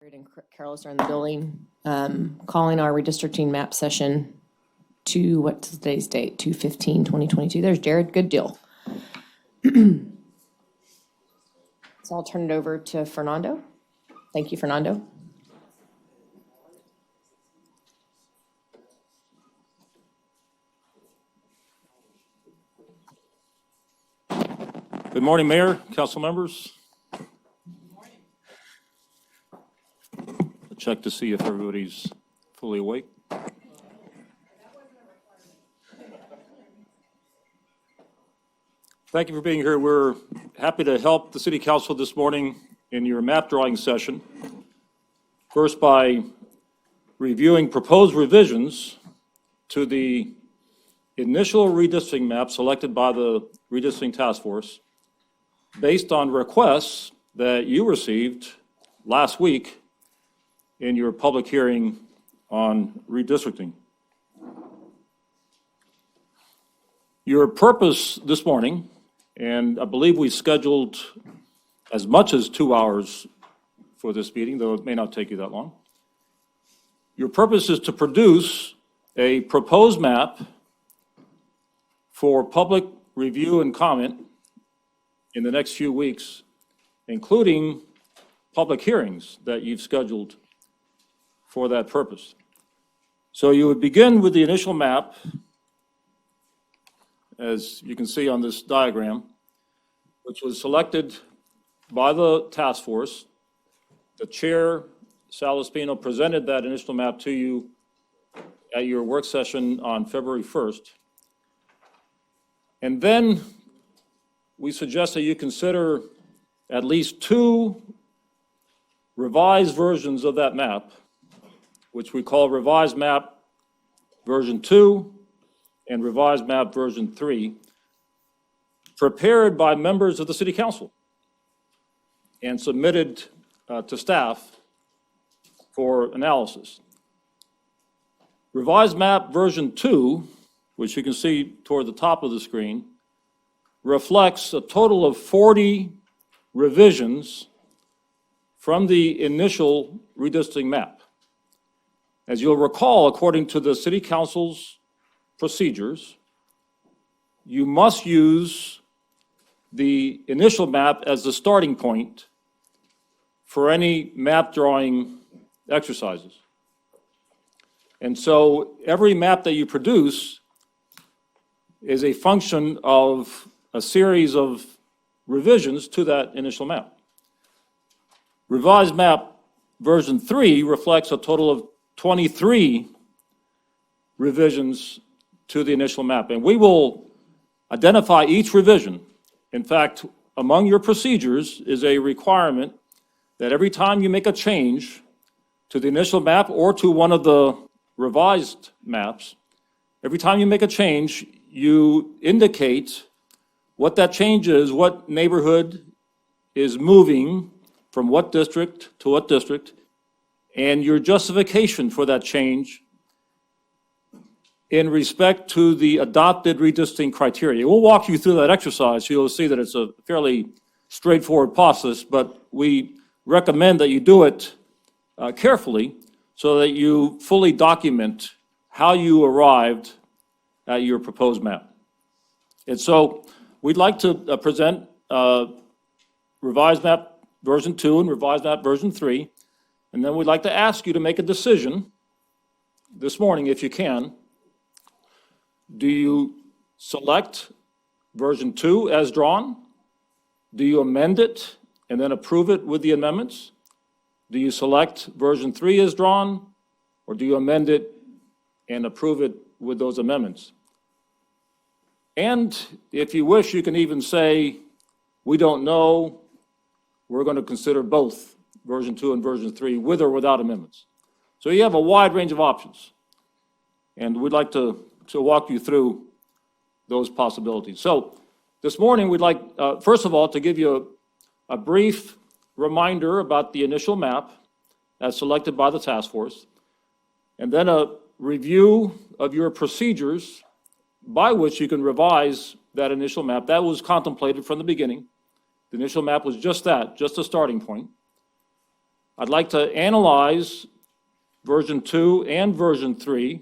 And Carlos are in the building, calling our redistricting map session to, what's today's date? 2/15/2022. There's Jared, good deal. So I'll turn it over to Fernando. Thank you, Fernando. Good morning, Mayor, council members. Check to see if everybody's fully awake. Thank you for being here. We're happy to help the City Council this morning in your map drawing session. First, by reviewing proposed revisions to the initial redistricting map selected by the Redistricting Task Force based on requests that you received last week in your public hearing on redistricting. Your purpose this morning, and I believe we scheduled as much as 2 hours for this meeting, though it may not take you that long. Your purpose is to produce a proposed map for public review and comment in the next few weeks, including public hearings that you've scheduled for that purpose. So you would begin with the initial map, as you can see on this diagram, which was selected by the task force. The chair, Sal Espino, presented that initial map to you at your work session on February 1st. And then we suggest that you consider at least 2 revised versions of that map, which we call Revised Map Version 2 and Revised Map Version 3, prepared by members of the City Council and submitted to staff for analysis. Revised Map Version 2, which you can see toward the top of the screen, reflects a total of 40 revisions from the initial redistricting map. As you'll recall, according to the City Council's procedures, you must use the initial map as the starting point for any map drawing exercises. And so every map that you produce is a function of a series of revisions to that initial map. Revised Map Version 3 reflects a total of 23 revisions to the initial map, and we will identify each revision. In fact, among your procedures is a requirement that every time you make a change to the initial map or to one of the revised maps, every time you make a change, you indicate what that change is, what neighborhood is moving from what district to what district, and your justification for that change in respect to the adopted redistricting criteria. We'll walk you through that exercise, so you'll see that it's a fairly straightforward process, but we recommend that you do it carefully so that you fully document how you arrived at your proposed map. And so we'd like to present Revised Map Version 2 and Revised Map Version 3. And then we'd like to ask you to make a decision this morning, if you can. Do you select version 2 as drawn? Do you amend it and then approve it with the amendments? Do you select version 3 as drawn? Or do you amend it and approve it with those amendments? And if you wish, you can even say, we don't know, we're going to consider both version 2 and version 3 with or without amendments. So you have a wide range of options. And we'd like to walk you through those possibilities. So this morning, we'd like, first of all, to give you a brief reminder about the initial map as selected by the task force, and then a review of your procedures by which you can revise that initial map. That was contemplated from the beginning. The initial map was just that, just a starting point. I'd like to analyze version 2 and version 3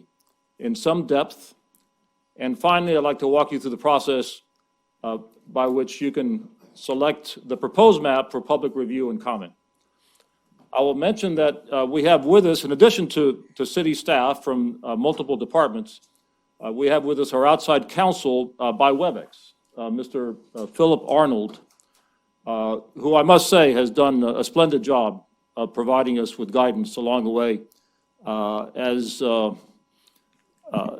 in some depth. And finally, I'd like to walk you through the process by which you can select the proposed map for public review and comment. I will mention that we have with us, in addition to city staff from multiple departments, we have with us our outside counsel by WebEx, Mr. Philip Arnold, who I must say has done a splendid job of providing us with guidance along the way.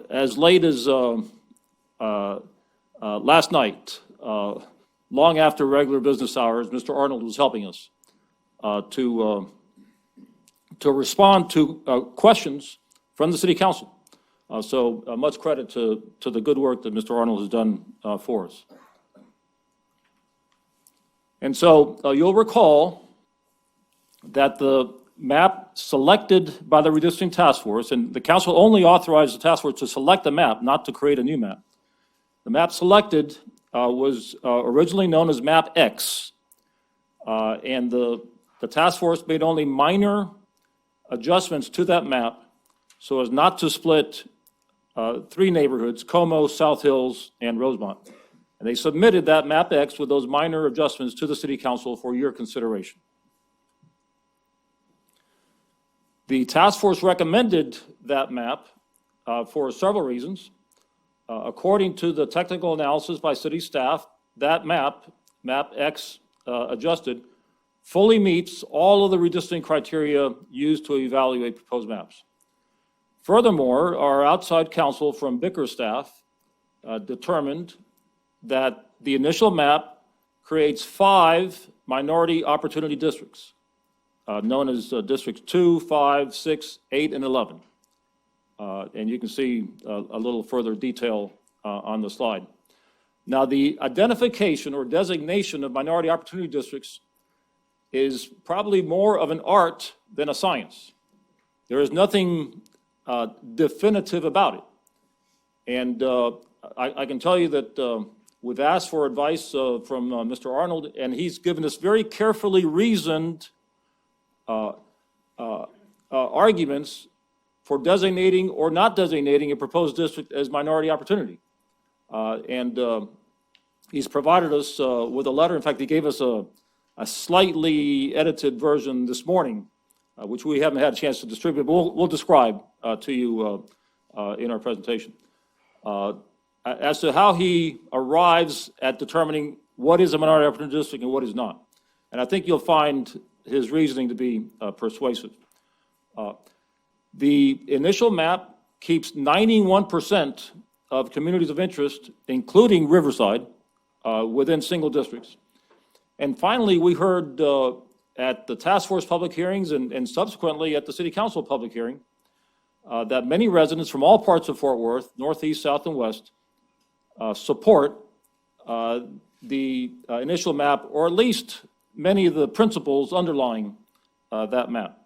As late as last night, long after regular business hours, Mr. Arnold was helping us to respond to questions from the City Council. So much credit to the good work that Mr. Arnold has done for us. And so you'll recall that the map selected by the Redistricting Task Force, and the Council only authorized the Task Force to select a map, not to create a new map. The map selected was originally known as Map X, and the Task Force made only minor adjustments to that map so as not to split 3 neighborhoods, Como, South Hills, and Rosemont. And they submitted that Map X with those minor adjustments to the City Council for your consideration. The task force recommended that map for several reasons. According to the technical analysis by city staff, that map X adjusted, fully meets all of the redistricting criteria used to evaluate proposed maps. Furthermore, our outside counsel from Bickerstaff determined that the initial map creates 5 minority opportunity districts, known as districts 2, 5, 6, 8, and 11. And you can see a little further detail on the slide. Now, the identification or designation of minority opportunity districts is probably more of an art than a science. There is nothing definitive about it. And I can tell you that we've asked for advice from Mr. Arnold, and he's given us very carefully reasoned arguments for designating or not designating a proposed district as minority opportunity. And he's provided us with a letter. In fact, he gave us a slightly edited version this morning, which we haven't had a chance to distribute, but we'll describe to you in our presentation. As to how he arrives at determining what is a minority opportunity district and what is not. And I think you'll find his reasoning to be persuasive. The initial map keeps 91% of communities of interest, including Riverside, within single districts. And finally, we heard at the task force public hearings and subsequently at the city council public hearing that many residents from all parts of Fort Worth, northeast, south, and west, support the initial map, or at least many of the principles underlying that map.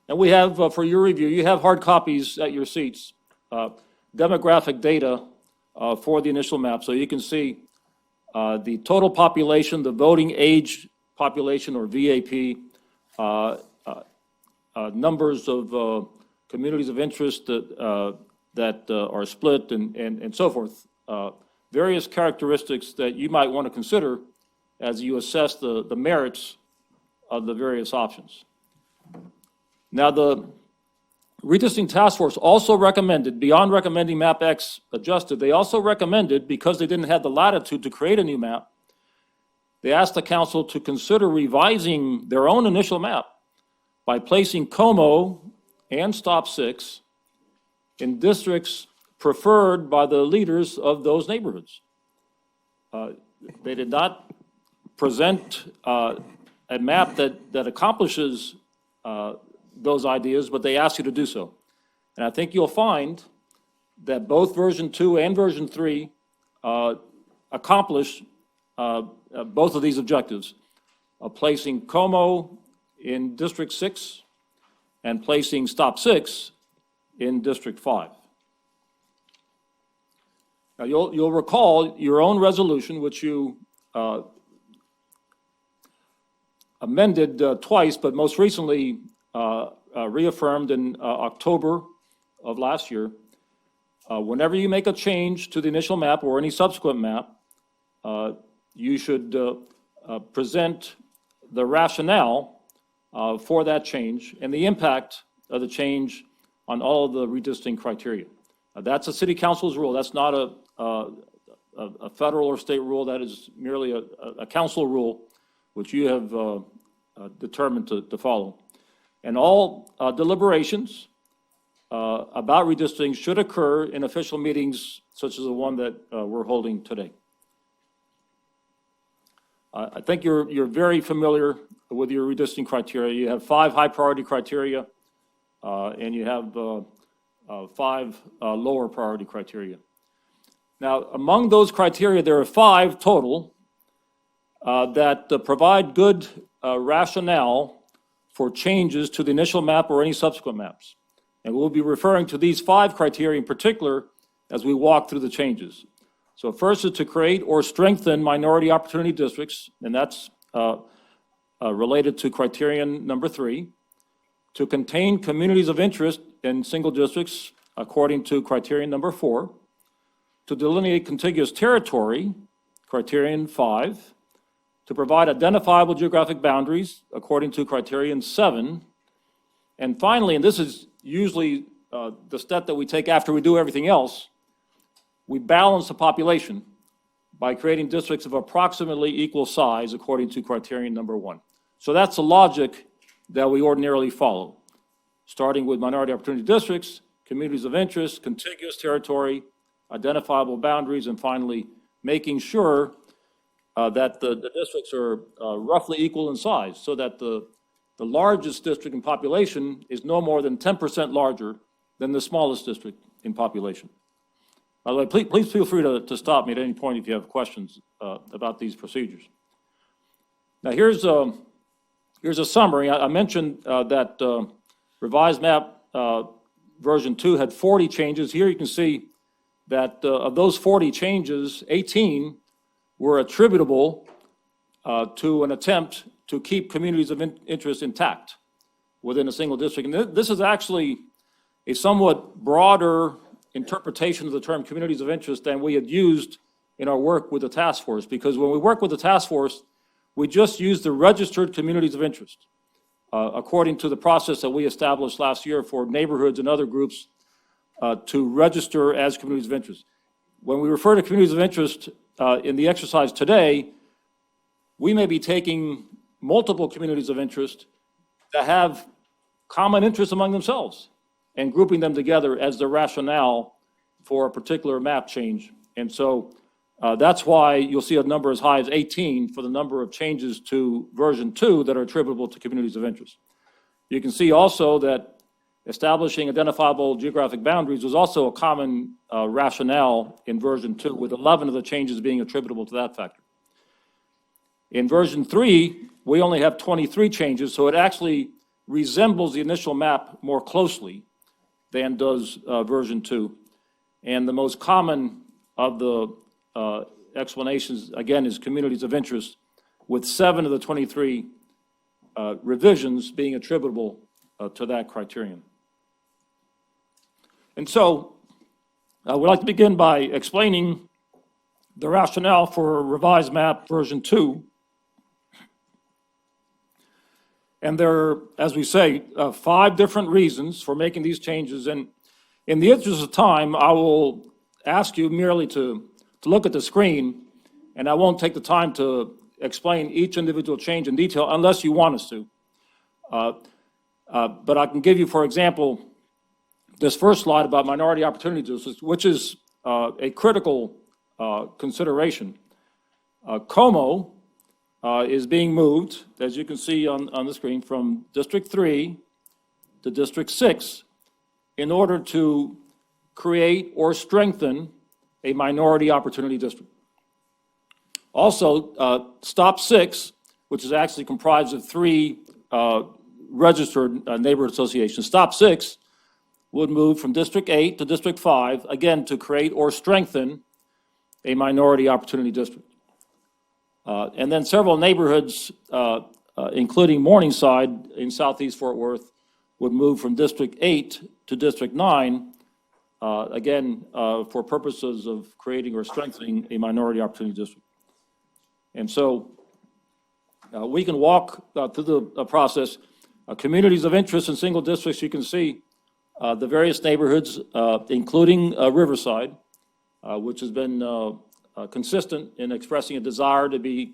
And we have, for your review, you have hard copies at your seats, demographic data for the initial map. So you can see the total population, the voting age population, or VAP, numbers of communities of interest that are split, and so forth. Various characteristics that you might want to consider as you assess the merits of the various options. Now, the Redistricting Task Force also recommended, beyond recommending Map X adjusted, they also recommended, because they didn't have the latitude to create a new map, they asked the council to consider revising their own initial map by placing Como and Stop 6 in districts preferred by the leaders of those neighborhoods. They did not present a map that accomplishes those ideas, but they asked you to do so. And I think you'll find that both version 2 and version 3 accomplish both of these objectives, placing Como in District 6 and placing Stop 6 in District 5. Now, you'll recall your own resolution, which you amended twice, but most recently reaffirmed in October of last year. Whenever you make a change to the initial map or any subsequent map, you should present the rationale for that change and the impact of the change on all of the redistricting criteria. That's a city council's rule. That's not a federal or state rule. That is merely a council rule, which you have determined to follow. And all deliberations about redistricting should occur in official meetings such as the one that we're holding today. I think you're very familiar with your redistricting criteria. You have 5 high priority criteria, and you have 5 lower priority criteria. Now, among those criteria, there are 5 total that provide good rationale for changes to the initial map or any subsequent maps. And we'll be referring to these 5 criteria in particular as we walk through the changes. So first is to create or strengthen minority opportunity districts, and that's related to criterion number 3. To contain communities of interest in single districts according to criterion number 4. To delineate contiguous territory, criterion 5. To provide identifiable geographic boundaries according to criterion 7. And finally, and this is usually the step that we take after we do everything else, we balance the population by creating districts of approximately equal size according to criterion number 1. So that's the logic that we ordinarily follow, starting with minority opportunity districts, communities of interest, contiguous territory, identifiable boundaries, and finally making sure that the districts are roughly equal in size, so that the largest district in population is no more than 10% larger than the smallest district in population. By the way, please feel free to stop me at any point if you have questions about these procedures. Now here's a summary. I mentioned that revised map version 2 had 40 changes. Here you can see that of those 40 changes, 18 were attributable to an attempt to keep communities of interest intact within a single district. And this is actually a somewhat broader interpretation of the term communities of interest than we had used in our work with the task force, because when we work with the task force, we just use the registered communities of interest according to the process that we established last year for neighborhoods and other groups to register as communities of interest. When we refer to communities of interest in the exercise today, we may be taking multiple communities of interest that have common interests among themselves and grouping them together as the rationale for a particular map change. And so that's why you'll see a number as high as 18 for the number of changes to version 2 that are attributable to communities of interest. You can see also that establishing identifiable geographic boundaries was also a common rationale in version 2, with 11 of the changes being attributable to that factor. In version 3, we only have 23 changes, so it actually resembles the initial map more closely than does version 2. And the most common of the explanations, again, is communities of interest, with 7 of the 23 revisions being attributable to that criterion. And so I would like to begin by explaining the rationale for revised map version 2. And there are, as we say, 5 different reasons for making these changes. And in the interest of time, I will ask you merely to look at the screen, and I won't take the time to explain each individual change in detail unless you want us to. But I can give you, for example, this first slide about minority opportunity districts, which is a critical consideration. Como is being moved, as you can see on the screen, from District 3 to District 6 in order to create or strengthen a minority opportunity district. Also, Stop 6, which is actually comprised of 3 registered neighborhood associations. Stop 6 would move from District 8 to District 5, again, to create or strengthen a minority opportunity district. And then several neighborhoods including Morningside in southeast Fort Worth, would move from District 8 to District 9, again, for purposes of creating or strengthening a minority opportunity district. And so we can walk through the process. Communities of interest in single districts, you can see the various neighborhoods, including Riverside, which has been consistent in expressing a desire to be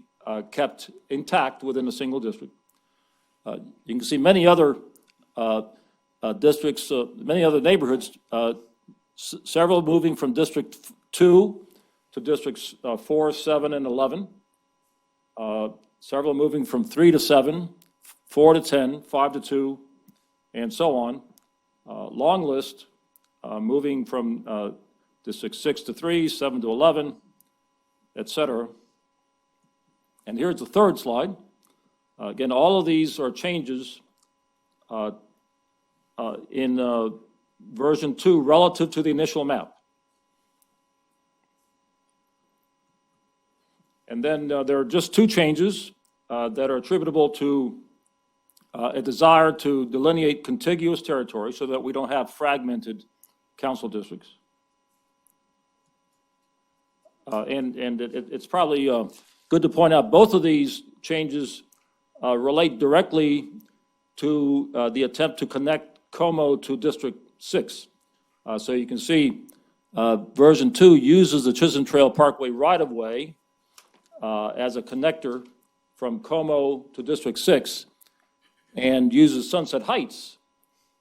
kept intact within a single district. You can see many other districts, many other neighborhoods, several moving from District 2 to Districts 4, 7, and 11. Several moving from 3 to 7, 4 to 10, 5 to 2, and so on. Long list, moving from District 6 to 3, 7 to 11, et cetera. And here's the third slide. Again, all of these are changes in version 2 relative to the initial map. And then there are just two changes that are attributable to a desire to delineate contiguous territory so that we don't have fragmented council districts. It's probably good to point out both of these changes relate directly to the attempt to connect Como to District 6. So you can see version 2 uses the Chisholm Trail Parkway right-of-way as a connector from Como to District 6 and uses Sunset Heights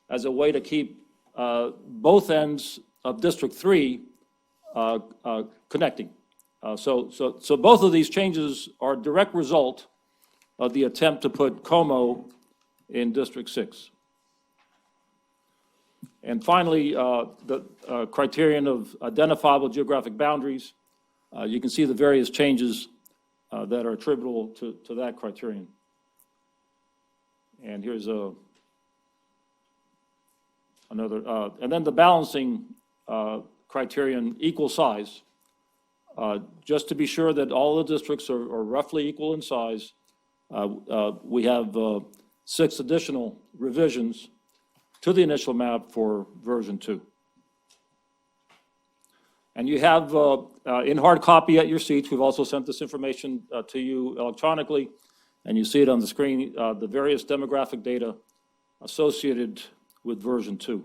as a way to keep both ends of District 3 connecting. So both of these changes are a direct result of the attempt to put Como in District 6. And finally, the criterion of identifiable geographic boundaries. You can see the various changes that are attributable to that criterion. And here's another, and then the balancing criterion, equal size. Just to be sure that all the districts are roughly equal in size, we have 6 additional revisions to the initial map for version 2. And you have in hard copy at your seats, we've also sent this information to you electronically, and you see it on the screen, the various demographic data associated with version 2.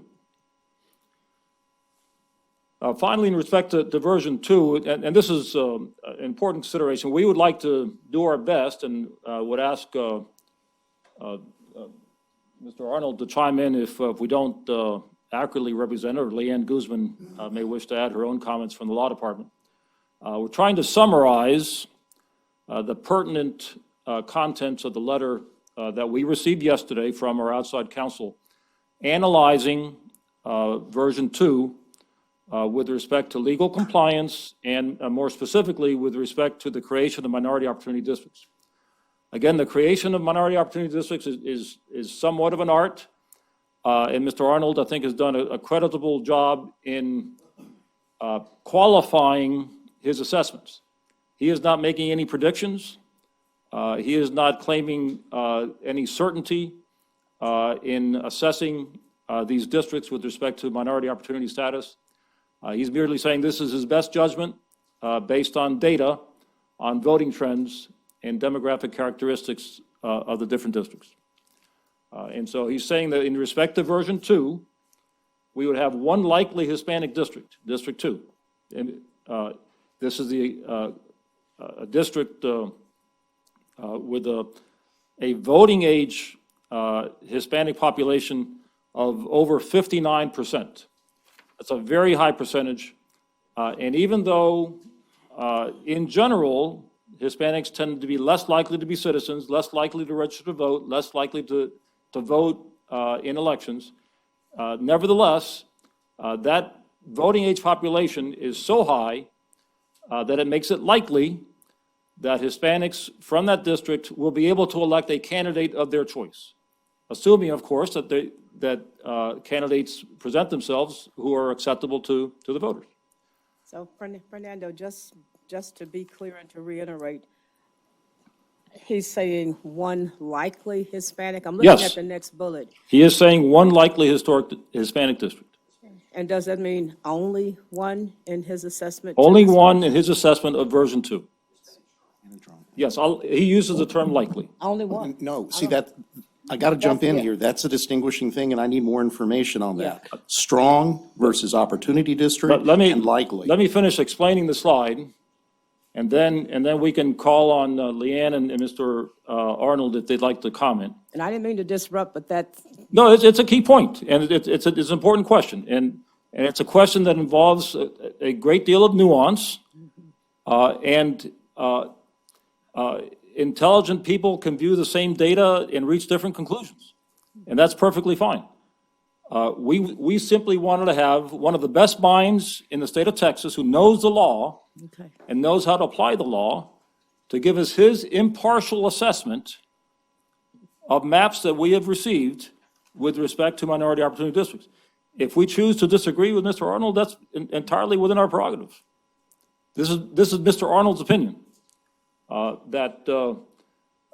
Finally, in respect to version 2, and this is an important consideration, we would like to do our best and would ask Mr. Arnold to chime in if we don't accurately represent, or Leanne Guzman may wish to add her own comments from the law department. We're trying to summarize the pertinent contents of the letter that we received yesterday from our outside counsel, analyzing version 2 with respect to legal compliance and more specifically with respect to the creation of minority opportunity districts. Again, the creation of minority opportunity districts is somewhat of an art, and Mr. Arnold, I think, has done a creditable job in qualifying his assessments. He is not making any predictions. He is not claiming any certainty in assessing these districts with respect to minority opportunity status. He's merely saying this is his best judgment based on data on voting trends and demographic characteristics of the different districts. And so he's saying that in respect to version 2, we would have one likely Hispanic district, District 2. And this is a district with a voting age Hispanic population of over 59%. That's a very high percentage. And even though in general, Hispanics tend to be less likely to be citizens, less likely to register to vote, less likely to vote in elections. Nevertheless, that voting age population is so high that it makes it likely that Hispanics from that district will be able to elect a candidate of their choice, assuming, of course, that candidates present themselves who are acceptable to the voters. So, Fernando, just to be clear and to reiterate, He's saying one likely Hispanic. I'm looking Yes. at the next bullet. He is saying one likely historic Hispanic district. And does that mean only one in his assessment? Only one in his assessment of version 2. Yes, he uses the term likely. Only one? No, see that, I got to jump in here. That's a distinguishing thing, and I need more information on that. Strong versus opportunity district But let me, and likely. let me finish explaining the slide, and then we can call on Leanne and Mr. Arnold if they'd like to comment. And I didn't mean to disrupt, but that, No, it's a key point, and it's an important question, and it's a question that involves a great deal of nuance, and intelligent people can view the same data and reach different conclusions, and that's perfectly fine. We simply wanted to have one of the best minds in the state of Texas who knows the law okay. and knows how to apply the law to give us his impartial assessment of maps that we have received with respect to minority opportunity districts. If we choose to disagree with Mr. Arnold, that's entirely within our prerogative. This is Mr. Arnold's opinion, that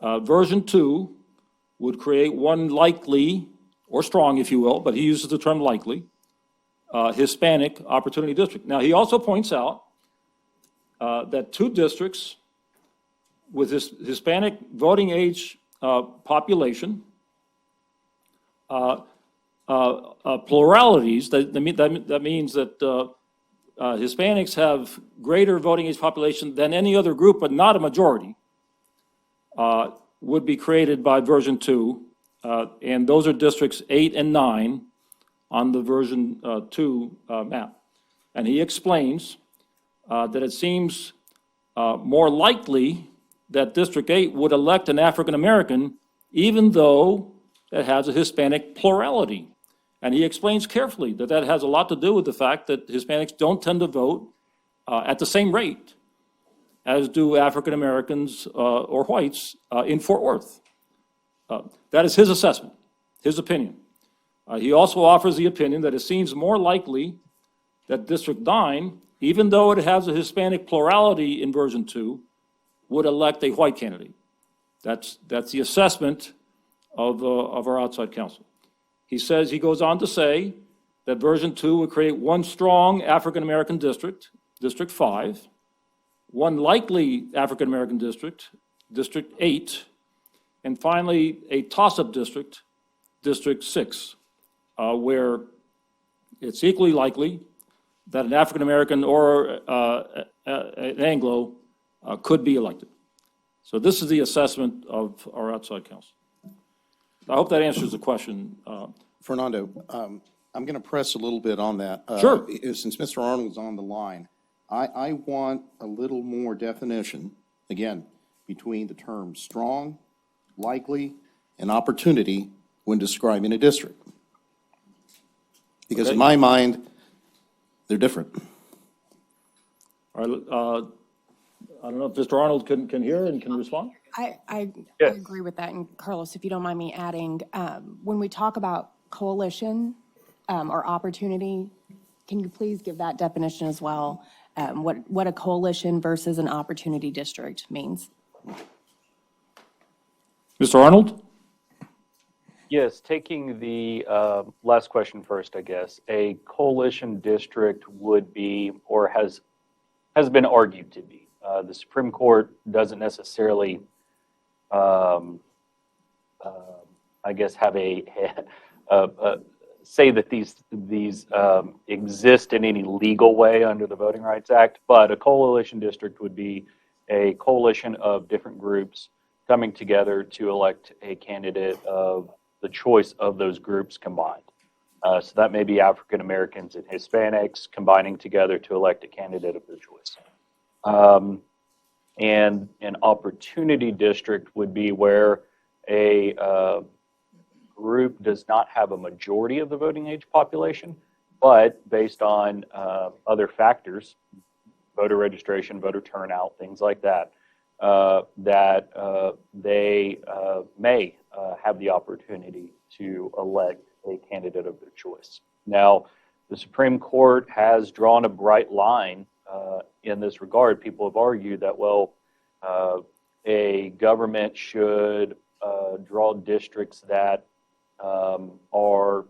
version 2 would create one likely, or strong, if you will, but he uses the term likely, Hispanic opportunity district. Now, he also points out that 2 districts with this Hispanic voting age population, pluralities, that means that Hispanics have greater voting age population than any other group, but not a majority, would be created by version 2. And those are districts 8 and 9 on the version 2 map. And he explains that it seems more likely that District 8 would elect an African American, even though it has a Hispanic plurality. And he explains carefully that that has a lot to do with the fact that Hispanics don't tend to vote at the same rate as do African Americans or whites in Fort Worth. That is his assessment, his opinion. He also offers the opinion that it seems more likely that District 9, even though it has a Hispanic plurality in version 2, would elect a white candidate. That's the assessment of our outside counsel. He goes on to say that version 2 would create one strong African-American district, District 5, one likely African-American district, District 8, and finally a toss-up district, District 6, where it's equally likely that an African-American or an Anglo could be elected. So this is the assessment of our outside counsel. I hope that answers the question. Fernando, I'm going to press a little bit on that. Sure. Since Mr. Arnold's on the line, I want a little more definition, again, between the terms strong, likely, and opportunity when describing a district. Because in my mind, they're different. All right, I don't know if Mr. Arnold can hear and can respond? I agree with that. And Carlos, if you don't mind me adding, when we talk about coalition or opportunity, can you please give that definition as well? What a coalition versus an opportunity district means? Mr. Arnold? Yes, taking the last question first, I guess. A coalition district would be, or has been argued to be. The Supreme Court doesn't necessarily, I guess, have say that these exist in any legal way under the Voting Rights Act, but a coalition district would be a coalition of different groups coming together to elect a candidate of the choice of those groups combined. So that may be African Americans and Hispanics combining together to elect a candidate of their choice. And an opportunity district would be where a group does not have a majority of the voting age population, but based on other factors, voter registration, voter turnout, things like that, they may have the opportunity to elect a candidate of their choice. Now, the Supreme Court has drawn a bright line in this regard. People have argued that, well, a government should draw districts that are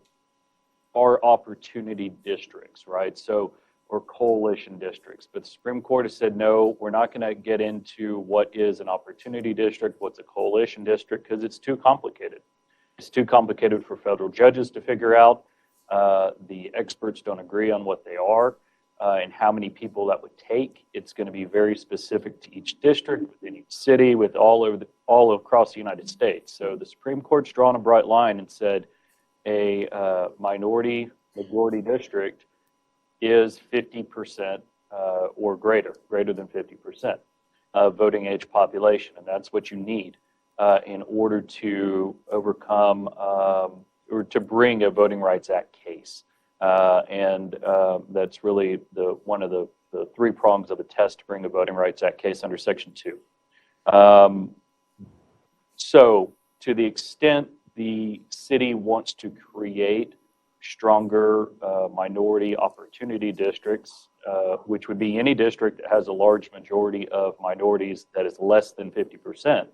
opportunity districts, right? So, or coalition districts. But the Supreme Court has said, no, we're not going to get into what is an opportunity district, what's a coalition district, because it's too complicated. It's too complicated for federal judges to figure out. The experts don't agree on what they are and how many people that would take. It's going to be very specific to each district, within each city, with all across the United States. So the Supreme Court's drawn a bright line and said a majority district is 50% or greater than 50% of voting age population, and that's what you need in order to overcome or to bring a Voting Rights Act case. And that's really one of the three prongs of the test to bring a Voting Rights Act case under Section 2. So to the extent the city wants to create stronger minority opportunity districts, which would be any district that has a large majority of minorities that is less than 50%.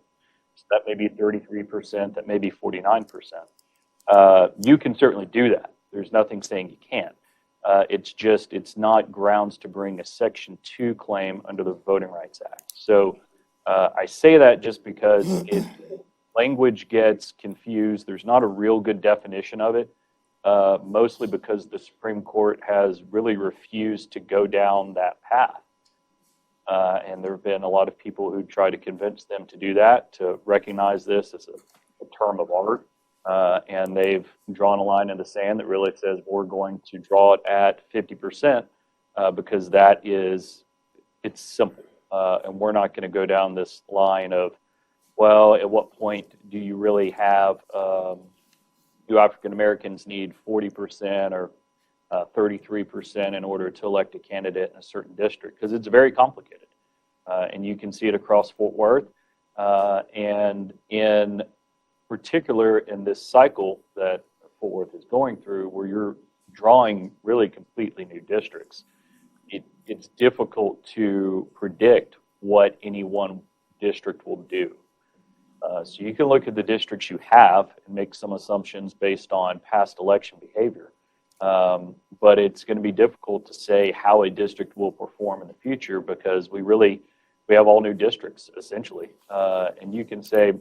So that may be 33%, that may be 49%. You can certainly do that. There's nothing saying you can't. It's not grounds to bring a Section 2 claim under the Voting Rights Act. So I say that just because language gets confused. There's not a real good definition of it, mostly because the Supreme Court has really refused to go down that path. And there have been a lot of people who try to convince them to do that, to recognize this as a term of art. And they've drawn a line in the sand that really says we're going to draw it at 50% because it's simple. And we're not going to go down this line of, well, at what point do you really have, do African Americans need 40% or 33% in order to elect a candidate in a certain district? Because it's very complicated. And you can see it across Fort Worth. And in particular, in this cycle that Fort Worth is going through, where you're drawing really completely new districts, it's difficult to predict what any one district will do. So you can look at the districts you have and make some assumptions based on past election behavior. But it's going to be difficult to say how a district will perform in the future because we have all new districts, essentially. And you can say,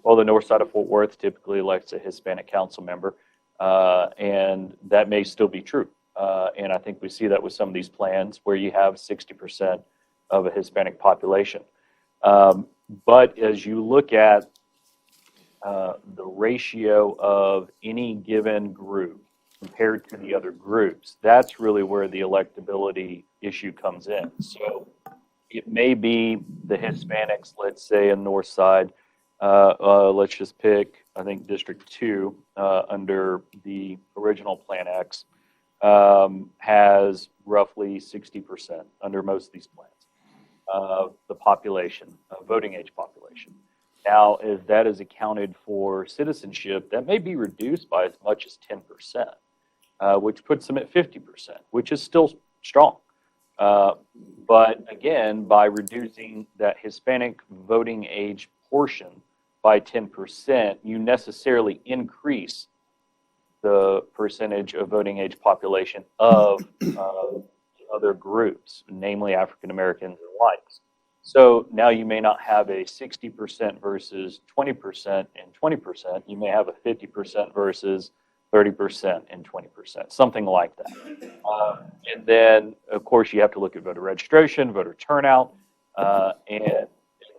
well, the north side of Fort Worth typically elects a Hispanic council member, and that may still be true. And I think we see that with some of these plans where you have 60% of a Hispanic population. But as you look at the ratio of any given group compared to the other groups, that's really where the electability issue comes in. So it may be the Hispanics, let's say, in North Side. Let's just pick, I think, District 2 under the original Plan X has roughly 60% under most of these plans of the population, voting age population. Now, if that is accounted for citizenship, that may be reduced by as much as 10%, which puts them at 50%, which is still strong. But again, by reducing that Hispanic voting age portion by 10%, you necessarily increase the percentage of voting age population of other groups, namely African Americans and whites. So now you may not have a 60% versus 20% and 20%. You may have a 50% versus 30% and 20%, something like that. And then, of course, you have to look at voter registration, voter turnout, and at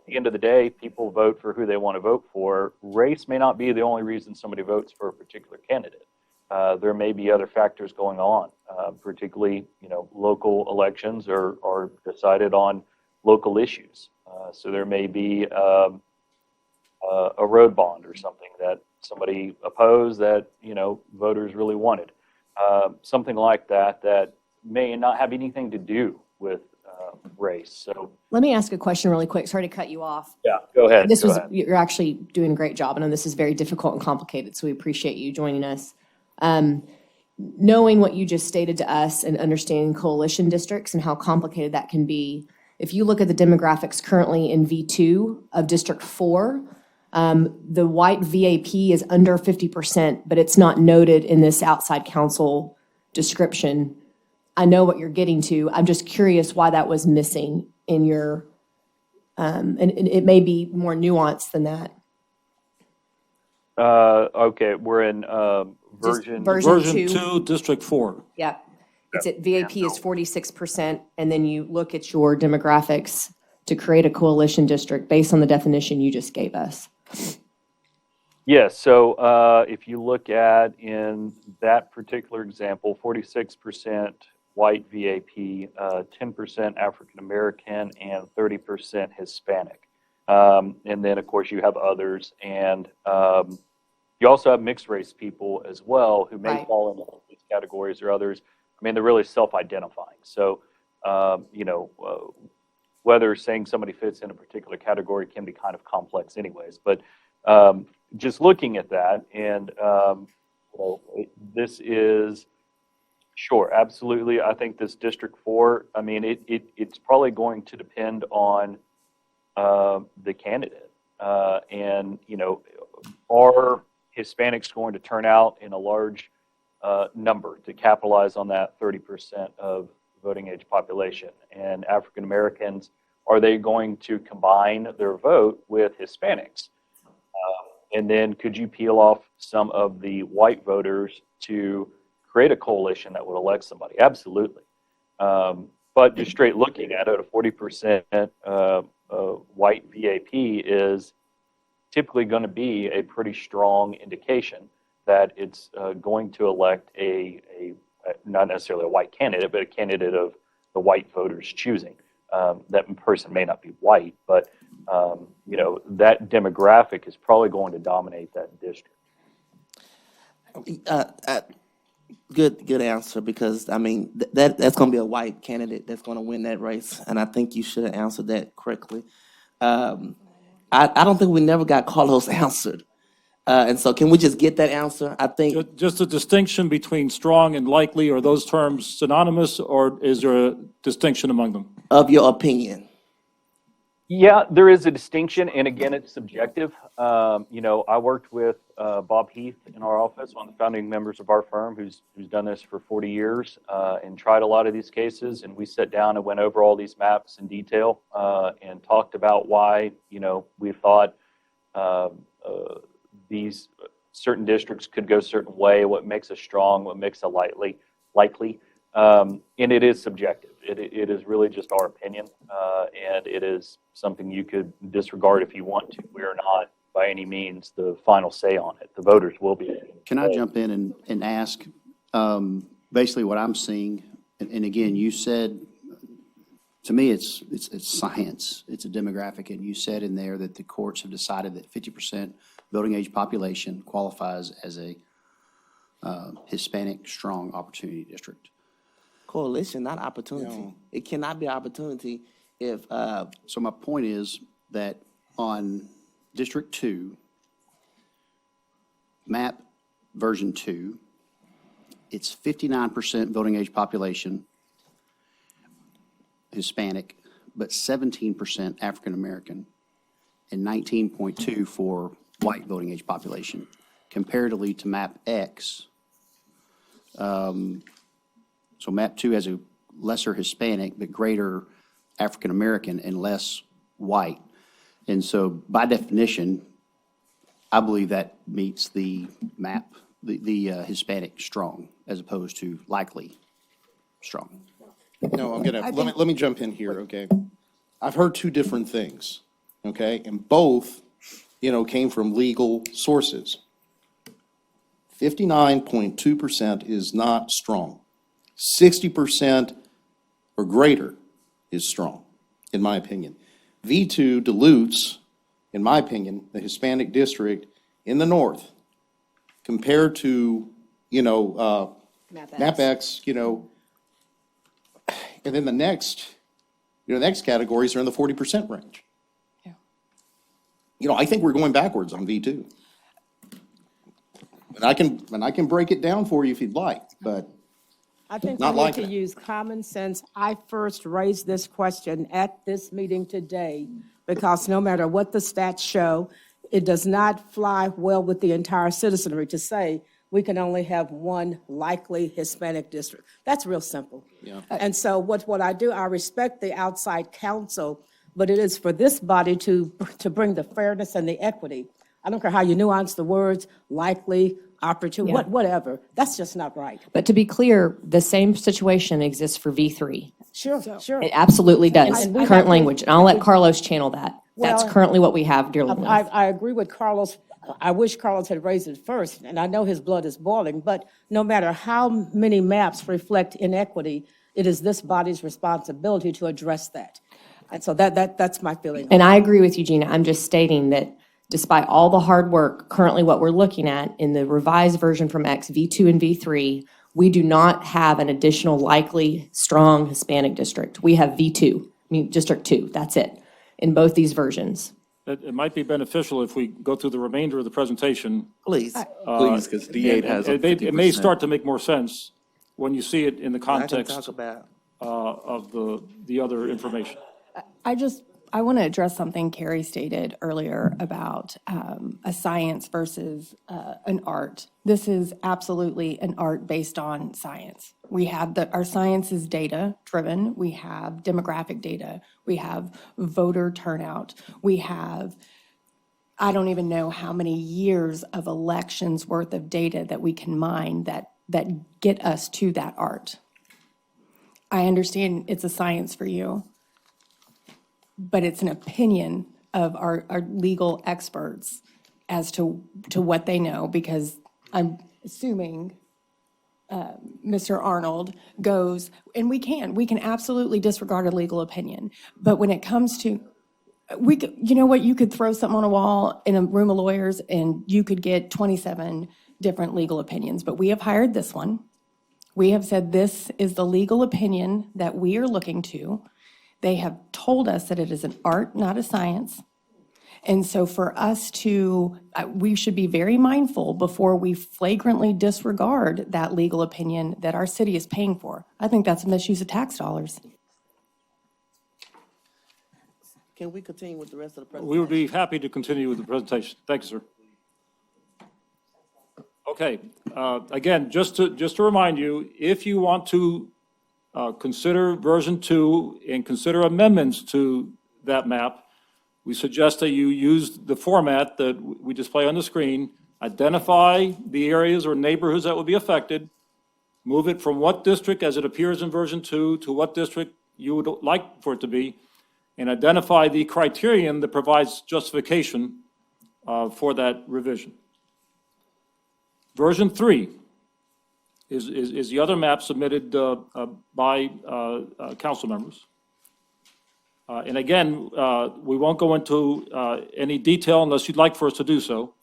the end of the day, people vote for who they want to vote for. Race may not be the only reason somebody votes for a particular candidate. There may be other factors going on, particularly, local elections are decided on local issues. So there may be a road bond or something that somebody opposed that, voters really wanted. Something like that may not have anything to do with race. So Let me ask a question really quick. Sorry to cut you off. yeah, go ahead. You're actually doing a great job. I know this is very difficult and complicated, so we appreciate you joining us. Knowing what you just stated to us and understanding coalition districts and how complicated that can be, If you look at the demographics currently in V2 of District 4, the white VAP is under 50%, but it's not noted in this outside counsel description. I know what you're getting to. I'm just curious why that was missing in your, and it may be more nuanced than that. Okay, we're in Just version. Version 2, District 4. Yeah. It's at VAP is 46%, and then you look at your demographics to create a coalition district based on the definition you just gave us. Yes, so if you look at in that particular example, 46% white VAP, 10% African American, and 30% Hispanic. And then, of course, you have others, and you also have mixed race people as well who may Right. fall into these categories or others. I mean, they're really self-identifying. So, whether saying somebody fits in a particular category can be kind of complex anyways. But just looking at that, and this is, sure, absolutely. I think this District 4, I mean, it's probably going to depend on the candidate. And, are Hispanics going to turn out in a large number to capitalize on that 30% of voting age population? And African Americans, are they going to combine their vote with Hispanics? And then could you peel off some of the white voters to create a coalition that would elect somebody? Absolutely. But just straight looking at it, a 40% white VAP is typically going to be a pretty strong indication that it's going to elect a not necessarily a white candidate, but a candidate of the white voters choosing. That person may not be white, but that demographic is probably going to dominate that district. Good answer, because I mean that's going to be a white candidate that's going to win that race, and I think you should have answered that correctly. I don't think we never got Carlos answered, and so can we just get that answer? I think Just a distinction between strong and likely, are those terms synonymous, or is there a distinction among them? of your opinion. Yeah, there is a distinction, and again, it's subjective. I worked with Bob Heath in our office, one of the founding members of our firm, who's done this for 40 years and tried a lot of these cases. And we sat down and went over all these maps in detail and talked about why we thought these certain districts could go a certain way, what makes a strong, what makes a likely. And it is subjective. It is really just our opinion, and it is something you could disregard if you want to. We are not, by any means, the final say on it. The voters will be. Can I jump in and ask, basically what I'm seeing, and again, you said, to me, it's science, it's a demographic, and you said in there that the courts have decided that 50% voting age population qualifies as a Hispanic strong opportunity district. Coalition, not opportunity. No. It cannot be opportunity if So my point is that on District 2, map version 2, it's 59% voting age population Hispanic, but 17% African American, and 19.2 for white voting age population. Comparatively to map X, so map 2 has a lesser Hispanic, but greater African American and less white. And so by definition, I believe that meets the map, the Hispanic strong, as opposed to likely strong. No, let me jump in here, okay? I've heard two different things, okay? And both, came from legal sources. 59.2% is not strong. 60% or greater is strong, in my opinion. V2 dilutes, in my opinion, the Hispanic district in the north compared to, map X, and then the next categories are in the 40% range. Yeah. I think we're going backwards on V2. And I can break it down for you if you'd like, but I think Not we need liking to it. use common sense. I first raised this question at this meeting today because no matter what the stats show, it does not fly well with the entire citizenry to say we can only have one likely Hispanic district. That's real simple. Yeah. And so what I do, I respect the outside counsel, but it is for this body to bring the fairness and the equity. I don't care how you nuance the words, likely, opportunity, Yeah. whatever. That's just not right. But to be clear, the same situation exists for V3. Sure, sure. It absolutely does, And we have current to- language. And I'll let Carlos channel that. That's Well, currently what we have dealing with. I agree with Carlos. I wish Carlos had raised it first, and I know his blood is boiling, but no matter how many maps reflect inequity, it is this body's responsibility to address that. And so that's my feeling. And I agree with you, Gina. I'm just stating that despite all the hard work, currently what we're looking at in the revised version from X, V2 and V3, we do not have an additional likely strong Hispanic district. We have V2, I mean, District 2, that's it, in both these versions. It might be beneficial if we go through the remainder of the presentation. Please. Please, because D8 has a It may 50%. start to make more sense when you see it in the I can context talk about. of the other information. I want to address something Carrie stated earlier about a science versus an art. This is absolutely an art based on science. We have our science is data driven. We have demographic data. We have voter turnout. We have, I don't even know how many years of elections worth of data that we can mine that get us to that art. I understand it's a science for you, but it's an opinion of our legal experts as to what they know, because I'm assuming Mr. Arnold goes, and we can absolutely disregard a legal opinion, but when it comes to, you know what, you could throw something on a wall in a room of lawyers and you could get 27 different legal opinions, but we have hired this one. We have said this is the legal opinion that we are looking to. They have told us that it is an art, not a science. And so for us to, we should be very mindful before we flagrantly disregard that legal opinion that our city is paying for. I think that's a misuse of tax dollars. Can we continue with the rest of the presentation? We would be happy to continue with the presentation. Thank you, sir. Okay, again, just to remind you, if you want to consider version 2 and consider amendments to that map, we suggest that you use the format that we display on the screen, identify the areas or neighborhoods that would be affected, move it from what district as it appears in version 2 to what district you would like for it to be, and identify the criterion that provides justification for that revision. Version 3 is the other map submitted by council members. And again, we won't go into any detail unless you'd like for us to do so.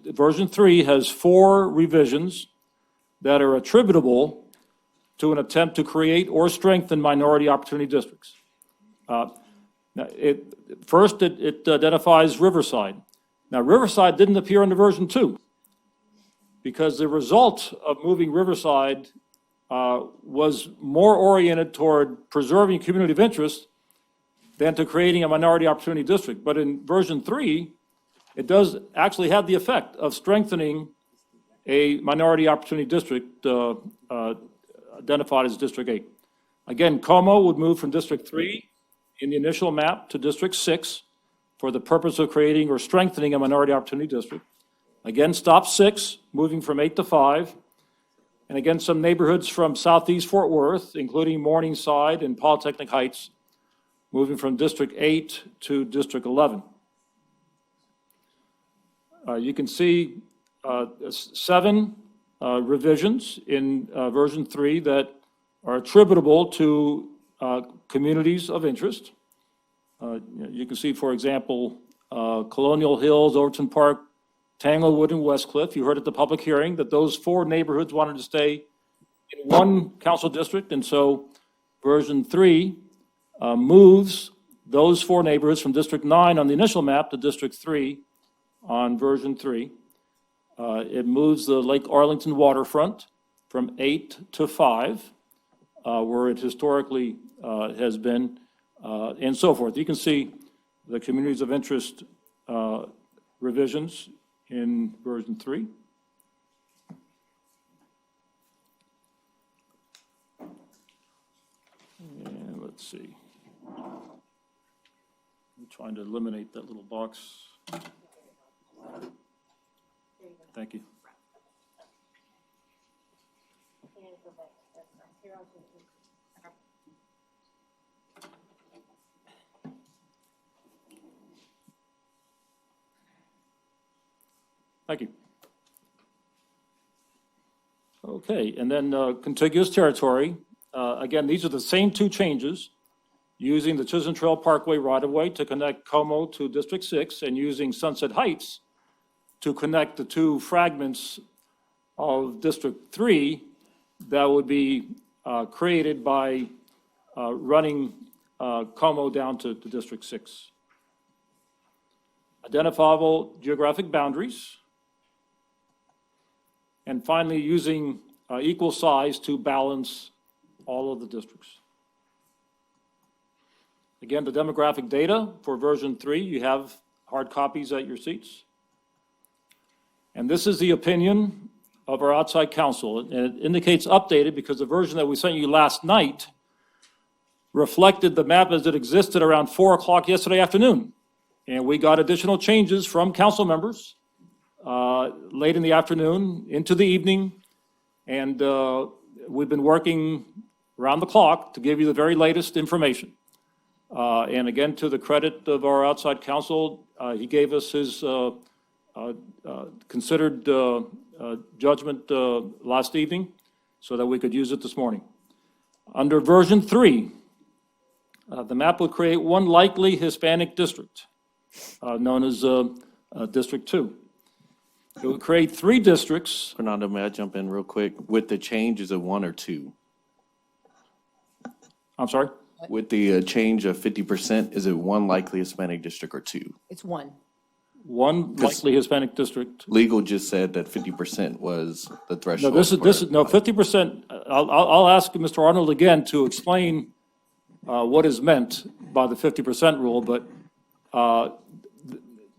Version 3 has 4 revisions that are attributable to an attempt to create or strengthen minority opportunity districts. First, it identifies Riverside. Now, Riverside didn't appear in the version 2 because the result of moving Riverside was more oriented toward preserving community of interest than to creating a minority opportunity district. But in version 3, it does actually have the effect of strengthening a minority opportunity district identified as District 8. Again, Como would move from District 3 in the initial map to District 6 for the purpose of creating or strengthening a minority opportunity district. Again, Stop 6, moving from 8 to 5. And again, some neighborhoods from southeast Fort Worth, including Morningside and Polytechnic Heights, moving from District 8 to District 11. You can see 7 revisions in version 3 that are attributable to communities of interest. You can see, for example, Colonial Hills, Overton Park, Tanglewood, and Westcliff. You heard at the public hearing that those 4 neighborhoods wanted to stay in one council district, and so version 3 moves those 4 neighborhoods from District 9 on the initial map to District 3 on version 3. It moves the Lake Arlington waterfront from 8 to 5, where it historically has been, and so forth. You can see the communities of interest revisions in version 3. And let's see. I'm trying to eliminate that little box. Thank you. Thank you. Okay, and then contiguous territory. Again, these are the same two changes, using the Chisholm Trail Parkway right-of-way to connect Como to District 6 and using Sunset Heights to connect the two fragments of District 3 that would be created by running Como down to District 6. Identifiable geographic boundaries. And finally, using equal size to balance all of the districts. Again, the demographic data for version 3, you have hard copies at your seats. And this is the opinion of our outside counsel. And it indicates updated because the version that we sent you last night reflected the map as it existed around 4 o'clock yesterday afternoon. And we got additional changes from council members late in the afternoon into the evening. And we've been working around the clock to give you the very latest information. And again, to the credit of our outside counsel, he gave us his considered judgment last evening so that we could use it this morning. Under version 3, the map would create one likely Hispanic district, known as District 2. It would create 3 districts. Fernando, may I jump in real quick? With the change, is it 1 or 2? I'm sorry? With the change of 50%, is it 1 likely Hispanic district or 2? It's 1. One likely Hispanic district. Legal just said that 50% was the No, threshold. this is, no, 50%, I'll ask Mr. Arnold again to explain what is meant by the 50% rule, but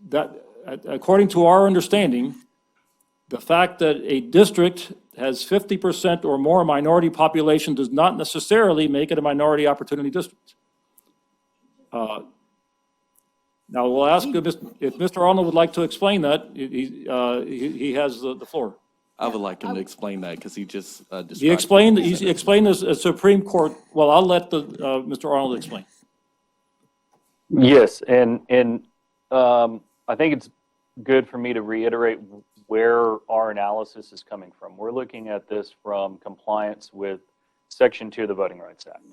that, according to our understanding, the fact that a district has 50% or more minority population does not necessarily make it a minority opportunity district. Now, we'll ask if Mr. Arnold would like to explain that. He has the floor. I would like him to explain that because he just described. He explained the Supreme Court. Well, I'll let Mr. Arnold explain. Yes, and I think it's good for me to reiterate where our analysis is coming from. We're looking at this from compliance with Section 2 of the Voting Rights Act.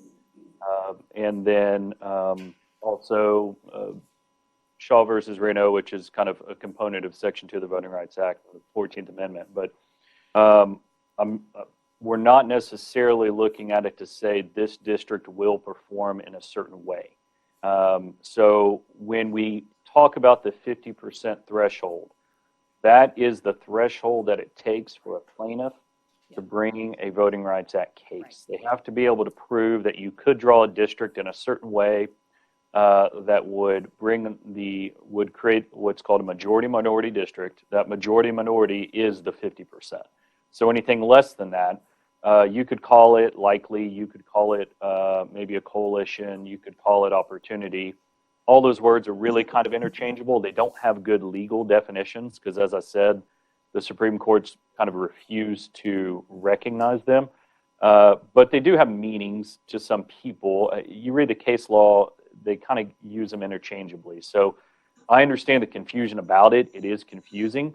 And then also Shaw versus Reno, which is kind of a component of Section 2 of the Voting Rights Act, the 14th Amendment. But we're not necessarily looking at it to say this district will perform in a certain way. So when we talk about the 50% threshold, that is the threshold that it takes for a plaintiff to bring a Voting Rights Act case. They have to be able to prove that you could draw a district in a certain way that would create what's called a majority-minority district. That majority-minority is the 50%. So anything less than that, you could call it likely, you could call it maybe a coalition, you could call it opportunity. All those words are really kind of interchangeable. They don't have good legal definitions because, as I said, the Supreme Court's kind of refused to recognize them. But they do have meanings to some people. You read the case law, they kind of use them interchangeably. So I understand the confusion about it. It is confusing.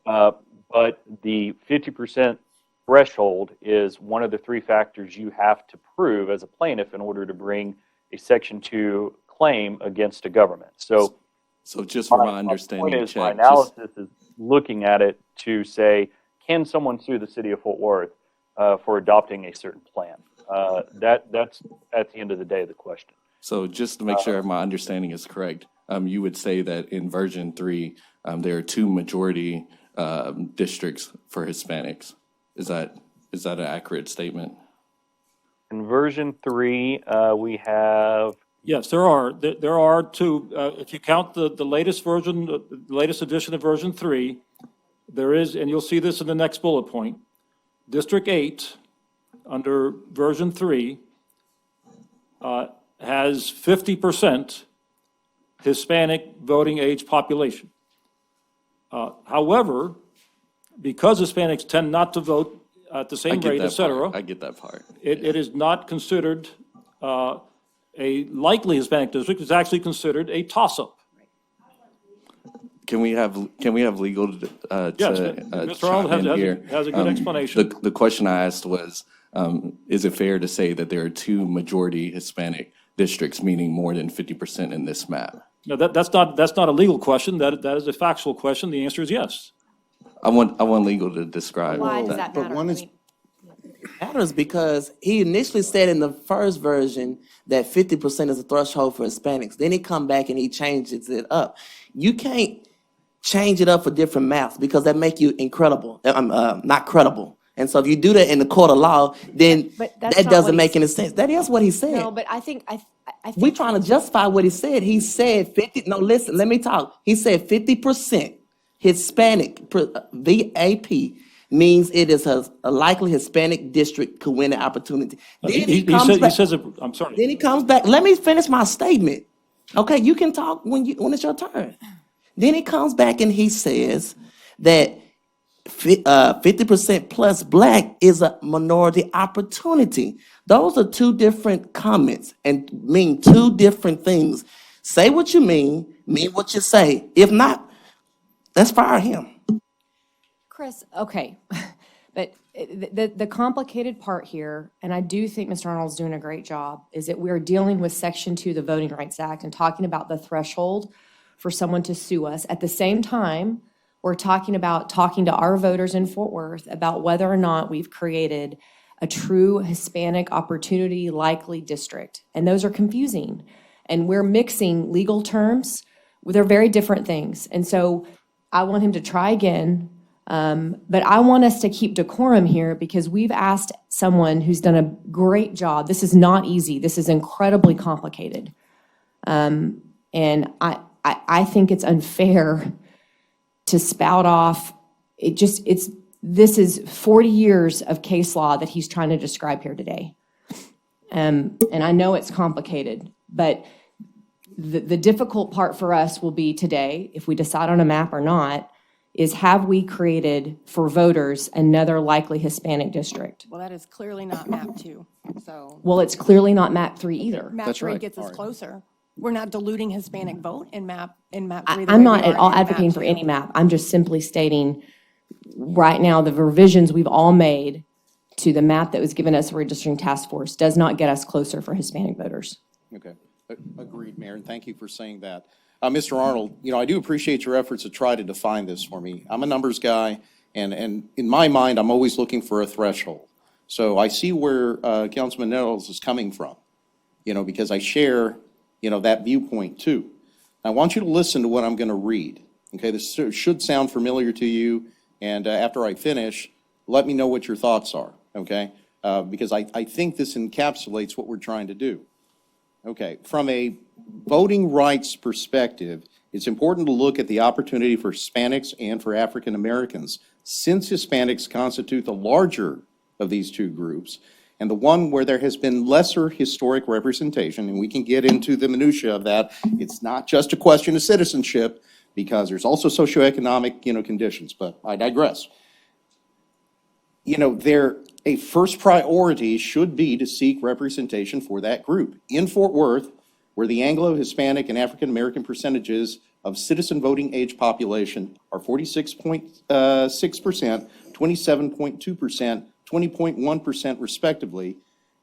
But the 50% threshold is one of the 3 factors you have to prove as a plaintiff in order to bring a Section 2 claim against a government. So just for my understanding, my analysis is looking at it to say, can someone sue the city of Fort Worth for adopting a certain plan? That's at the end of the day the question. So just to make sure my understanding is correct, you would say that in version 3, there are 2 majority districts for Hispanics. Is that Is that an accurate statement? In version 3, we have, Yes, there are. There are two, if you count the latest version, the latest edition of version 3, there is, and you'll see this in the next bullet point, District 8, under version 3, has 50% Hispanic voting age population. However, because Hispanics tend not to vote at the I same get rate, et that cetera, part. I get that part. it is not considered a likely Hispanic district. It's actually considered a toss-up. Can we have legal Yes, to Mr. Arnold chime in has here? a good explanation. The question I asked was, is it fair to say that there are two majority Hispanic districts, meaning more than 50% in this map? No, that's not a legal question. That is a factual question. The answer is yes. I want legal to describe Why does that. that matter? one I is- mean, Matters because he initially said in the first version that 50% is a threshold for Hispanics. Then he come back and he changes it up. You can't change it up for different maps because that make you not credible. And so if you do that in the court of law, then But that's that not doesn't what make he any sense. That is what he said. No, but I think We trying to justify what he said. He said 50, no, listen, let me talk. He said 50% Hispanic VAP means it is a likely Hispanic district could win the opportunity. Then He says, I'm sorry. then he comes back. Let me finish my statement. Okay, you can talk when it's your turn. Then he comes back and he says that 50% plus black is a minority opportunity. Those are two different comments and mean two different things. Say what you mean what you say. If not, let's fire him. Chris, okay, but the complicated part here, and I do think Mr. Arnold's doing a great job, is that we're dealing with Section 2 of the Voting Rights Act and talking about the threshold for someone to sue us. At the same time, we're talking to our voters in Fort Worth about whether or not we've created a true Hispanic opportunity likely district. And those are confusing. And we're mixing legal terms. They're very different things. And so I want him to try again. But I want us to keep decorum here because we've asked someone who's done a great job. This is not easy. This is incredibly complicated. And I think it's unfair to spout off. This is 40 years of case law that he's trying to describe here today. And I know it's complicated, but the difficult part for us will be today, if we decide on a map or not, is have we created for voters another likely Hispanic district? Well, that is clearly not map 2, so Well, it's clearly not map 3 either. map 3 right. gets us closer. We're not diluting Hispanic vote in map 3. I'm not at all advocating for any map. I'm just simply stating, right now, the revisions we've all made to the map that was given us a redistricting task force does not get us closer for Hispanic voters. Okay, agreed, Mayor, and thank you for saying that. Mr. Arnold, I do appreciate your efforts to try to define this for me. I'm a numbers guy, and in my mind, I'm always looking for a threshold. So I see where Councilman Nettles is coming from, because I share, that viewpoint too. I want you to listen to what I'm going to read. Okay, this should sound familiar to you, and after I finish, let me know what your thoughts are, okay? Because I think this encapsulates what we're trying to do. Okay, from a voting rights perspective, it's important to look at the opportunity for Hispanics and for African Americans, since Hispanics constitute the larger of these two groups, and the one where there has been lesser historic representation, and we can get into the minutia of that. It's not just a question of citizenship, because there's also socioeconomic, conditions, but I digress. A first priority should be to seek representation for that group. In Fort Worth, where the Anglo, Hispanic, and African American percentages of citizen voting age population are 46.6%, 27.2%, 20.1% respectively,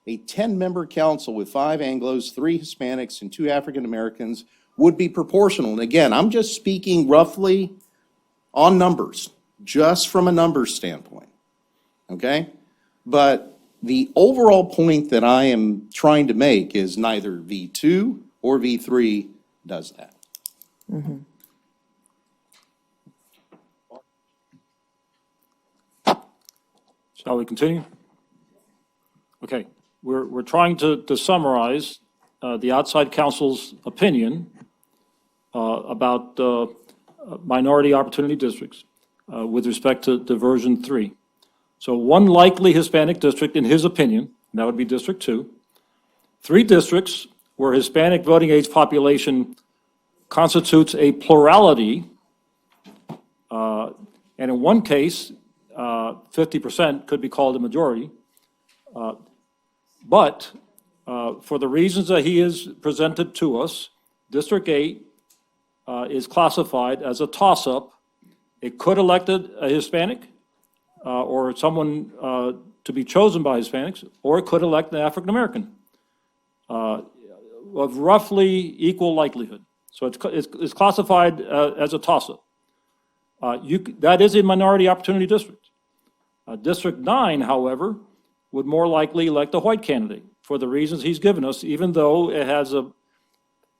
a 10-member council with 5 Anglos, 3 Hispanics, and 2 African Americans would be proportional. And again, I'm just speaking roughly on numbers, just from a numbers standpoint, okay? But the overall point that I am trying to make is neither V2 or V3 does that. Mm-hmm. Shall we continue? Okay, we're trying to summarize the outside counsel's opinion about minority opportunity districts with respect to version 3. So one likely Hispanic district, in his opinion, and that would be District 2. 3 districts where Hispanic voting age population constitutes a plurality, and in one case, 50% could be called a majority. But for the reasons that he has presented to us, District 8 is classified as a toss-up. It could elect a Hispanic or someone to be chosen by Hispanics, or it could elect an African-American of roughly equal likelihood. So it's classified as a toss-up. That is a minority opportunity district. District 9, however, would more likely elect a white candidate for the reasons he's given us, even though it has a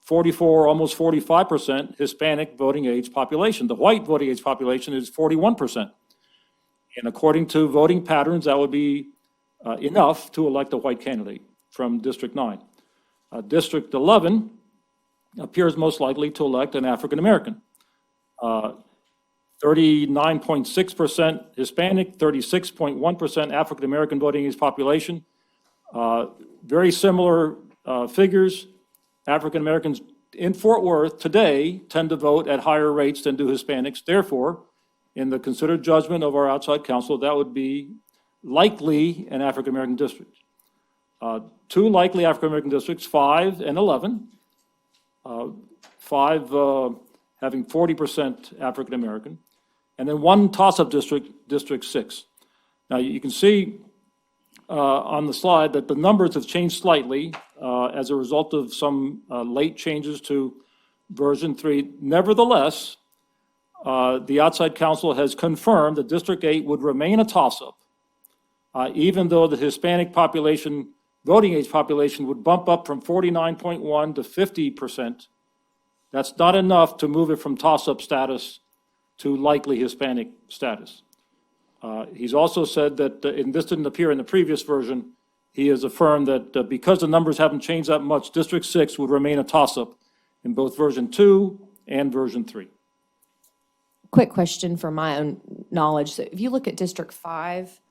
44, almost 45% Hispanic voting age population. The white voting age population is 41%. And according to voting patterns, that would be enough to elect a white candidate from District 9. District 11 appears most likely to elect an African-American. 39.6% Hispanic, 36.1% African-American voting age population. Very similar figures. African-Americans in Fort Worth today tend to vote at higher rates than do Hispanics. Therefore, in the considered judgment of our outside counsel, that would be likely an African-American district. 2 likely African-American districts, 5 and 11. 5 having 40% African-American. And then 1 toss-up district, District 6. Now, you can see on the slide that the numbers have changed slightly as a result of some late changes to version 3. Nevertheless, the outside counsel has confirmed that District 8 would remain a toss-up, even though the Hispanic population, voting age population, would bump up from 49.1 to 50%. That's not enough to move it from toss-up status to likely Hispanic status. He's also said that, and this didn't appear in the previous version, he has affirmed that because the numbers haven't changed that much, District 6 would remain a toss-up in both version 2 and version 3. Quick question for my own knowledge. So if you look at District 5,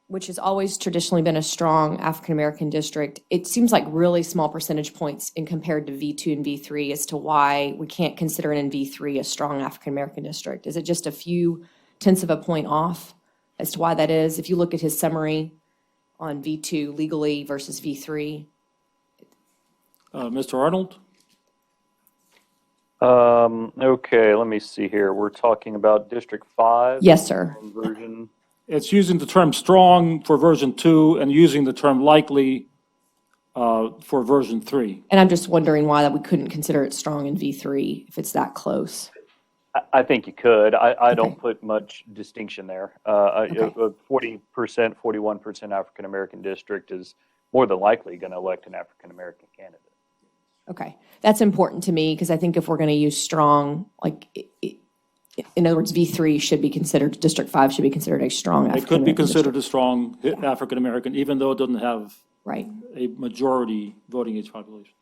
which has always traditionally been a strong African-American district, it seems like really small percentage points in compared to V2 and V3 as to why we can't consider it in V3 a strong African-American district. Is it just a few tenths of a point off as to why that is? If you look at his summary on V2 legally versus V3. Mr. Arnold? Okay, let me see here. We're talking about District 5? Yes, sir. Version. It's using the term strong for version 2 and using the term likely for version 3. And I'm just wondering why that we couldn't consider it strong in V3 if it's that close. I think you could. I don't put much distinction there. A 40%, 41% African-American district is more than likely going to elect an African-American candidate. Okay, that's important to me because I think if we're going to use strong, like, in other words, V3 should be considered, District 5 should be considered a strong It African-American could be considered district. a strong African-American, even though it doesn't have Right. a majority voting age population.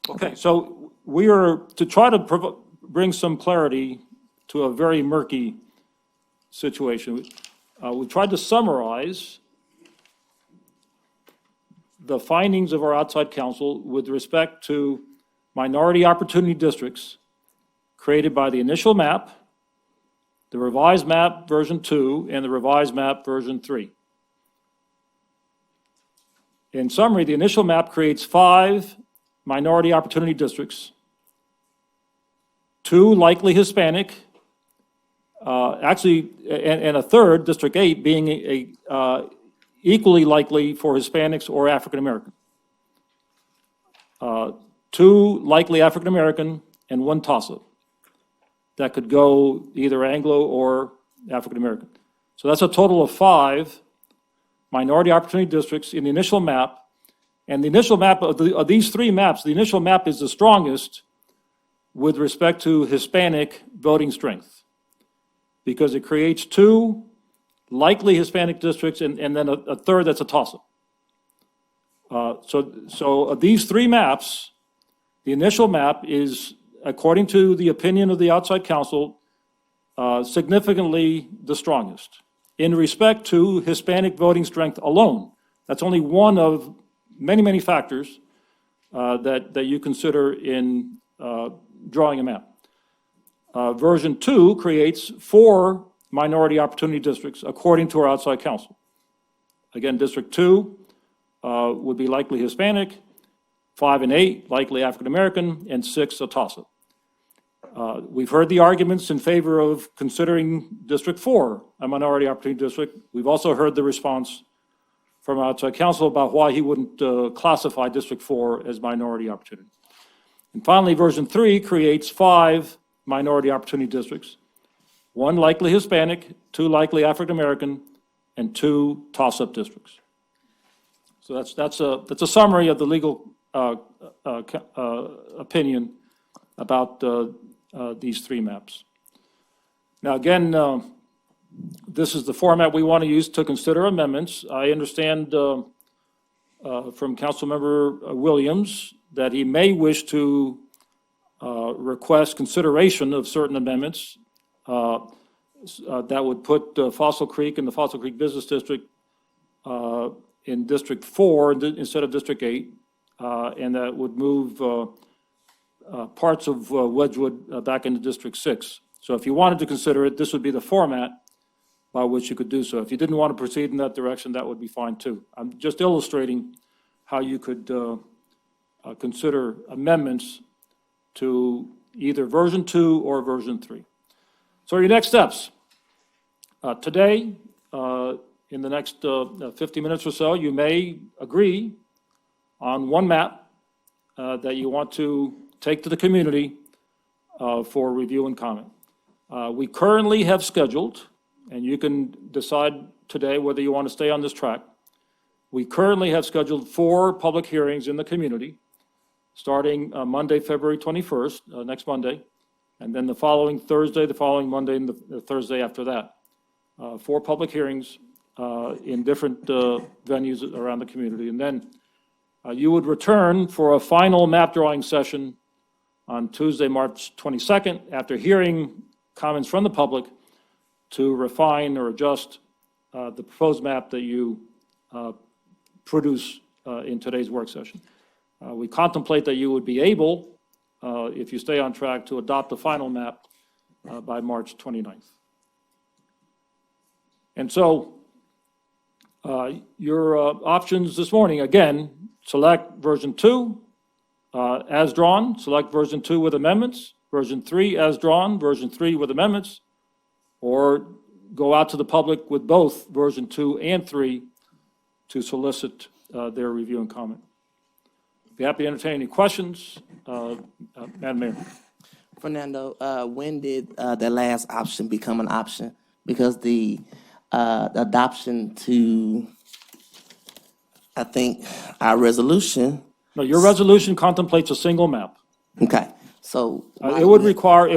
Okay, so we are, to try to bring some clarity to a very murky situation, we tried to summarize the findings of our outside counsel with respect to minority opportunity districts created by the initial map, the revised map version 2, and the revised map version 3. In summary, the initial map creates 5 minority opportunity districts, 2 likely Hispanic, and a third, District 8, being equally likely for Hispanics or African American. 2 likely African American and 1 toss-up. That could go either Anglo or African American. So that's a total of 5 minority opportunity districts in the initial map. And the initial map of these 3 maps, the initial map is the strongest with respect to Hispanic voting strength, because it creates 2 likely Hispanic districts and then a third that's a toss-up. So these three maps, the initial map is, according to the opinion of the outside counsel, significantly the strongest in respect to Hispanic voting strength alone. That's only one of many, many factors that you consider in drawing a map. Version 2 creates 4 minority opportunity districts according to our outside counsel. Again, District 2 would be likely Hispanic, 5 and 8 likely African American, and 6 a toss-up. We've heard the arguments in favor of considering District 4 a minority opportunity district. We've also heard the response from outside counsel about why he wouldn't classify District 4 as minority opportunity. And finally, version 3 creates 5 minority opportunity districts, 1 likely Hispanic, 2 likely African American, and 2 toss-up districts. So that's a summary of the legal opinion about these 3 maps. Now, again, this is the format we want to use to consider amendments. I understand from Councilmember Williams that he may wish to request consideration of certain amendments that would put Fossil Creek and the Fossil Creek Business District in District 4 instead of District 8, and that would move parts of Wedgwood back into District 6. So if you wanted to consider it, this would be the format by which you could do so. If you didn't want to proceed in that direction, that would be fine too. I'm just illustrating how you could consider amendments to either version 2 or version 3. So your next steps. Today, in the next 50 minutes or so, you may agree on one map that you want to take to the community for review and comment. We currently have scheduled, and you can decide today whether you want to stay on this track. We currently have scheduled 4 public hearings in the community, starting Monday, February 21st, next Monday, and then the following Thursday, the following Monday, and the Thursday after that. 4 public hearings in different venues around the community. And then you would return for a final map drawing session on Tuesday, March 22nd, after hearing comments from the public to refine or adjust the proposed map that you produce in today's work session. We contemplate that you would be able, if you stay on track, to adopt the final map by March 29th. And so your options this morning, again, select version 2 as drawn, select version 2 with amendments, version 3 as drawn, version 3 with amendments, or go out to the public with both version 2 and 3 to solicit their review and comment. Be happy to entertain any questions. Madam Mayor. Fernando, when did the last option become an option? Because the adoption to, I think, our resolution. No, your resolution contemplates a single map. Okay, so. It would require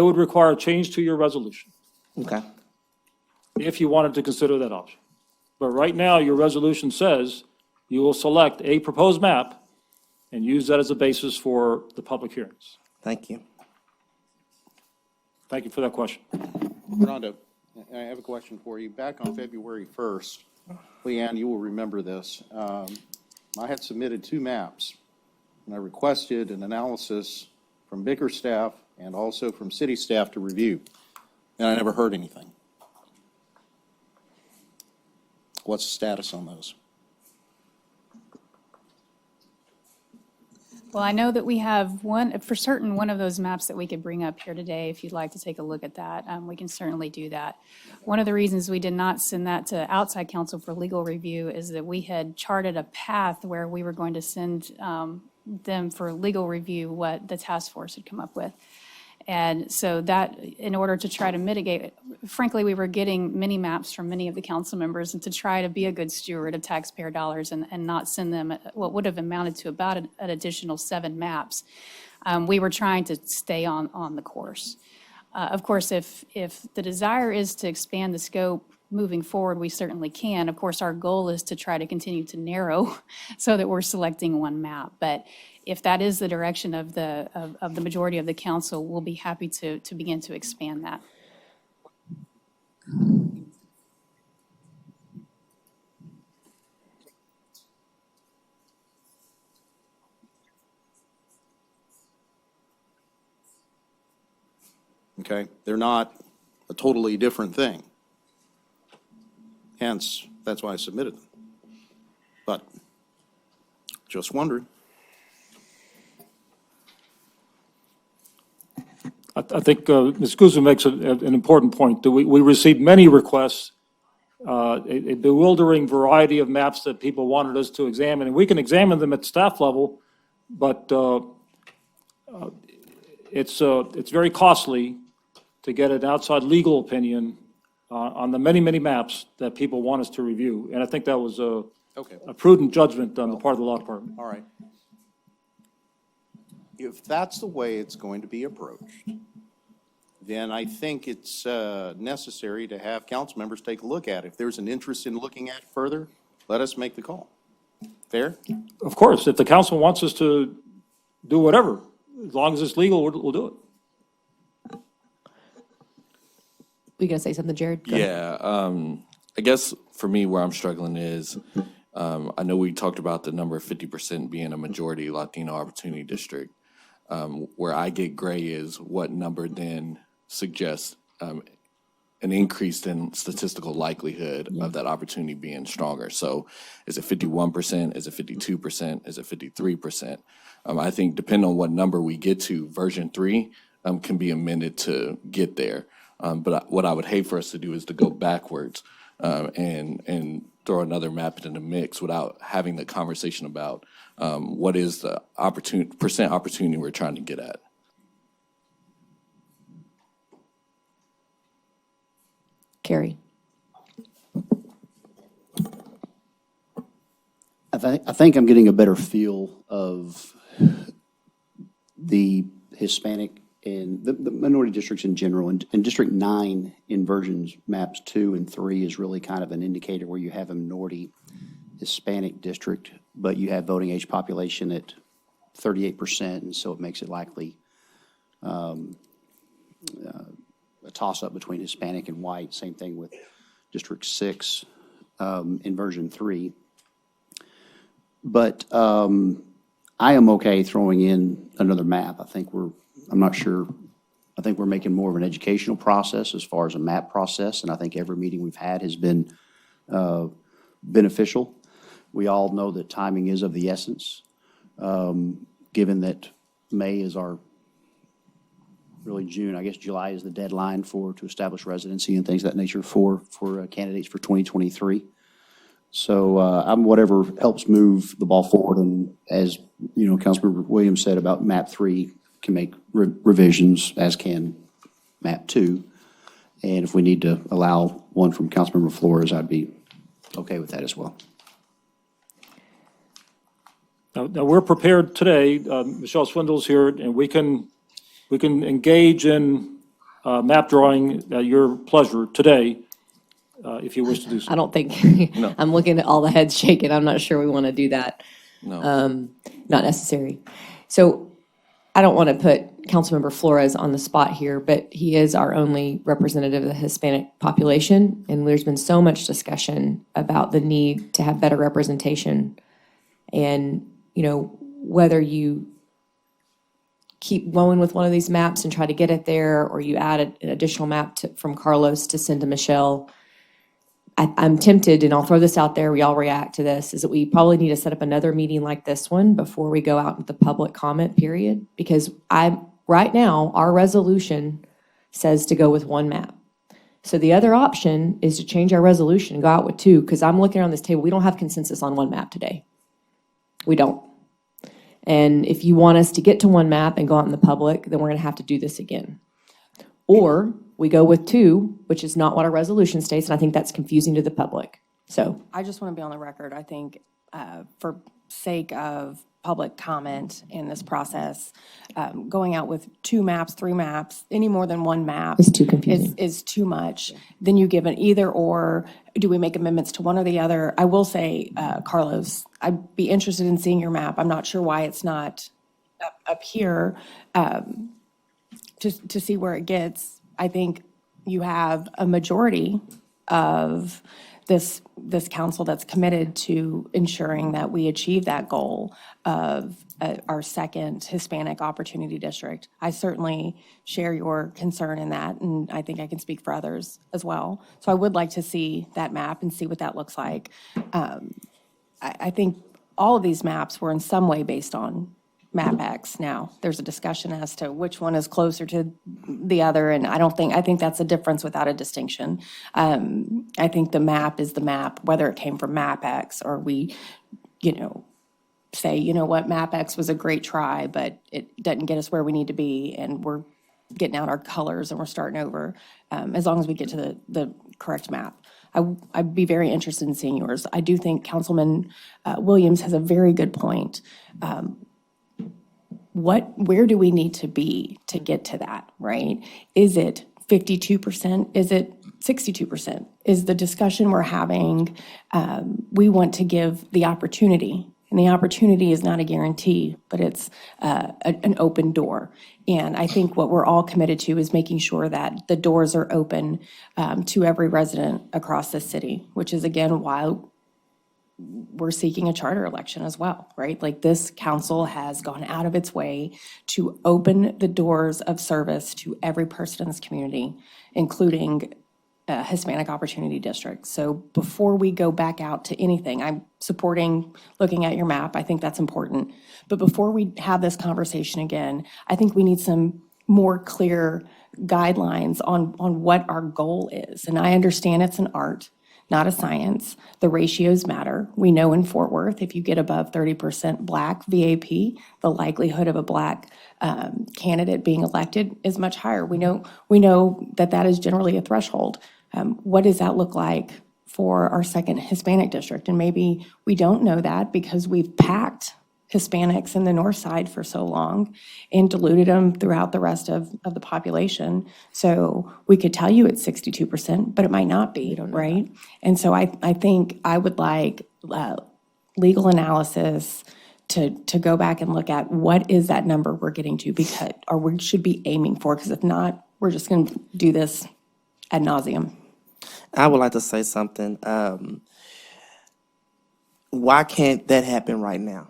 a change to your resolution Okay, if you wanted to consider that option. But right now, your resolution says you will select a proposed map and use that as a basis for the public hearings. thank you. Thank you for that question. Fernando, I have a question for you. Back on February 1st, Leanne, you will remember this. I had submitted 2 maps, and I requested an analysis from Bicker staff and also from city staff to review, and I never heard anything. What's the status on those? Well, I know that we have one of those maps that we could bring up here today. If you'd like to take a look at that, we can certainly do that. One of the reasons we did not send that to outside counsel for legal review is that we had charted a path where we were going to send them for legal review what the task force had come up with. And so that, in order to try to mitigate, frankly, we were getting many maps from many of the council members, and to try to be a good steward of taxpayer dollars and not send them what would have amounted to about an additional 7 maps, we were trying to stay on the course. Of course, if the desire is to expand the scope moving forward, we certainly can. Of course, our goal is to try to continue to narrow so that we're selecting one map. But if that is the direction of the majority of the council, we'll be happy to begin to expand that. Okay? They're not a totally different thing. Hence, that's why I submitted them. But just wondering. I think Ms. Guzman makes an important point. That we received many requests, a bewildering variety of maps that people wanted us to examine, and we can examine them at staff level, but it's very costly to get an outside legal opinion on the many, many maps that people want us to review. And I think that was a prudent judgment on the part of the law department. All right. If that's the way it's going to be approached, then I think it's necessary to have council members take a look at it. If there's an interest in looking at it further, let us make the call. Fair? Of course, if the council wants us to do whatever, as long as it's legal, we'll do it. We gonna say something, Jared? Go ahead. Yeah, I guess for me, where I'm struggling is, I know we talked about the number of 50% being a majority Latino opportunity district. Where I get gray is what number then suggests an increase in statistical likelihood of that opportunity being stronger. So is it 51%? Is it 52%? Is it 53%? I think depending on what number we get to, version 3 can be amended to get there. But what I would hate for us to do is to go backwards and throw another map in the mix without having the conversation about what is the percent opportunity we're trying to get at. Carrie? I think I'm getting a better feel of the Hispanic and the minority districts in general. And District 9 in versions maps 2 and 3 is really kind of an indicator where you have a minority Hispanic district, but you have voting age population at 38%, and so it makes it likely a toss-up between Hispanic and white. Same thing with District 6 in version 3. But I am okay throwing in another map. I'm not sure. I think we're making more of an educational process as far as a map process, and I think every meeting we've had has been beneficial. We all know that timing is of the essence, given that May is really June, I guess July is the deadline to establish residency and things of that nature for candidates for 2023. So I'm whatever helps move the ball forward, and as you know, Councilmember Williams said about map 3 can make revisions, as can map 2. And if we need to allow one from Councilmember Flores, I'd be okay with that as well. Now we're prepared today. Michelle Swindle's here, and we can engage in map drawing at your pleasure today, if you wish to do so. I don't think, I'm looking at all the heads shaking. I'm not sure we want to do that. No. Not necessary. So I don't want to put Councilmember Flores on the spot here, but he is our only representative of the Hispanic population, and there's been so much discussion about the need to have better representation. And, whether you keep going with one of these maps and try to get it there, or you add an additional map from Carlos to send to Michelle, I'm tempted, and I'll throw this out there, we all react to this, is that we probably need to set up another meeting like this one before we go out with the public comment period. Because right now, our resolution says to go with one map. So the other option is to change our resolution and go out with 2, because I'm looking around this table, we don't have consensus on one map today. We don't. And if you want us to get to one map and go out in the public, then we're going to have to do this again. Or we go with 2, which is not what our resolution states, and I think that's confusing to the public. So I just want to be on the record. I think for sake of public comment in this process. Going out with 2 maps, 3 maps, any more than 1 map. It's too confusing. Is too much. Then you give an either or, do we make amendments to one or the other? I will say, Carlos, I'd be interested in seeing your map. I'm not sure why it's not up here, to see where it gets. I think you have a majority of this council that's committed to ensuring that we achieve that goal of our second Hispanic Opportunity District. I certainly share your concern in that, and I think I can speak for others as well. So I would like to see that map and see what that looks like. I think all of these maps were in some way based on Map X. Now, there's a discussion as to which one is closer to the other, and I think that's a difference without a distinction. I think the map is the map, whether it came from Map X or we, say, what, Map X was a great try, but it doesn't get us where we need to be, and we're getting out our colors and we're starting over, as long as we get to the correct map. I'd be very interested in seeing yours. I do think Councilman Williams has a very good point. Where do we need to be to get to that, right? Is it 52%? Is it 62%? Is the discussion we're having, we want to give the opportunity, and the opportunity is not a guarantee, but it's an open door. And I think what we're all committed to is making sure that the doors are open to every resident across the city, which is, again, why we're seeking a charter election as well, right? Like, this council has gone out of its way to open the doors of service to every person in this community, including Hispanic Opportunity District. So before we go back out to anything, I'm supporting looking at your map. I think that's important. But before we have this conversation again, I think we need some more clear guidelines on what our goal is. And I understand it's an art, not a science. The ratios matter. We know in Fort Worth, if you get above 30% Black VAP, the likelihood of a Black candidate being elected is much higher. We know that is generally a threshold. What does that look like for our second Hispanic district? And maybe we don't know that because we've packed Hispanics in the north side for so long and diluted them throughout the rest of the population. So we could tell you it's 62%, but it might not be, right? And so I think I would like legal analysis to go back and look at what is that number we're getting to, because, or we should be aiming for, because if not, we're just going to do this ad nauseum. I would like to say something. Why can't that happen right now?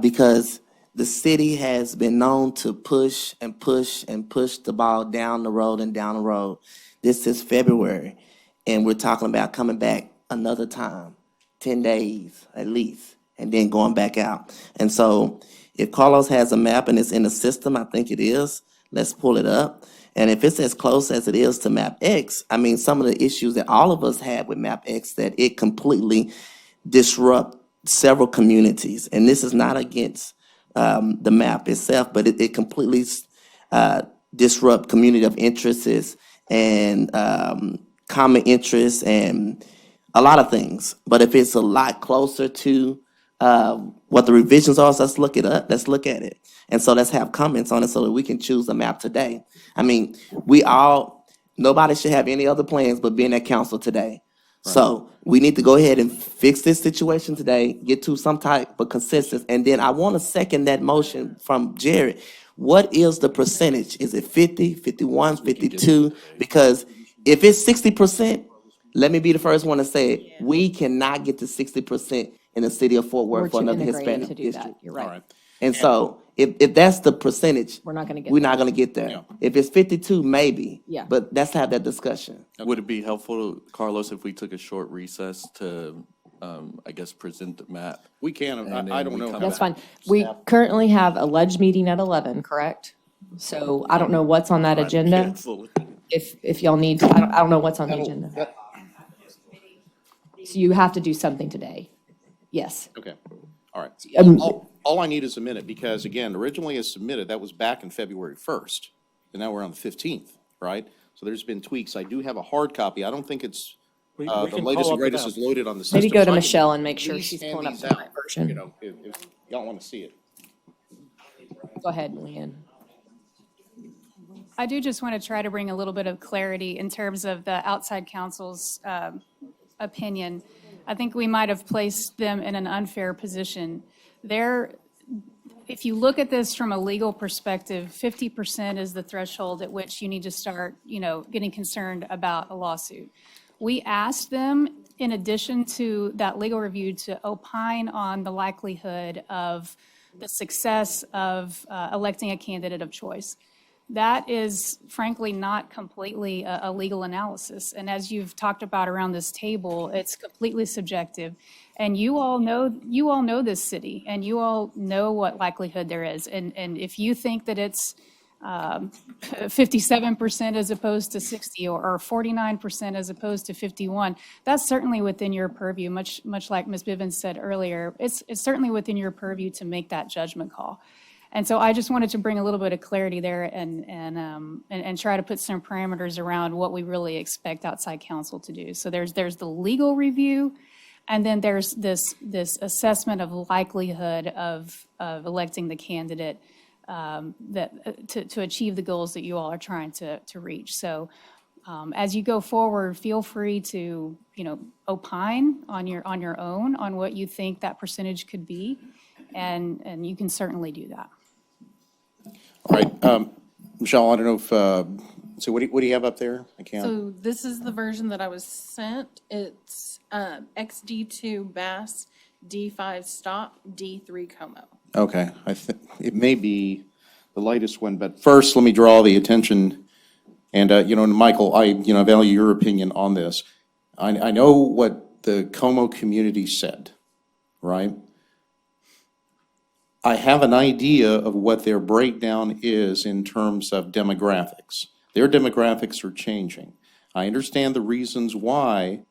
Because the city has been known to push and push and push the ball down the road and down the road. This is February, and we're talking about coming back another time, 10 days at least, and then going back out. And so if Carlos has a map and it's in the system, I think it is, let's pull it up. And if it's as close as it is to Map X, I mean, some of the issues that all of us had with Map X, that it completely disrupt several communities. And this is not against the map itself, but it completely disrupt community of interests and common interests and a lot of things. But if it's a lot closer to what the revisions are, so let's look it up. Let's look at it. And so let's have comments on it so that we can choose a map today. I mean, nobody should have any other plans but being at council today. Right. So we need to go ahead and fix this situation today, get to some type of consensus. And then I want to second that motion from Jared. What is the percentage? Is it 50, 51, 52? Because if it's 60%, let me be the first one to say it. We cannot get to 60% in the city of Fort Worth for another Hispanic district. You're right. And so if that's the percentage, We're not going to get we're there. not going to get there. Yeah. If it's 52, maybe. Yeah. But let's have that discussion. Would it be helpful, Carlos, if we took a short recess to, I guess, present the map? We can, And I then don't we know. come how That's that- fine. We currently have a ledge meeting at 11, correct? So I don't know what's on that agenda. Cancel. If y'all need, I don't know what's on the agenda. So you have to do something today. Yes. Okay, all right. Um, All I need is a minute, because again, originally as submitted, that was back in February 1st, and now we're on the 15th, right? So there's been tweaks. I do have a hard copy. I don't think it's, We the can latest call and up greatest with is loaded on the system. Maybe go to so I can Michelle and make at sure least she's hand pulling up these the out, right version. You know, if y'all want to see it. Go ahead, Leanne. I do just want to try to bring a little bit of clarity in terms of the outside counsel's opinion. I think we might have placed them in an unfair position. If you look at this from a legal perspective, 50% is the threshold at which you need to start, getting concerned about a lawsuit. We asked them, in addition to that legal review, to opine on the likelihood of the success of electing a candidate of choice. That is frankly not completely a legal analysis. And as you've talked about around this table, it's completely subjective. And you all know this city, and you all know what likelihood there is. And if you think that it's 57% as opposed to 60 or 49% as opposed to 51, that's certainly within your purview, much like Ms. Bivens said earlier. It's certainly within your purview to make that judgment call. And so I just wanted to bring a little bit of clarity there and try to put some parameters around what we really expect outside counsel to do. So there's the legal review, and then there's this assessment of likelihood of electing the candidate to achieve the goals that you all are trying to reach. So as you go forward, feel free to opine on your own on what you think that percentage could be, and you can certainly do that. All right, Michelle, I don't know if, so what do you have up there? I can't. So this is the version that I was sent. It's XD2 Bass, D5 Stop, D3 Como. Okay, I think it may be the latest one, but first, let me draw the attention, and, Michael, I value your opinion on this. I know what the Como community said, right? I have an idea of what their breakdown is in terms of demographics. Their demographics are changing. I understand the reasons why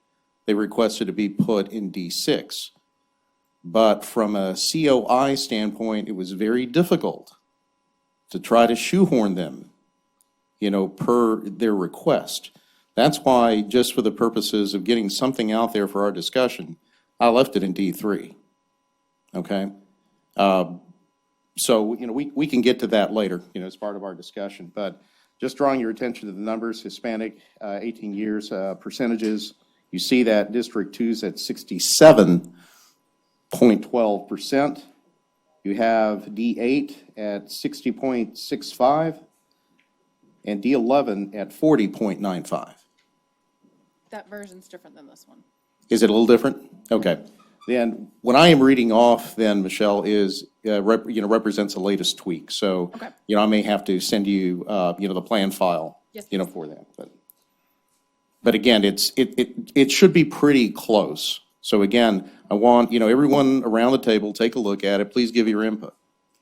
they requested to be put in D6. But from a COI standpoint, it was very difficult to try to shoehorn them, per their request. That's why, just for the purposes of getting something out there for our discussion, I left it in D3, okay? So, we can get to that later, as part of our discussion. But just drawing your attention to the numbers, Hispanic, 18 years, percentages, you see that District 2's at 67.12%. You have D8 at 60.65, and D11 at 40.95. That version's different than this one. Is it a little different? Okay. Then what I am reading off then, Michelle, is, represents the latest tweak. So, Okay. I may have to send you, the plan file, Yes, for that. But again, it should be pretty close. So again, I want, everyone around the table, take a look at it. Please give your input.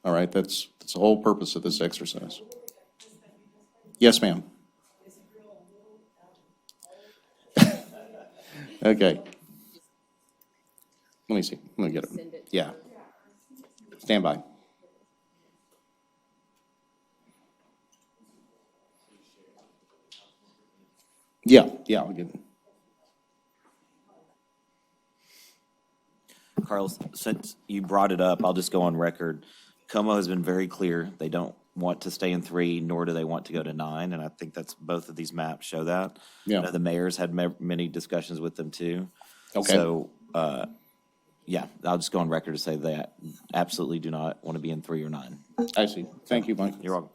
All right, that's the whole purpose of this exercise. Yes, ma'am. Okay. Let me see. Let me get it. Yeah. Stand by. Yeah, I'll get it. Carlos, since you brought it up, I'll just go on record. Como has been very clear. They don't want to stay in 3, nor do they want to go to 9, and I think that's both of these maps show that. Yeah. I know the mayor's had many discussions with them too. Okay. So, yeah, I'll just go on record to say that absolutely do not want to be in 3 or 9. I see. Thank you, Mike. You're welcome.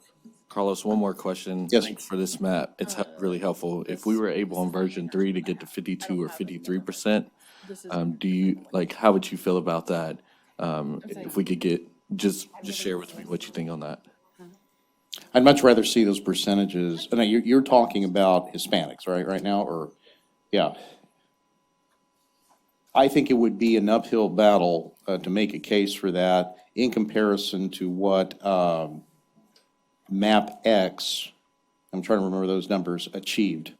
Carlos, one more question. Yes. Thanks for this map. It's really helpful. If we were able on version 3 to get to 52 or 53%, how would you feel about that? If we could get, just share with me what you think on that. I'd much rather see those percentages. And you're talking about Hispanics, right now, or, yeah. I think it would be an uphill battle to make a case for that in comparison to what Map X, I'm trying to remember those numbers, achieved,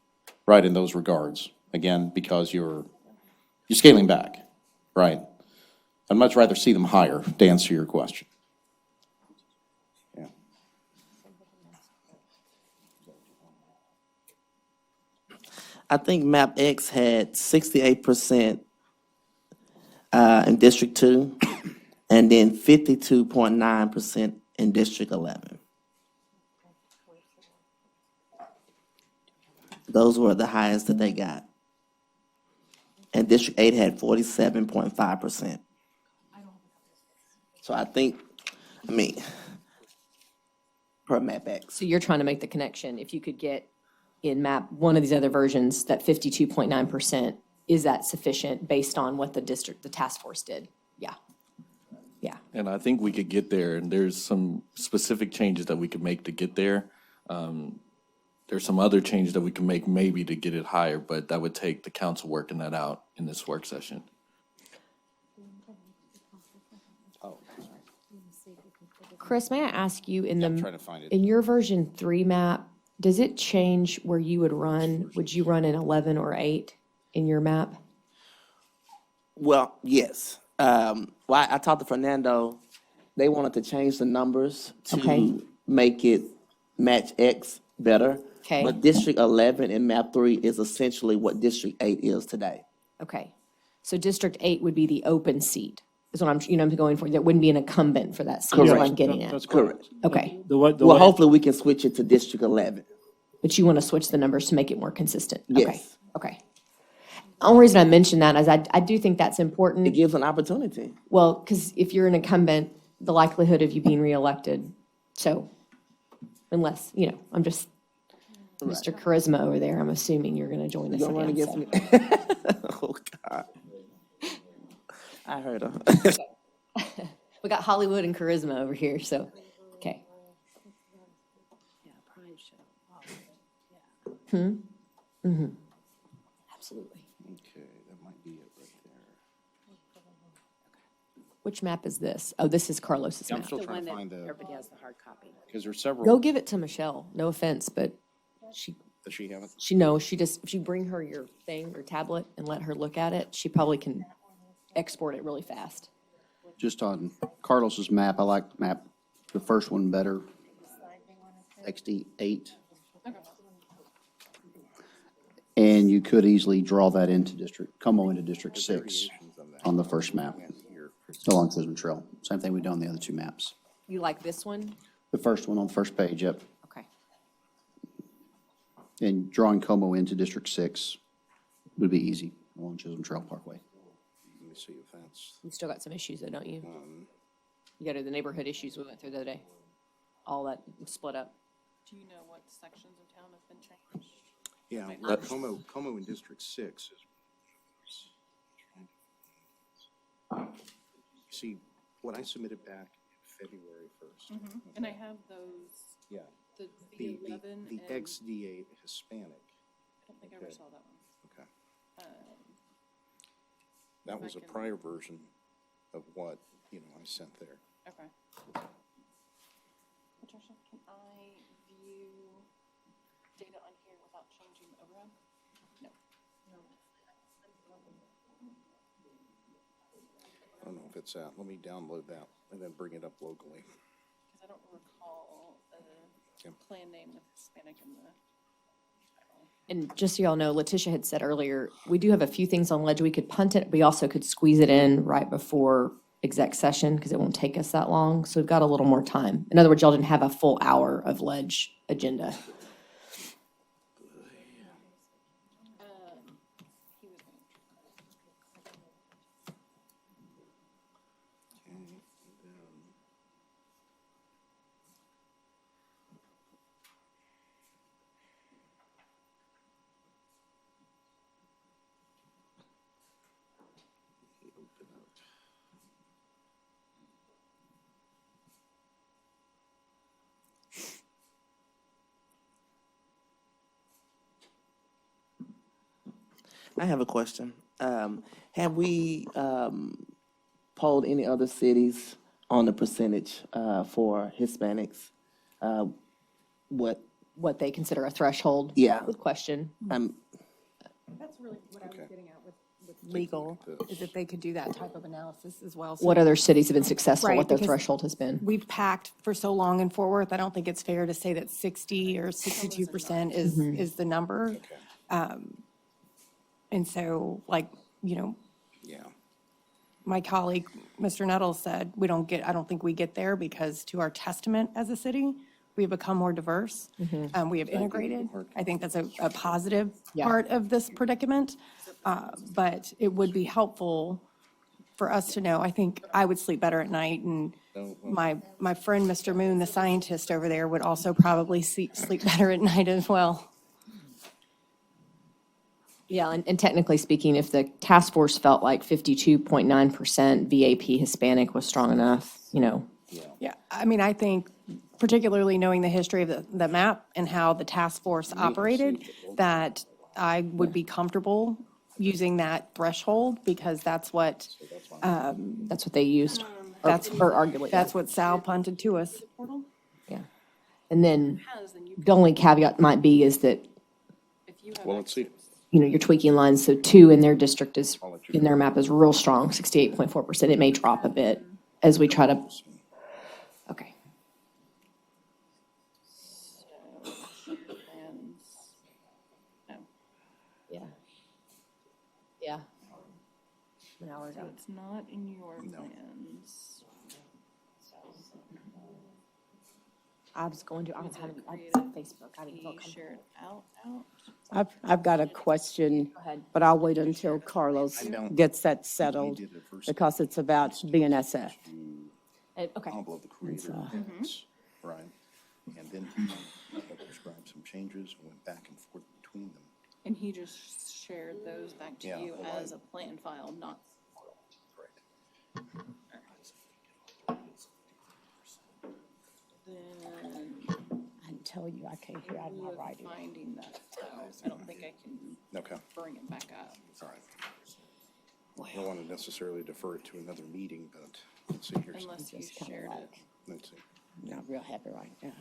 right, in those regards. Again, because you're scaling back, right? I'd much rather see them higher, to answer your question. Yeah. I think Map X had 68% in District 2, and then 52.9% in District 11. Those were the highest that they got. And District 8 had 47.5%. So I think, per map X. So you're trying to make the connection, if you could get in map, one of these other versions, that 52.9%, is that sufficient based on what the task force did? Yeah. Yeah. And I think we could get there, and there's some specific changes that we could make to get there. There's some other changes that we can make maybe to get it higher, but that would take the council working that out in this work session. Chris, may I ask you, I'm trying to find it. in your version 3 map, does it change where you would run? Would you run in 11 or 8 in your map? Well, yes. I talked to Fernando. They wanted to change the numbers Okay. to make it match X better. Okay. But District 11 in map 3 is essentially what District 8 is today. Okay. So District 8 would be the open seat, is what I'm going for. There wouldn't be an incumbent for that seat, is what I'm getting at. That's correct. Okay. Well, hopefully we can switch it to District 11. But you want to switch the numbers to make it more consistent? Okay. Yes. Okay. The only reason I mention that is I do think that's It important. gives an opportunity. Well, because if you're an incumbent, the likelihood of you being reelected, so unless, I'm just, Mr. Charisma over there, I'm assuming you're going to join us You gonna run again. against so. me? Oh, God. I heard her. We got Hollywood and Charisma over here, so, okay. Absolutely. Okay, that might be it right there. Which map is this? Oh, this is Carlos's I'm map. still trying to find the, Everybody has the hard copy. because there's several. Go give it to Michelle. No offense, but Does she have it? she knows, if you bring her your thing, your tablet, and let her look at it, she probably can export it really fast. Just on Carlos's map, I like the first one better. XD8. And you could easily draw that into Como into District 6 on the first map. Along Chisholm Trail. Same thing we've done on the other two maps. You like this one? The first one on the first page, yep. Okay. And drawing Como into District 6 would be easy along Chisholm Trail Parkway. Let me see if that's, You still got some issues though, don't you? You got the neighborhood issues we went through the other day. All that split up. Do you know what sections of town have been changed? yeah, Como in District 6 is. See, what I submitted back February 1st. And I have those, Yeah, the the 11 the and, XD8 Hispanic, I don't think I ever saw that one. okay. That was a prior version of what, I sent there. Okay. Patricia, can I view data on here without changing the override? No. I don't know if it's out. Let me download that and then bring it up locally. Because I don't recall Yep. a plan name with Hispanic in the title. And just so y'all know, Letitia had said earlier, we do have a few things on ledge. We could punt it. We also could squeeze it in right before exec session because it won't take us that long. So we've got a little more time. In other words, y'all didn't have a full hour of ledge agenda. I have a question. Have we polled any other cities on the percentage for Hispanics? What they consider a threshold. Yeah. Good question. That's really what I was getting at with legal, is if they could do that type of analysis as well. So What other cities have been successful, Right, what their because threshold has been. we've packed for so long in Fort Worth, I don't think it's fair to say that 60 or 62% is the number. And so, Yeah. my colleague, Mr. Nettles said, I don't think we get there because to our testament as a city, we've become more diverse. We have integrated. I think that's a positive part of this predicament. But it would be helpful for us to know. I think I would sleep better at night, and my friend, Mr. Moon, the scientist over there, would also probably sleep better at night as well. Yeah, and technically speaking, if the task force felt like 52.9% VAP Hispanic was strong enough, Yeah, I mean, I think particularly knowing the history of the map and how the task force operated, that I would be comfortable using that threshold because that's what, that's what they used. that's, Or arguably. that's what Sal punted to us. Yeah. And then the only caveat might be is that, Well, let's see. you're tweaking lines. So 2 in their district is, in their map is real strong, 68.4%. It may drop a bit as we try to, okay. Yeah. Yeah. So it's not in your plans. I was going to, I was having, I Create said Facebook. I didn't feel He comfortable. shared out. I've got a question, ahead. but I'll wait until Carlos gets that settled because it's about BNSF. Okay. Envelope the creator has, right? And then he prescribed some changes and went back and forth between them. And he just shared those back to Yeah, you well, as a plan file, not. Then I can tell you, I can't hear out of my with writing. finding that, though, I don't think I can Okay, bring it back up. all right. I don't want to necessarily defer it to another meeting, but let's see here. Unless you Just kinda shared it. like, Let's see. not real happy right now.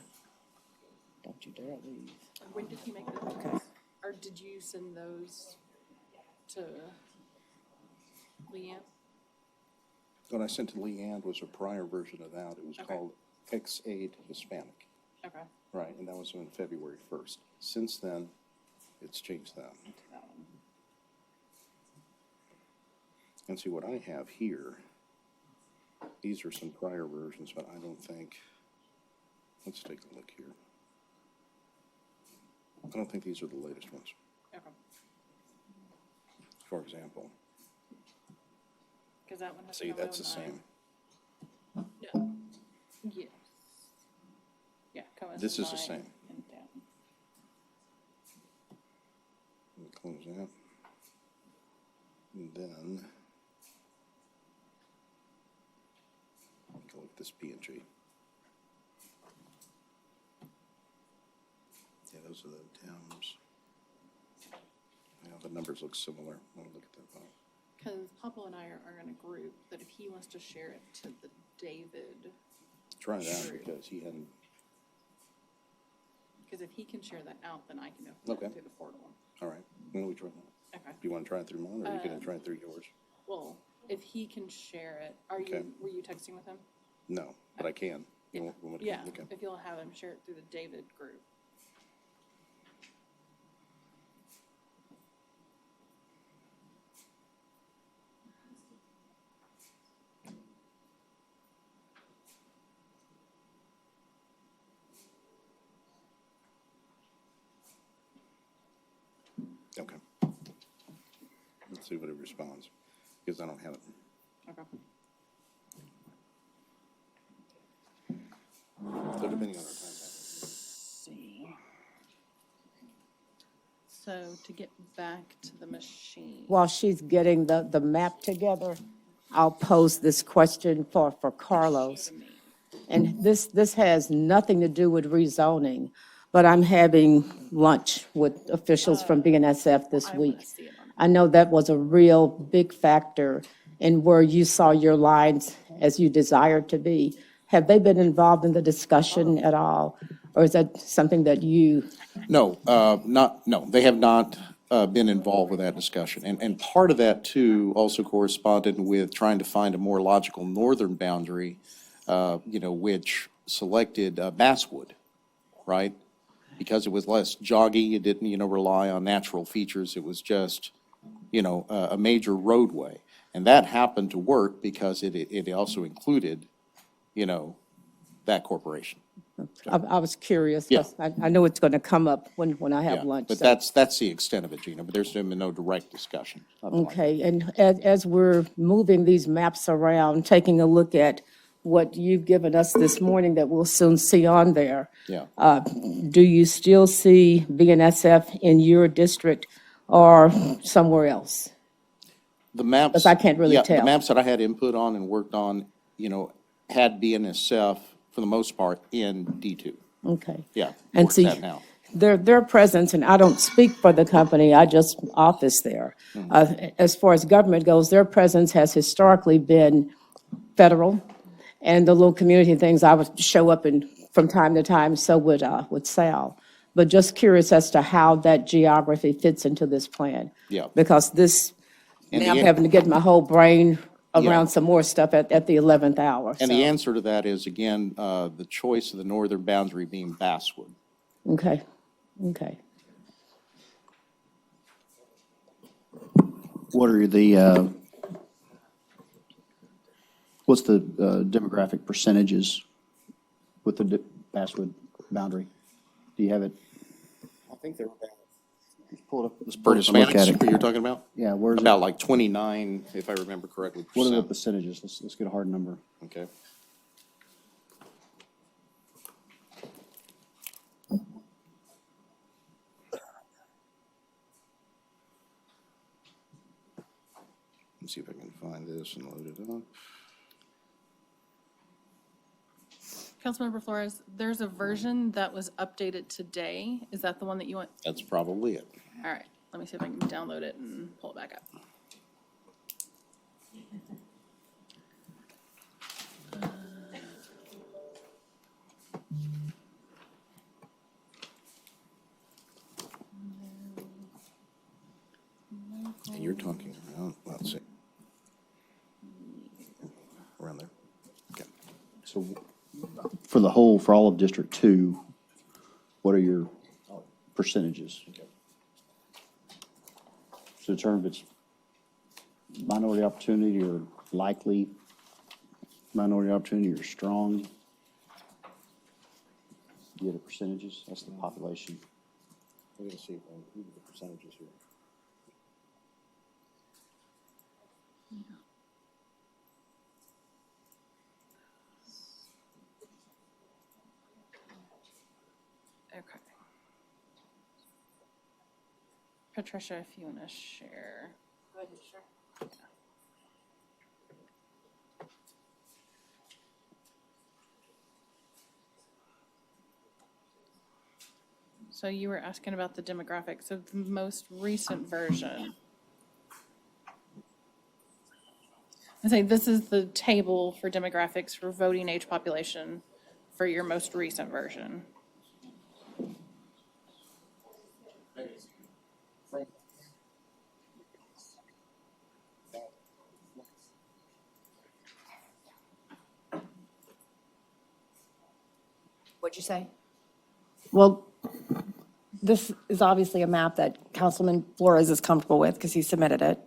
Don't you dare leave. When did he make those? Or did you send those to Leanne? What I sent to Leanne was a prior version of that. It was Okay. called X8 Hispanic, Okay. right? And that was on February 1st. Since then, it's changed that. That one. And see what I have here, these are some prior versions, but I don't think, let's take a look here. I don't think these are the latest ones, Okay. for example. Because that one has. See, an that's the 09. same. Yeah. Yes. Yeah. Cohen's This is the 9 same. and down. Let me close that. And then, go with this P and G. Yeah, those are the towns. Yeah, the numbers look similar. Let me look at that one. Because Pablo and I are in a group that if he wants to share it to the David, Try that True. because he hadn't, because if he can share that out, then I can open Okay. it through the portal. all right, when do we try that? Okay. Do you want to try it through mine or are you going to try it through yours? Well, if he can share it, Okay. were you texting with him? No, but I can. You want me to- Yeah, Okay. if you'll have him share it through the David group. Okay. Let's see what it responds, because I don't have it. Okay. So depending on our time. See. So to get back to the machine. While she's getting the map together, I'll pose this question for Carlos. And this has nothing to do with rezoning, but I'm having lunch with officials from BNSF this week. I know that was a real big factor in where you saw your lines as you desired to be. Have they been involved in the discussion at all? Or is that something that you, No, no, they have not been involved with that discussion. And part of that, too, also corresponded with trying to find a more logical northern boundary, which selected Basswood, right? Because it was less joggy, it didn't, rely on natural features, it was just, a major roadway. And that happened to work because it also included, that corporation. I was curious, Yeah. 'cause I know it's going to come up when I Yeah, have lunch. but so- that's the extent of it, Gina, but there's been no direct discussion. Nothing like that. Okay, and as we're moving these maps around, taking a look at what you've given us this morning that we'll soon see on there. Yeah. Do you still see BNSF in your district or somewhere else? The maps. 'Cause I can't really yeah, tell. The maps that I had input on and worked on, had BNSF for the most part in D2. Okay. Yeah. And where it's see, at now. their presence, and I don't speak for the company, I just office there. As far as government goes, their presence has historically been federal, and the little community things I would show up in from time to time, so would Sal. But just curious as to how that geography fits into this plan. Yeah. Because this, And now I'm the- having to get my whole brain Yeah. around some more stuff at the 11th hour. And so. the answer to that is, again, the choice of the northern boundary being Basswood. Okay, okay. What are the, what's the demographic percentages with the Basswood boundary? Do you have it? I think they're about. Pull it up. Let's For pull it up and look at Hispanics, it. you're talking about? Yeah, where's it? About like 29, if I remember correctly, What are the percent. percentages? Let's get a hard number. Okay. Let's see if I can find this and load it up. Councilmember Flores, there's a version that was updated today. Is that the one that you want? That's probably it. All right, let me see if I can download it and pull it back up. And you're talking around, let's see. Around there. Okay. So for all of District 2, what are your percentages? To determine if it's minority opportunity or likely minority opportunity or strong? You get the percentages, that's the population. We're gonna see if I include the percentages here. Okay. Patricia, if you want to share. Go ahead, sure. So you were asking about the demographics of the most recent version. I say this is the table for demographics for voting age population for your most recent version. What'd you say? Well, this is obviously a map that Councilman Flores is comfortable with because he submitted it.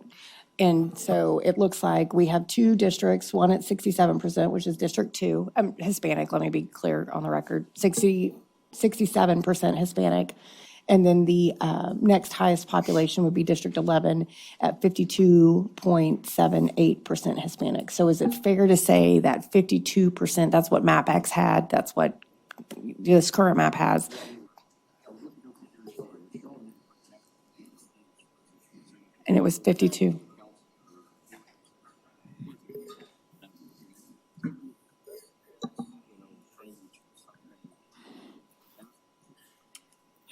And so it looks like we have two districts, one at 67%, which is District 2, Hispanic, let me be clear on the record, 67% Hispanic. And then the next highest population would be District 11 at 52.78% Hispanic. So is it fair to say that 52%, that's what MapX had, that's what this current map has? And it was 52.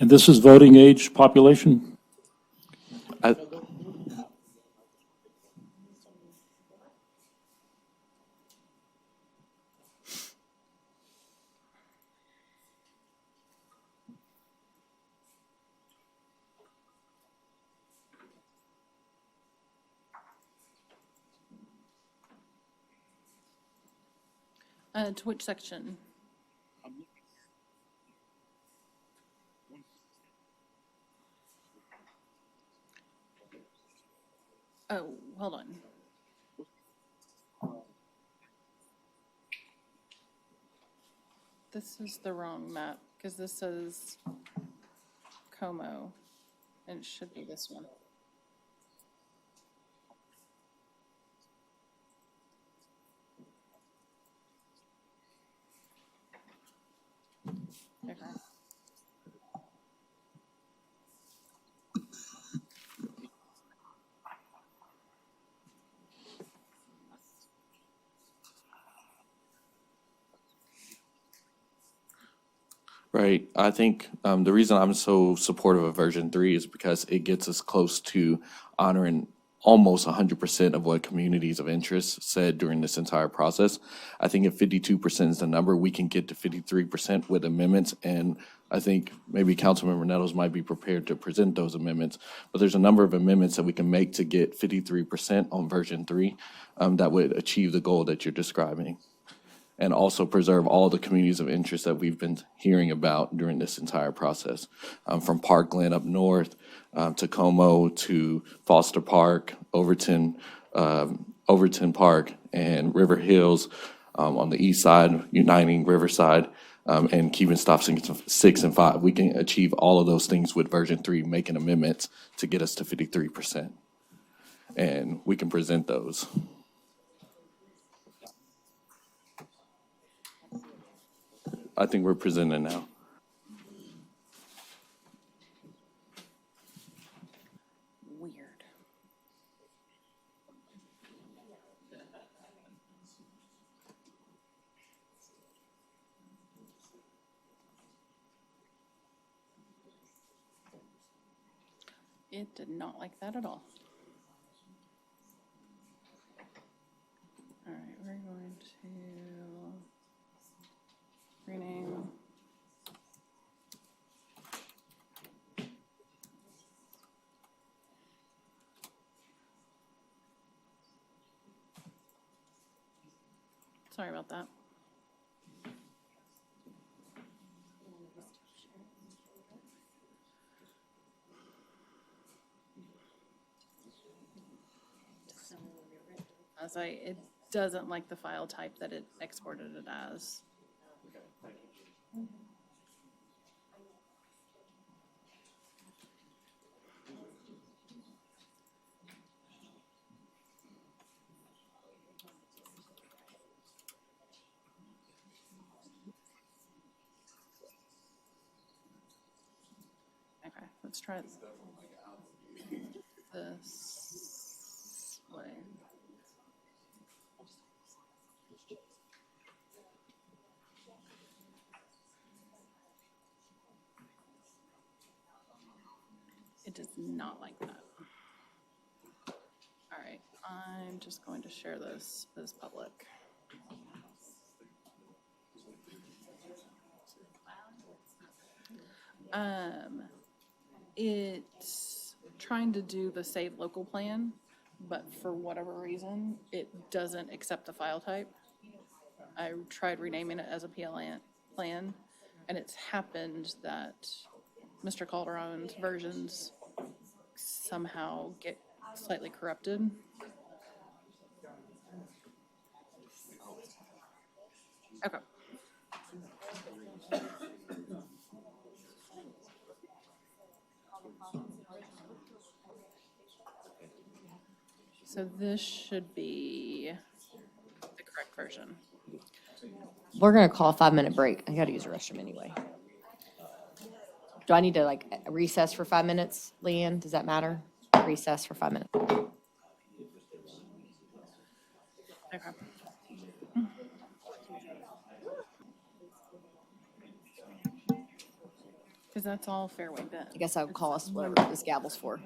And this is voting age population? I, To which section? Oh, hold on. This is the wrong map, because this says Como, and it should be this one. Okay. Right. I think the reason I'm so supportive of version 3 is because it gets us close to honoring almost 100% of what communities of interest said during this entire process. I think if 52% is the number, we can get to 53% with amendments. And I think maybe Councilmember Nettles might be prepared to present those amendments. But there's a number of amendments that we can make to get 53% on version 3 that would achieve the goal that you're describing, and also preserve all the communities of interest that we've been hearing about during this entire process, from Parkland up north, to Como, to Foster Park, Overton Park, and River Hills on the east side, uniting Riverside, and keeping stop signs 6 and 5. We can achieve all of those things with version 3, making amendments to get us to 53%. And we can present those. I think we're presenting now. Weird. It did not like that at all. All right, we're going to rename. Sorry about that. It doesn't like the file type that it exported it as. Okay, let's try this way. It does not like that. All right, I'm just going to share this as public. It's trying to do the save local plan, but for whatever reason, it doesn't accept the file type. I tried renaming it as a PLN plan, and it's happened that Mr. Calderon's versions somehow get slightly corrupted. Okay. So this should be the correct version. We're gonna call a 5-minute break. I gotta use the restroom anyway. Do I need to like recess for 5 minutes, Leanne? Does that matter? Recess for 5 minutes. Okay. Because that's all Fairway Bend. I guess I would call us whatever this gavel's for.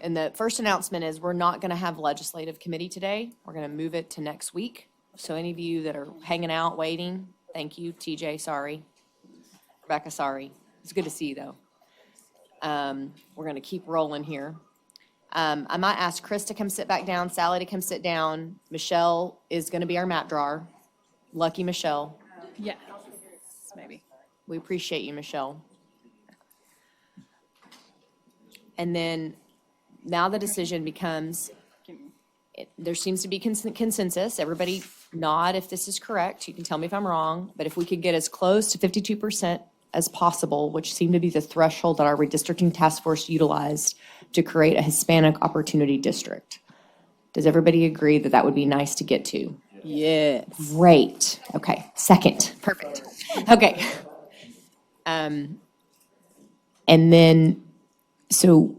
And the first announcement is we're not gonna have legislative committee today. We're gonna move it to next week. So any of you that are hanging out, waiting, thank you. TJ, sorry. Rebecca, sorry. It's good to see you, though. We're gonna keep rolling here. I might ask Chris to come sit back down, Sally to come sit down. Michelle is gonna be our map drawer. Lucky Michelle. Yeah, maybe. We appreciate you, Michelle. And then now the decision becomes, there seems to be consensus. Everybody nod if this is correct. You can tell me if I'm wrong. But if we could get as close to 52% as possible, which seemed to be the threshold that our redistricting task force utilized to create a Hispanic opportunity district. Does everybody agree that that would be nice to get to? Yes. Great. Okay. Second. Perfect. Okay. And then, so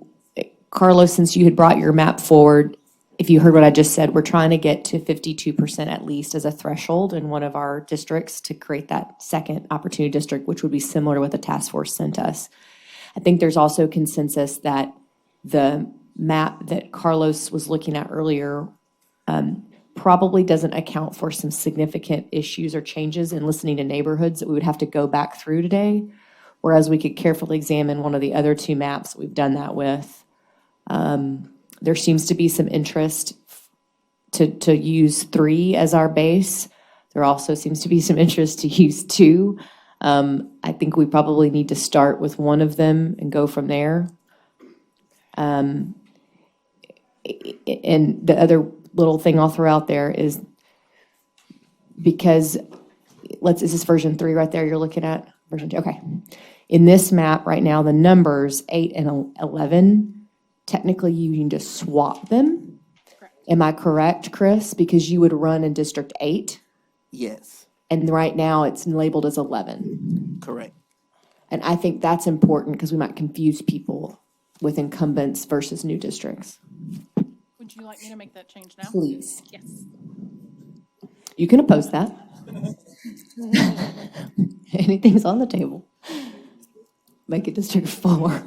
Carlos, since you had brought your map forward, if you heard what I just said, we're trying to get to 52% at least as a threshold in one of our districts to create that second opportunity district, which would be similar to what the task force sent us. I think there's also consensus that the map that Carlos was looking at earlier probably doesn't account for some significant issues or changes in listening to neighborhoods that we would have to go back through today. Whereas we could carefully examine one of the other two maps we've done that with. There seems to be some interest to use 3 as our base. There also seems to be some interest to use 2. I think we probably need to start with one of them and go from there. And the other little thing I'll throw out there is because is this version 3 right there you're looking at? Version 2, okay. In this map right now, the numbers 8 and 11, technically you can just swap them. Am I correct, Chris? Because you would run in District 8, Yes, and right now it's labeled as 11. correct. And I think that's important because we might confuse people with incumbents versus new districts. Would you like me to make that change now? Please. Yes. You can oppose that. Anything's on the table. Make it District 4.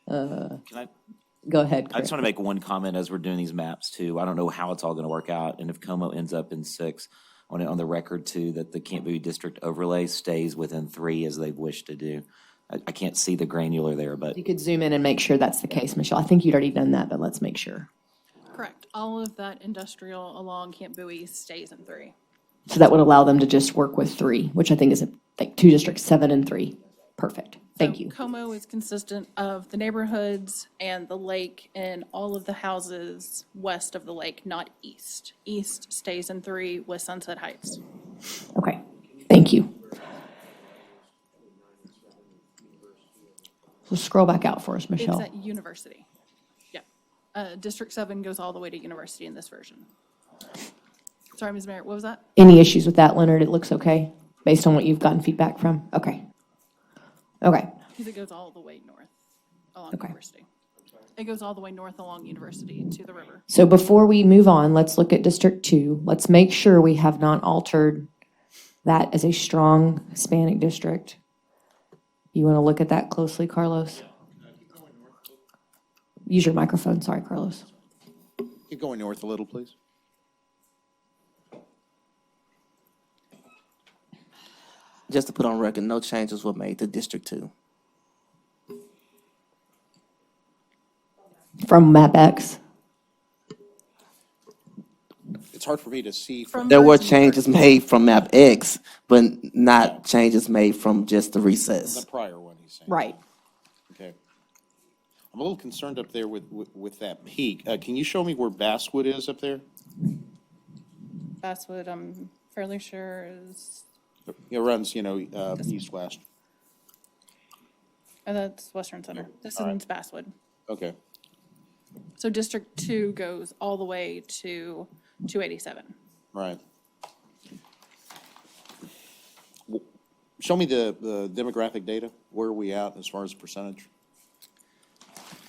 Can I, Go ahead, I just Chris. want to make one comment as we're doing these maps too. I don't know how it's all going to work out, and if Como ends up in 6, I want it on the record too that the Camp Bowie District overlay stays within 3 as they've wished to do. I can't see the granular there, but You could zoom in and make sure that's the case, Michelle. I think you'd already done that, but let's make sure. Correct. All of that industrial along Camp Bowie stays in 3. So that would allow them to just work with 3, which I think is like 2 districts, 7 and 3. Perfect. Thank So you. Como is consistent of the neighborhoods and the lake and all of the houses west of the lake, not east. East stays in 3 with Sunset Heights. Okay, thank you. So scroll back out for us, It's Michelle. at University. Yeah. District 7 goes all the way to University in this version. Sorry, Ms. Mayor, what was that? Any issues with that, Leonard? It looks okay, based on what you've gotten feedback from? Okay. Okay, Because it goes all the way north along Okay. University. It goes all the way north along University to the river. so before we move on, let's look at District 2. Let's make sure we have not altered that as a strong Hispanic district. You want to look at that closely, Carlos? Use your microphone, sorry, Carlos. Keep going north a little, please. Just to put on record, no changes were made to District 2. From map X. It's hard for me to see from, There were changes made from map X, but not changes made from just the the recess. prior one, he's saying. Right. Okay. I'm a little concerned up there with that peak. Can you show me where Basswood is up there? Basswood, I'm fairly sure is, It runs, east-west. that's Western Center. This is Basswood. Okay. So District 2 goes all the way to 287. Right. Show me the demographic data. Where are we at as far as percentage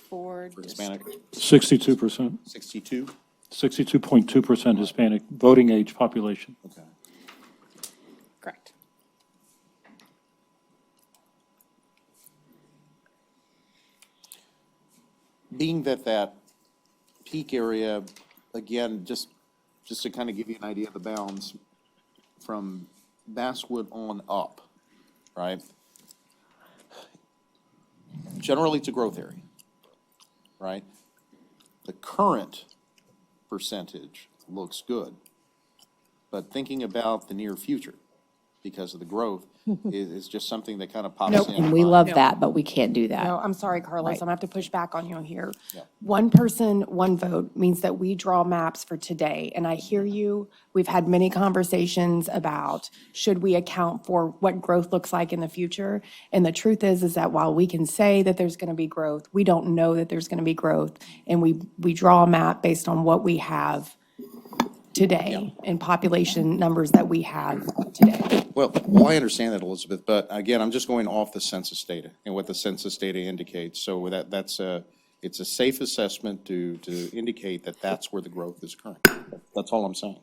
For for Hispanic? 62%, 62? 62.2% Hispanic voting age population. Okay. Correct. Being that peak area, again, just to kind of give you an idea of the bounds, from Basswood on up, right? Generally, it's a growth area, right? The current percentage looks good, but thinking about the near future, because of the growth is just something that kind of pops in. And we love that, but we can't do that. No, I'm sorry, Carlos, I'm gonna have to push back on you here. Yeah. One person, one vote means that we draw maps for today, and I hear you. We've had many conversations about, should we account for what growth looks like in the future? And the truth is that while we can say that there's gonna be growth, we don't know that there's gonna be growth. And we draw a map based on what we have today and population numbers that we have today. Well, I understand that, Elizabeth, but again, I'm just going off the census data and what the census data indicates. So it's a safe assessment to indicate that that's where the growth is occurring. That's all I'm saying.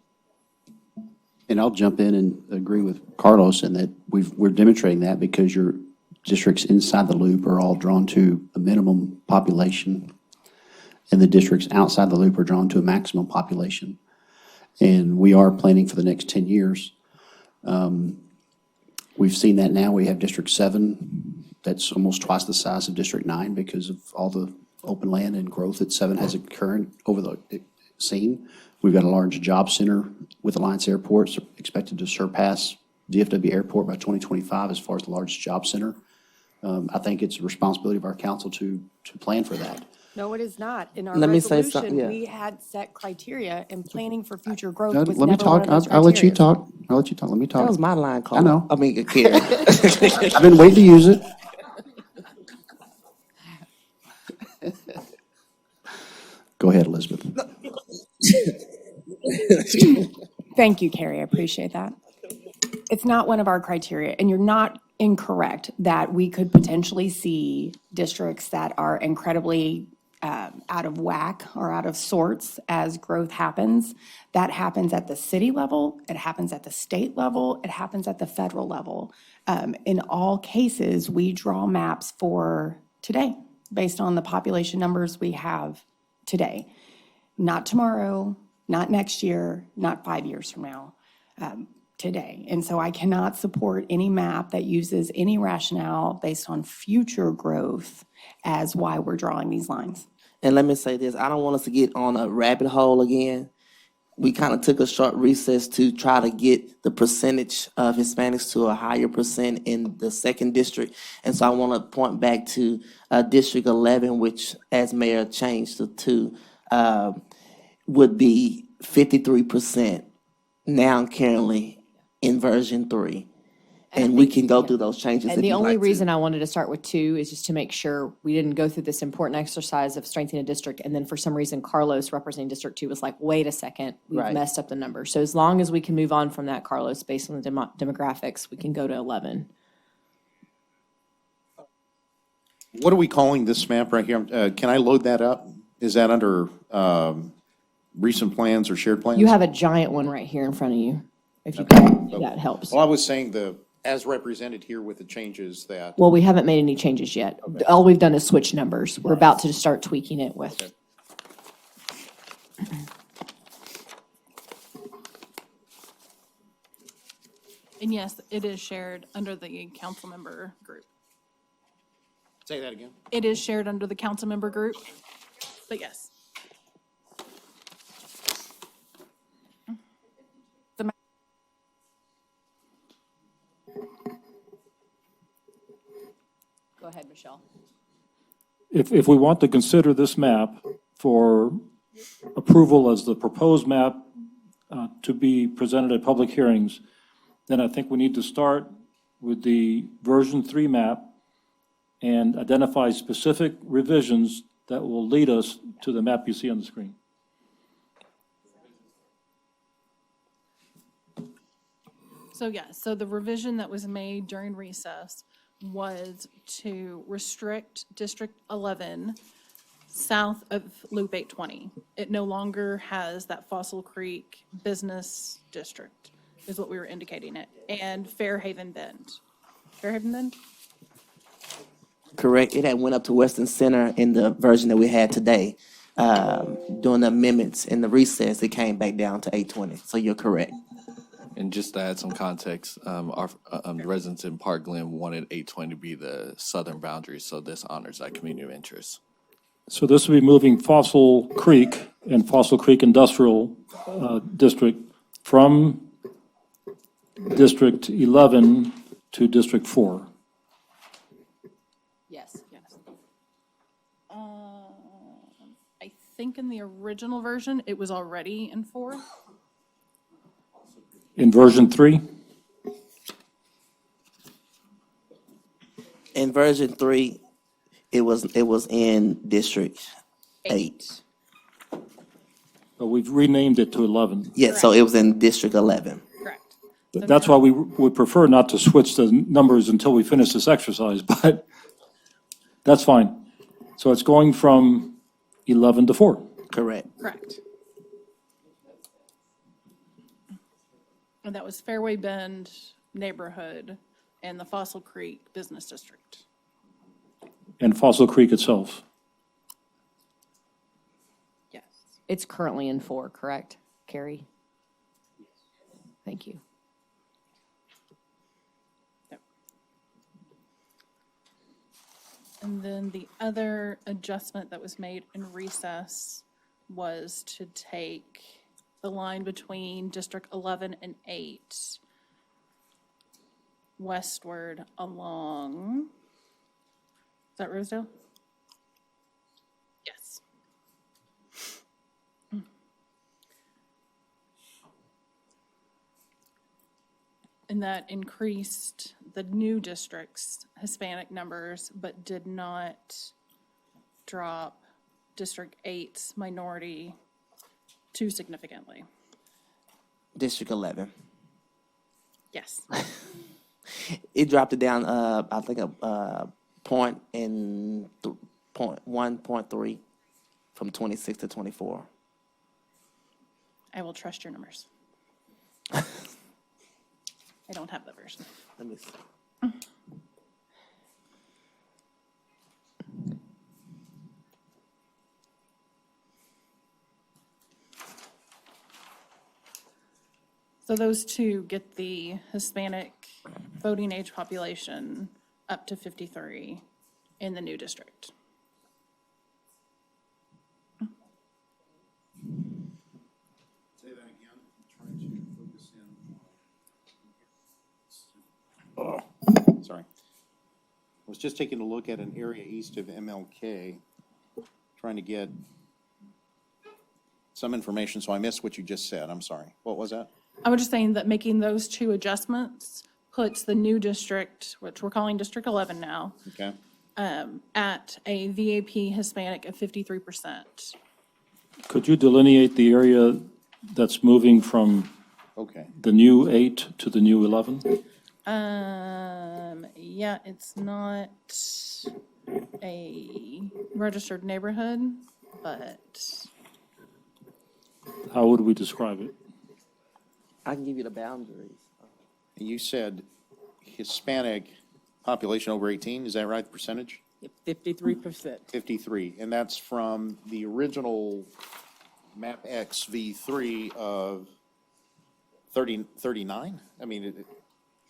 And I'll jump in and agree with Carlos in that we're demonstrating that because your districts inside the loop are all drawn to a minimum population, and the districts outside the loop are drawn to a maximum population. And we are planning for the next 10 years. We've seen that now. We have District 7, that's almost twice the size of District 9 because of all the open land and growth that 7 has occurred over the scene. We've got a large job center with Alliance Airport, expected to surpass DFW Airport by 2025 as far as the largest job center. I think it's a responsibility of our council to plan for that. No, it is not. In our Let me say something, resolution, yeah. we had set criteria, and planning for future growth Let was me never one talk. of those I'll let you criterias. talk. I'll let you talk. Let me talk. That was my line, Carl. I know. I mean, Carrie. I've been waiting to use it. Go ahead, Elizabeth. Thank you, Carrie. I appreciate that. It's not one of our criteria, and you're not incorrect that we could potentially see districts that are incredibly out of whack or out of sorts as growth happens. That happens at the city level, it happens at the state level, it happens at the federal level. In all cases, we draw maps for today based on the population numbers we have today. Not tomorrow, not next year, not 5 years from now, today. And so I cannot support any map that uses any rationale based on future growth as why we're drawing these lines. And let me say this, I don't want us to get on a rabbit hole again. We kind of took a short recess to try to get the percentage of Hispanics to a higher percent in the second district. And so I want to point back to District 11, which as mayor changed to 2, would be 53% now currently in version 3. And we can go through those changes if And the you'd only like to. reason I wanted to start with 2 is just to make sure we didn't go through this important exercise of strengthening a district, and then for some reason Carlos representing District 2 was like, wait a second, we've Right. messed up the numbers. So as long as we can move on from that, Carlos, based on the demographics, we can go to 11. What are we calling this map right here? Can I load that up? Is that under recent plans or shared plans? You have a giant one right here in front of you, if you can, if that helps. Well, I was saying as represented here with the changes that. Well, we haven't made any changes yet. All we've done is switch numbers. We're about to start tweaking it with. And yes, it is shared under the council member group. Say that again. It is shared under the council member group, but yes. Go ahead, Michelle. If we want to consider this map for approval as the proposed map to be presented at public hearings, then I think we need to start with the version 3 map and identify specific revisions that will lead us to the map you see on the screen. So yeah, so the revision that was made during recess was to restrict District 11 south of Loop 820. It no longer has that Fossil Creek Business District, is what we were indicating it, and Fairhaven Bend. Fairhaven Bend? Correct. It had went up to Western Center in the version that we had today. Doing the amendments in the recess, it came back down to 820. So you're correct. And just to add some context, the residents in Park Glen wanted 820 to be the southern boundary, so this honors that community of interest. So this will be moving Fossil Creek and Fossil Creek Industrial District from District 11 to District 4. Yes. I think in the original version, it was already in 4. In version 3? In version 3, it was in District 8. But we've renamed it to 11. Yeah, so it was in District 11. Correct. That's why we would prefer not to switch the numbers until we finish this exercise, but that's fine. So it's going from 11 to 4. Correct. Correct. And that was Fairway Bend neighborhood and the Fossil Creek Business District. And Fossil Creek itself. Yes. It's currently in 4, correct, Carrie? Thank you. And then the other adjustment that was made in recess was to take the line between District 11 and 8 westward along, is that Rosedale? Yes. And that increased the new district's Hispanic numbers, but did not drop District 8's minority too significantly. District 11. Yes. It dropped it down, I think, a point in 1.3 from 26 to 24. I will trust your numbers. I don't have the version. Let me see. So those two get the Hispanic voting age population up to 53 in the new district. Say that again. I'm trying to focus in. Sorry. I was just taking a look at an area east of MLK, trying to get some information, so I missed what you just said. I'm sorry. What was that? I was just saying that making those two adjustments puts the new district, which we're calling District 11 now, Okay. at a VAP Hispanic of 53%. Could you delineate the area that's moving from Okay. the new 8 to the new 11? Yeah, it's not a registered neighborhood, but How would we describe it? I can give you the boundaries. You said Hispanic population over 18, is that right, the percentage? 53%. 53, and that's from the original map X V3 of 39? I mean,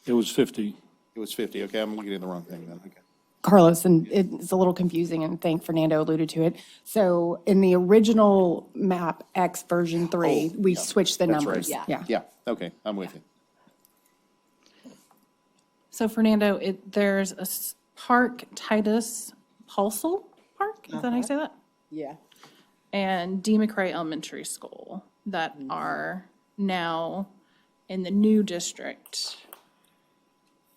It was 50. it was 50, okay, I'm looking at the wrong thing then, okay. Carlos, and it's a little confusing, and I think Fernando alluded to it. So in the original map X version 3, we switched the That's right. numbers. Yeah. Yeah, okay, I'm with you. so Fernando, there's a park, Titus Paulsell Park, is that how you say that? Yeah. And D. McRae Elementary School that are now in the new district,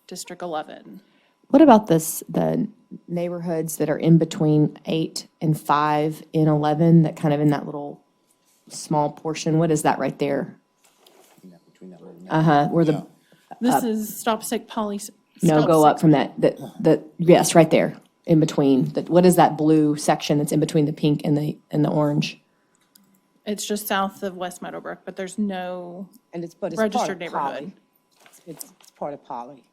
District 11. What about the neighborhoods that are in between 8 and 5 in 11, that kind of in that little small portion? What is that right there? Between that little- Uh-huh, where the, This is Stop Sick Poly. no, Stop go Sick- up from that, yes, right there, in between. What is that blue section that's in between the pink and the orange? It's just south of West Meadowbrook, but there's no And it's part registered of neighborhood. Poly. It's part of Poly.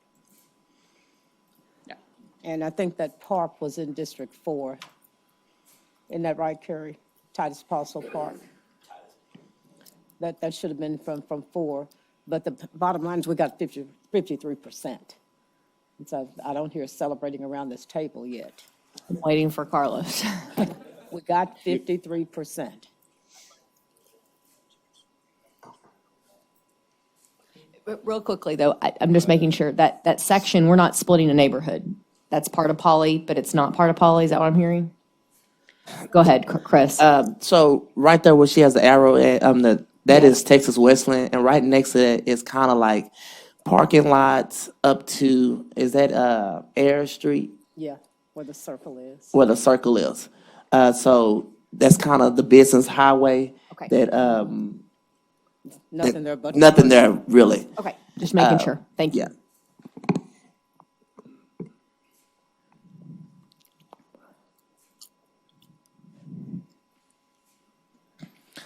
Yeah. And I think that park was in District 4. Isn't that right, Carrie? Titus Parcel Park. That should have been from 4. But the bottom line is we got 53%. And so I don't hear us celebrating around this table yet. I'm waiting for Carlos. We got 53%. But real quickly, though, I'm just making sure that that section, we're not splitting a neighborhood. That's part of Poly, but it's not part of Poly. Is that what I'm hearing? Go ahead, Chris. So right there where she has the arrow at, that is Texas Westland, and right next to that is kind of like parking lots up to, is that Air Street Yeah, where the circle is. where the circle is? So that's kind of the business highway Okay. that Nothing there but. nothing there really. Okay, just making sure. Thank you. Yeah.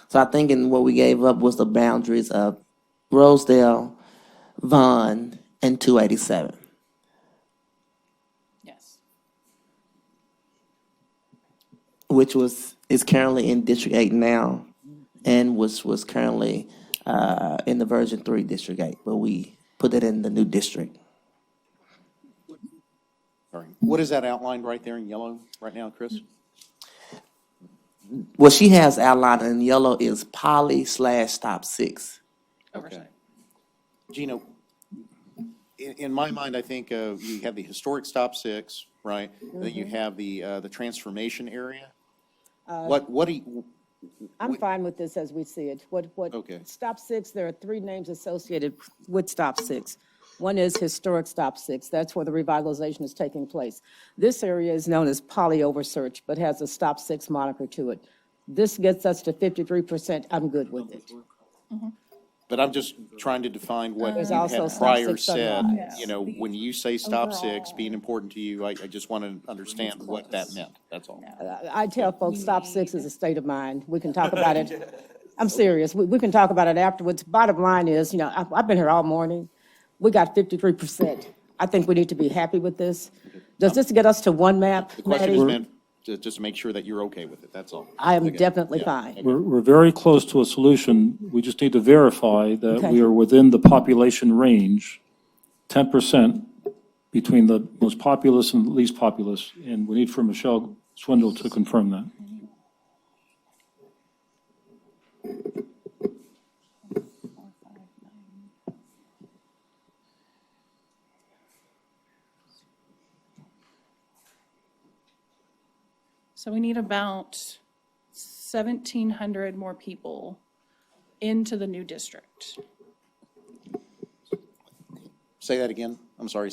So I think in what we gave up was the boundaries of Rosedale, Vaughn, and 287. Yes. Which is currently in District 8 now, and was currently in the Version 3 District 8, but we put it in the new district. Sorry. What is that outlined right there in yellow right now, Chris? What she has outlined in yellow is Poly/Stop 6. Oversight. Gino, in my mind, I think you have the historic stop 6, right? And then you have the transformation area. What do you, I'm fine with this as we see it. Okay. Stop 6, there are 3 names associated with Stop 6. One is historic Stop 6. That's where the revitalization is taking place. This area is known as Poly Oversearch, but has a Stop 6 moniker to it. This gets us to 53%. I'm good with it. but I'm just trying to define what There's you also had stop prior 6 said. sunrise. You know, when you say stop 6 being important to you, I just want to understand what that meant, that's all. I tell folks, Stop 6 is a state of mind. We can talk about it. I'm serious. We can talk about it afterwards. Bottom line is, you know, I've been here all morning. We got 53%. I think we need to be happy with this. Does this get us to one map, The question is Mattie? meant to just make sure that you're okay with it, that's all. I am Okay. definitely Yeah. fine. We're very close to a solution. We just need to verify that Okay. we are within the population range, 10% between the most populous and the least populous. And we need for Michelle Swindle to confirm that. So we need about 1,700 more people into the new district. Say that again, I'm sorry.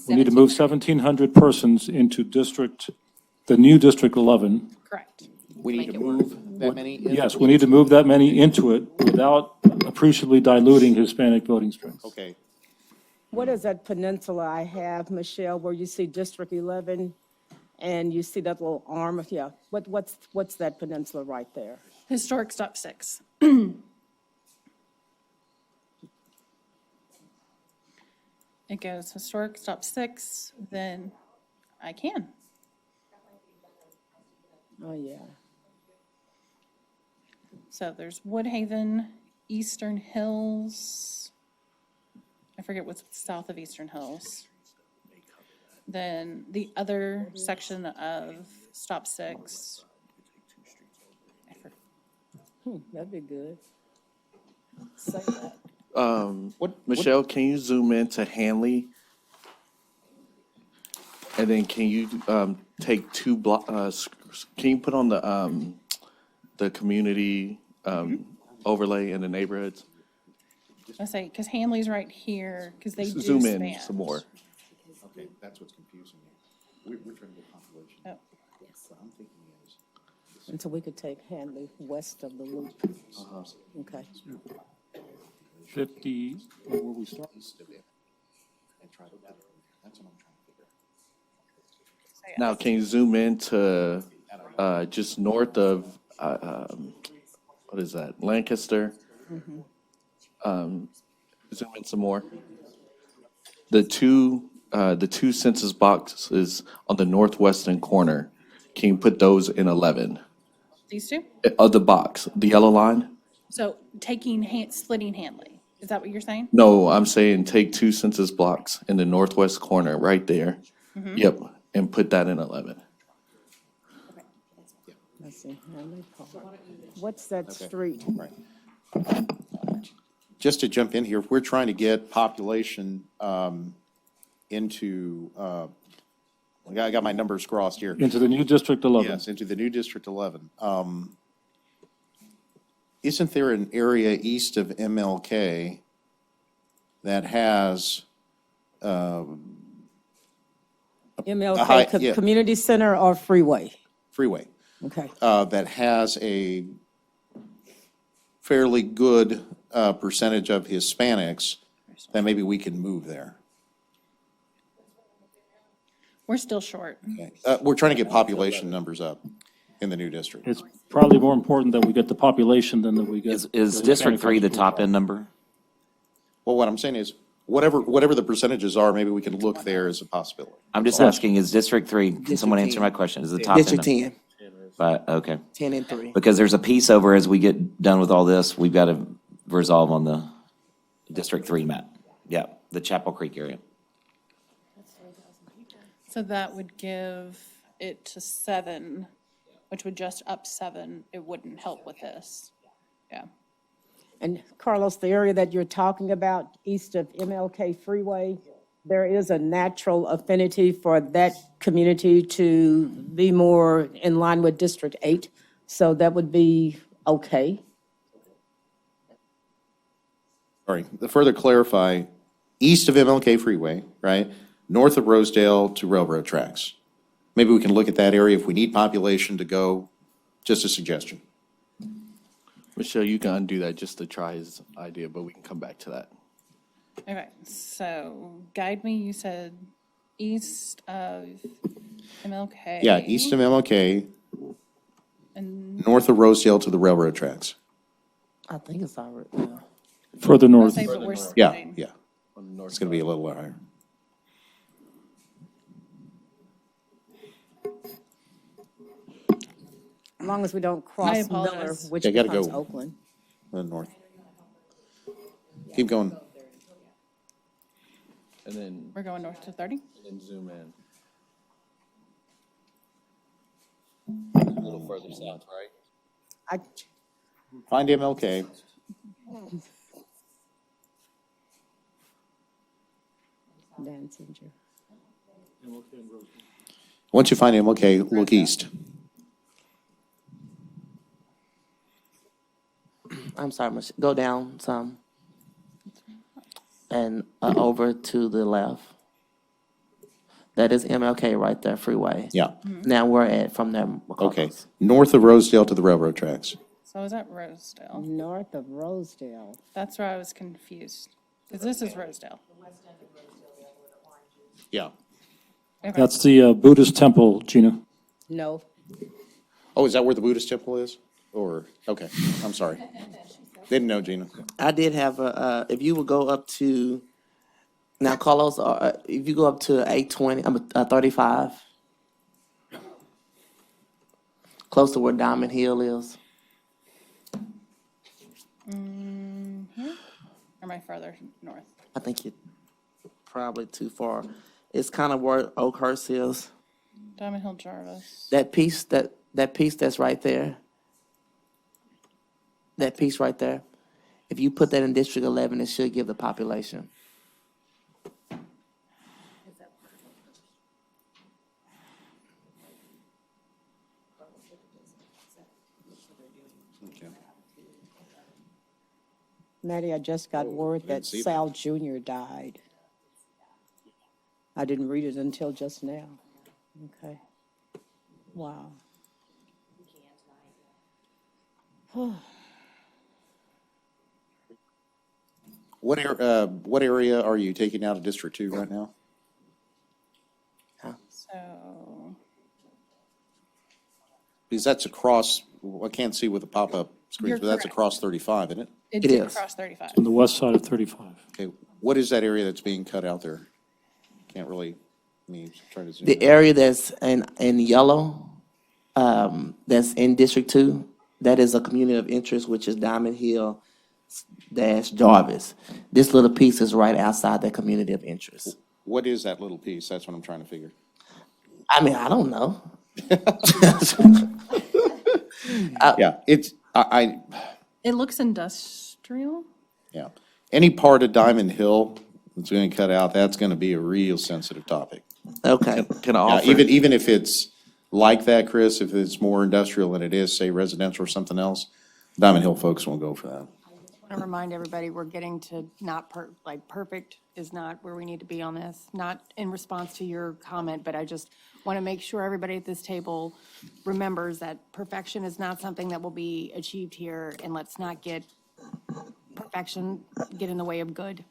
We need to move 1,700 persons into the new District 11. Correct. We need to move that many? in? Yes, we need to move that many into it without appreciably diluting Hispanic voting strength. Okay, What is that peninsula I have, Michelle, where you see District 11 and you see that little arm of, yeah, what's that peninsula right there? Historic stop 6. It goes historic stop 6, then I can. Oh, yeah. So there's Woodhaven, Eastern Hills. I forget what's south of Eastern Hills. Then the other section of stop 6. I forget. That'd be good. Say that. Michelle, can you zoom in to Hanley? And then can you take can you put on the community overlay in the neighborhoods? I say, because Hanley's right here, because they do Zoom in span. some more. okay, that's what's confusing me. We're trying to get population. Oh. What I'm thinking is, And so we could take Hanley west of the loop. Okay. 50, where we start? east of it, and try to, that's what I'm trying to figure out. Now, can you zoom in to just north of, what is that, Lancaster? Zoom in some more. The two census boxes on the northwestern corner, can you put those in 11? These two? Of the box, the yellow line? So splitting Hanley, is that what you're saying? No, I'm saying take 2 census blocks in the northwest corner, right there. Yep, and put that in 11. Let's see, Hanley Park. What's that street? Right. just to jump in here, if we're trying to get population into, I got my numbers crossed here. Into the new District 11. Yes, into the new District 11. Isn't there an area east of MLK that has, MLK yeah. Community Center or Freeway? freeway, Okay. that has a fairly good percentage of Hispanics, that maybe we can move there? We're still short. Okay. We're trying to get population numbers up in the new district. It's probably more important that we get the population than that we get. Is District 3 the top end number? Well, what I'm saying is, whatever the percentages are, maybe we can look there as a possibility. I'm just asking, is District 3, can someone answer 10. my question? Is the top end? District 10, Okay. 10 and 3. Because there's a piece over, as we get done with all this, we've got to resolve on the District 3 map. Yeah, the Chapel Creek area. So that would give it to 7, which would just up 7. It wouldn't help with this. Yeah. And Carlos, the area that you're talking about, east of MLK Freeway, there is a natural affinity for that community to be more in line with District 8, so that would be okay. Sorry, to further clarify, east of MLK Freeway, right, north of Rosedale to railroad tracks. Maybe we can look at that area if we need population to go, just a suggestion. Michelle, you can undo that just to try his idea, but we can come back to that. Okay, so guide me, you said east of MLK. Yeah, east of MLK, And north of Rosedale to the railroad tracks. I think it's already, yeah. Further I'll north. say, but we're Yeah, splitting. yeah. It's gonna be a little higher. As long as we don't cross Miller, apologize. which Yeah, gotta becomes go. Oakland. North. Keep going. And then, We're going north to 30? zoom in. A little further south, right? I, Find MLK. Danziger. Once you find MLK, look east. I'm sorry, go down some. And over to the left. That is MLK right there, freeway. Yeah, Now we're at, from there. okay. North of Rosedale to the railroad tracks. So is that Rosedale? North of Rosedale. That's where I was confused. Because this is Rosedale. Yeah. Okay. That's the Buddhist temple, Gina. No. Oh, is that where the Buddhist temple is? Or, okay, I'm sorry. Didn't know, Gina. I did have if you would go up to, now Carlos, if you go up to 820, 35, close to where Diamond Hill is. Or am I farther north? I think you're probably too far. It's kind of where Oakhurst is. Diamond Hill Jarvis. That piece that's right there. That piece right there. If you put that in District 11, it should give the population. Mattie, I just got word that see that. Sal Jr. died. I didn't read it until just now. Okay. Wow. What area are you taking out of District 2 right now? So, Because that's across, I can't see with the pop-up screens, You're but that's correct. across 35, isn't it? it It did is. cross 35. On the west side of 35. Okay, what is that area that's being cut out there? Can't really, try to zoom The in. area that's in yellow, that's in District 2, that is a community of interest, which is Diamond Hill - Jarvis. This little piece is right outside that community of interest. What is that little piece? That's what I'm trying to figure. I mean, I don't know. Yeah, it's, It looks industrial. yeah. any part of Diamond Hill that's going to cut out, that's going to be a real sensitive topic. Okay. Can I Yeah, offer? even if it's like that, Chris, if it's more industrial than it is, say, residential or something else, Diamond Hill folks won't go for that. I want to remind everybody, we're getting to not perfect is not where we need to be on this. Not in response to your comment, but I just want to make sure everybody at this table remembers that perfection is not something that will be achieved here, and let's not get perfection get in the way of good.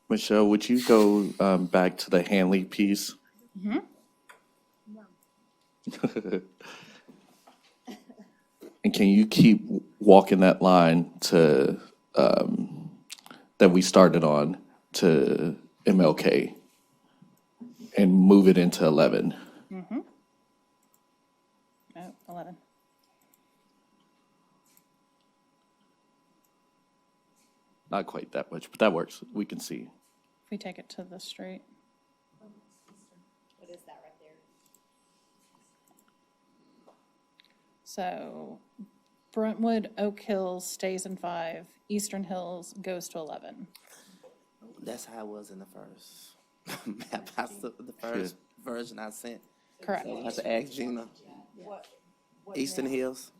Michelle, would you go back to the Hanley piece? And can you keep walking that line to, that we started on, to MLK and move it into 11? Oh, 11. Not quite that much, but that works. We can see. If we take it to the straight. What is that right there? So Brentwood, Oak Hills stays in 5, Eastern Hills goes to 11. That's how it was in the first map. That's the first version I sent. Correct. So I have to ask Gina. Eastern Hills.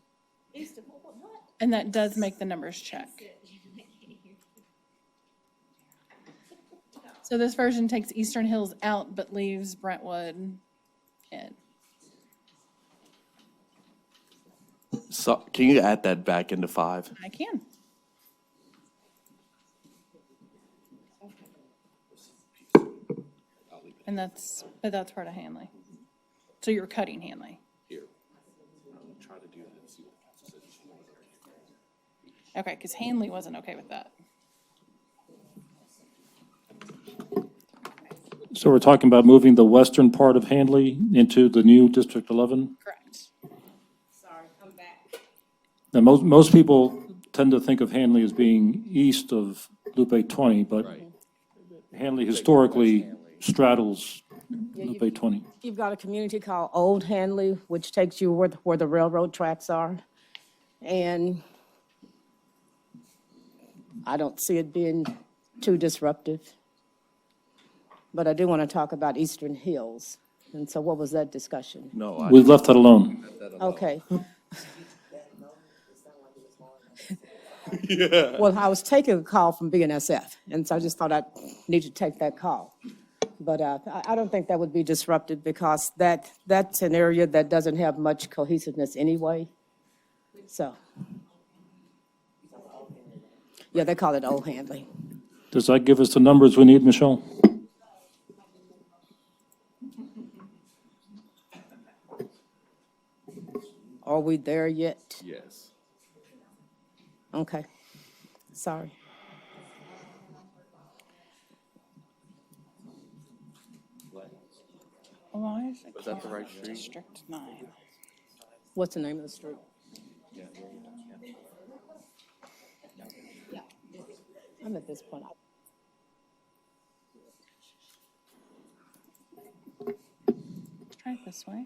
And that does make the numbers check. So this version takes Eastern Hills out but leaves Brentwood in. So can you add that back into 5? I can. And that's part of Hanley. So you're cutting Hanley. Okay, because Hanley wasn't okay with that. So we're talking about moving the western part of Handley into the new District 11? Correct. Sorry, come back. Now, most people tend to think of Handley as being east of Loop 820, but Handley historically straddles Loop 820. You've got a community called Old Hanley, which takes you where the railroad tracks are. And I don't see it being too disruptive. But I do want to talk about Eastern Hills. And so what was that discussion? No, We've left that alone. Okay. Well, I was taking a call from BNSF, and so I just thought I'd need to take that call. But I don't think that would be disruptive because that's an area that doesn't have much cohesiveness anyway. So, yeah, they call it Old Handley. Does that give us the numbers we need, Michelle? Are we there yet? Yes. Okay, sorry. Why is it Was that the right called street? District 9? What's the name of the street? I'm at this point. Try it this way.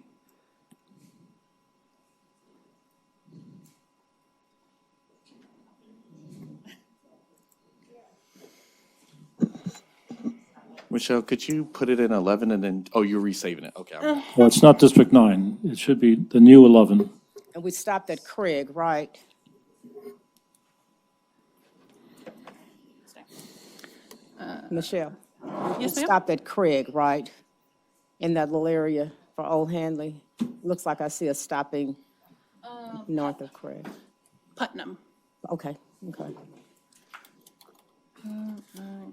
Michelle, could you put it in 11 and then, oh, you're resaving it. Okay. Well, it's not District 9. It should be the new 11. And we stopped at Craig, right? Michelle? Yes, We ma'am? stopped at Craig, right? In that little area for Old Handley. Looks like I see us stopping north of Craig. Putnam. Okay, okay.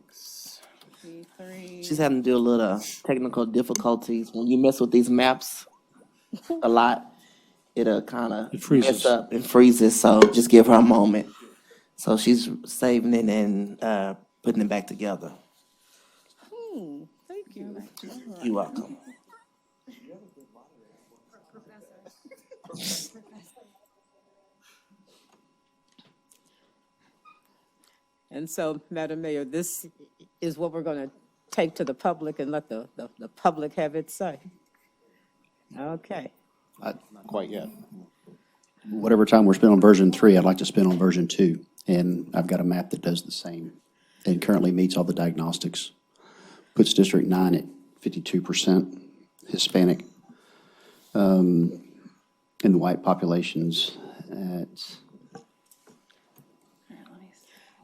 X, P3. She's having to do a little technical difficulties. When you mess with these maps a lot, it'll kind of It freezes. mess up and freezes, so just give her a moment. So she's saving it and putting it back together. Thank you. You're welcome. And so, Madam Mayor, this is what we're going to take to the public and let the public have its say. Okay. Not quite yet. Whatever time we're spending on version 3, I'd like to spend on version 2. And I've got a map that does the same and currently meets all the diagnostics. Puts District 9 at 52% Hispanic, and the white populations at,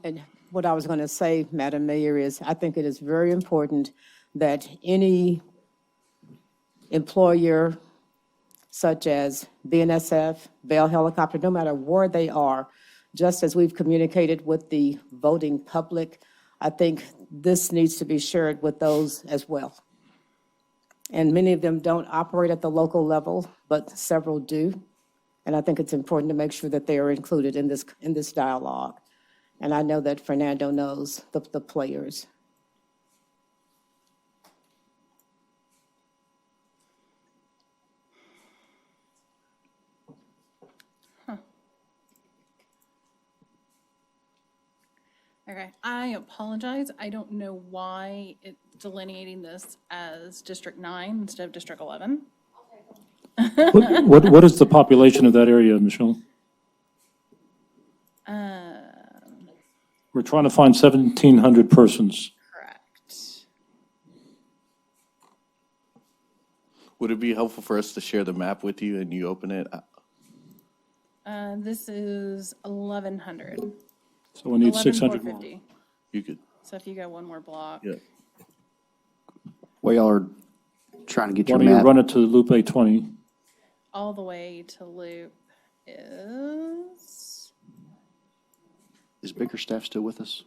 And what I was going to say, Madam Mayor, is I think it is very important that any employer such as BNSF, Bell Helicopter, no matter where they are, just as we've communicated with the voting public, I think this needs to be shared with those as well. And many of them don't operate at the local level, but several do. And I think it's important to make sure that they are included in this dialogue. And I know that Fernando knows the players. Okay, I apologize. I don't know why it's delineating this as District 9 instead of District 11. What is the population of that area, Michelle? We're trying to find 1,700 persons. Correct. Would it be helpful for us to share the map with you and you open it? This is 1,100. So we need 600 more. 11,450. You could, So if you go one more block. yeah. while y'all are trying to get Why your don't you map. run it to Loop 820? All the way to Loop is, Is Bickerstaff still with us?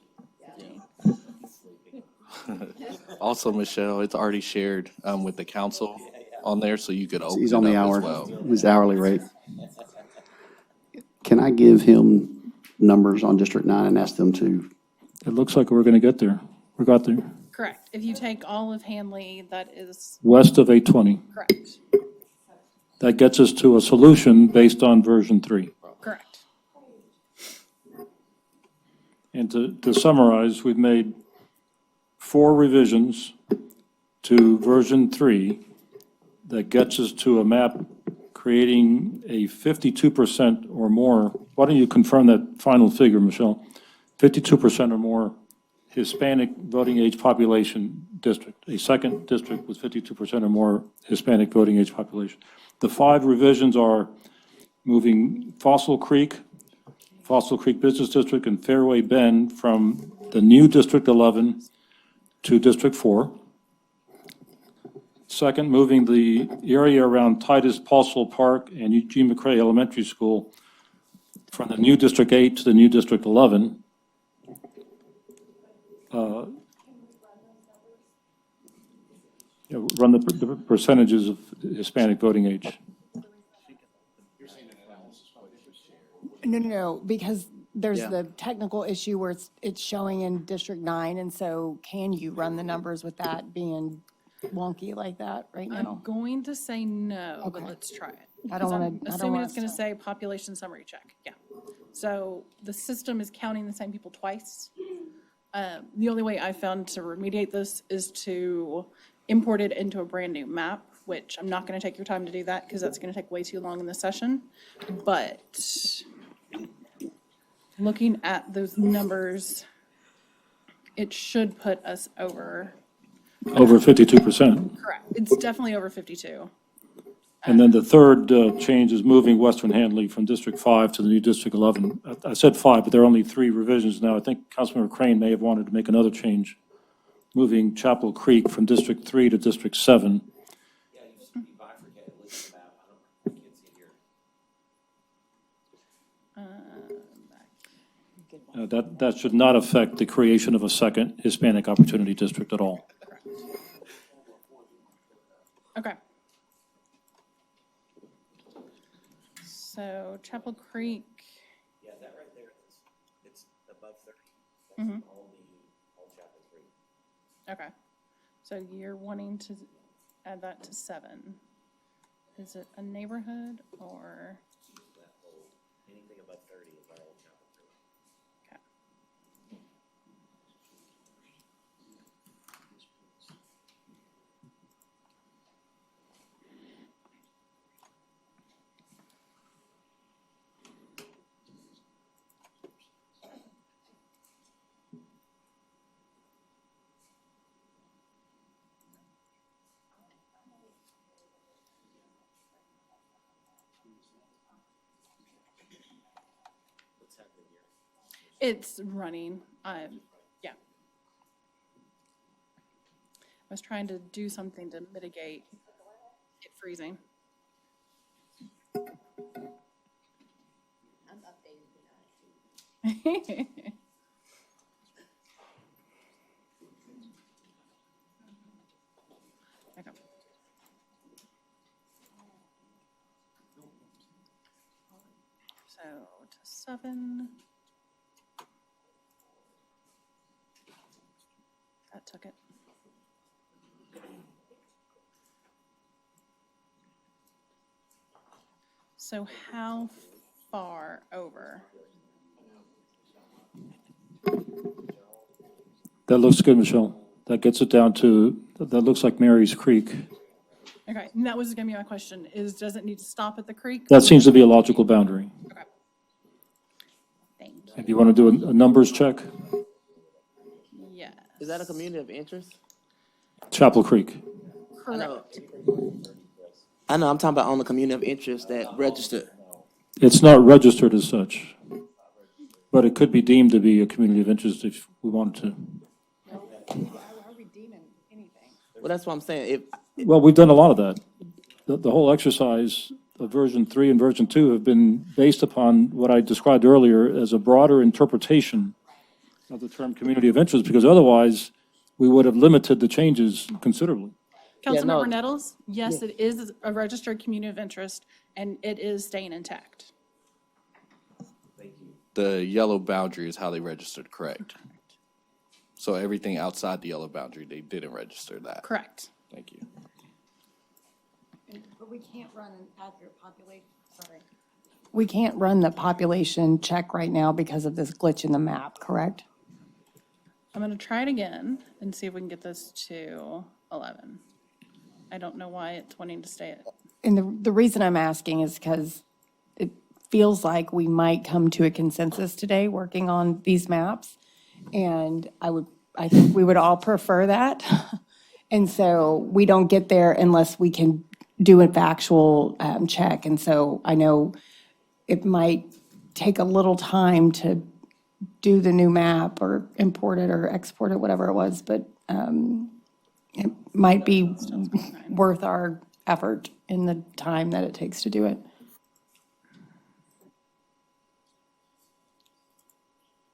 Also, Michelle, it's already shared with the council on there, so you could open He's it on the up hour, as well. his hourly rate. Can I give him numbers on District 9 and ask them to, It looks like we're going to get there. We got there. correct. If you take all of Hanley, that is West of 820. correct. That gets us to a solution based on version 3. Correct. And to summarize, we've made 4 revisions to version 3 that gets us to a map creating a 52% or more. Why don't you confirm that final figure, Michelle? 52% or more Hispanic voting age population district, a second district with 52% or more Hispanic voting age population. The 5 revisions are moving Fossil Creek Business District, and Fairway Bend from the new District 11 to District 4. Second, moving the area around Titus Paulsell Park and Eugene McCrae Elementary School from the new District 8 to the new District 11. Run the percentages of Hispanic voting age. No, because there's Yeah. the technical issue where it's showing in District 9, and so can you run the numbers with that being wonky like that right now? I'm going to say no, but Okay. let's try it. I don't wanna- I I'm don't assuming wanna it's going to start. say population summary check, yeah. So the system is counting the same people twice. The only way I found to remediate this is to import it into a brand-new map, which I'm not going to take your time to do that because that's going to take way too long in the session. But looking at those numbers, it should put us over. Over 52%. Correct. It's definitely over 52. And then the third change is moving Western Handley from District 5 to the new District 11. I said 5, but there are only 3 revisions now. I think Councilmember Crane may have wanted to make another change, moving Chapel Creek from District 3 to District 7. Yeah, you bifurcated, look at the map. I can't see it here. That should not affect the creation of a second Hispanic Opportunity District at all. Okay. So Chapel Creek, Yeah, that right there, it's above 30. That's all Chapel 3. okay. So you're wanting to add that to 7. Is it a neighborhood or? That whole, anything above 30 is our old Chapel 3. Okay. It's running. Yeah. I was trying to do something to mitigate it freezing. Okay. So to 7. That took it. So how far over? That looks good, Michelle. That gets it down to, that looks like Mary's Creek. Okay, and that was gonna be my question, does it need to stop at the creek? That seems to be a logical boundary. Okay. Thank you. If you want to do a numbers check, Yes. Is that a community of interest? Chapel Creek. Correct. I know, I'm talking about on the community of interest that registered. It's not registered as such, but it could be deemed to be a community of interest if we wanted to. Well, that's what I'm saying. Well, we've done a lot of that. The whole exercise of version 3 and version 2 have been based upon what I described earlier as a broader interpretation of the term community of interest, because otherwise we would have limited the changes considerably. Councilmember Nettles, yes, it is a registered community of interest, and it is staying intact. The yellow boundary is how they registered, correct? So everything outside the yellow boundary, they didn't register that. Correct. Thank you. But we can't run an accurate population, sorry. We can't run the population check right now because of this glitch in the map, correct? I'm gonna try it again and see if we can get this to 11. I don't know why it's wanting to stay at. And the reason I'm asking is because it feels like we might come to a consensus today working on these maps. And I think we would all prefer that. And so we don't get there unless we can do a factual check. And so I know it might take a little time to do the new map or import it or export it, whatever it was, but it might be worth our effort in the time that it takes to do it.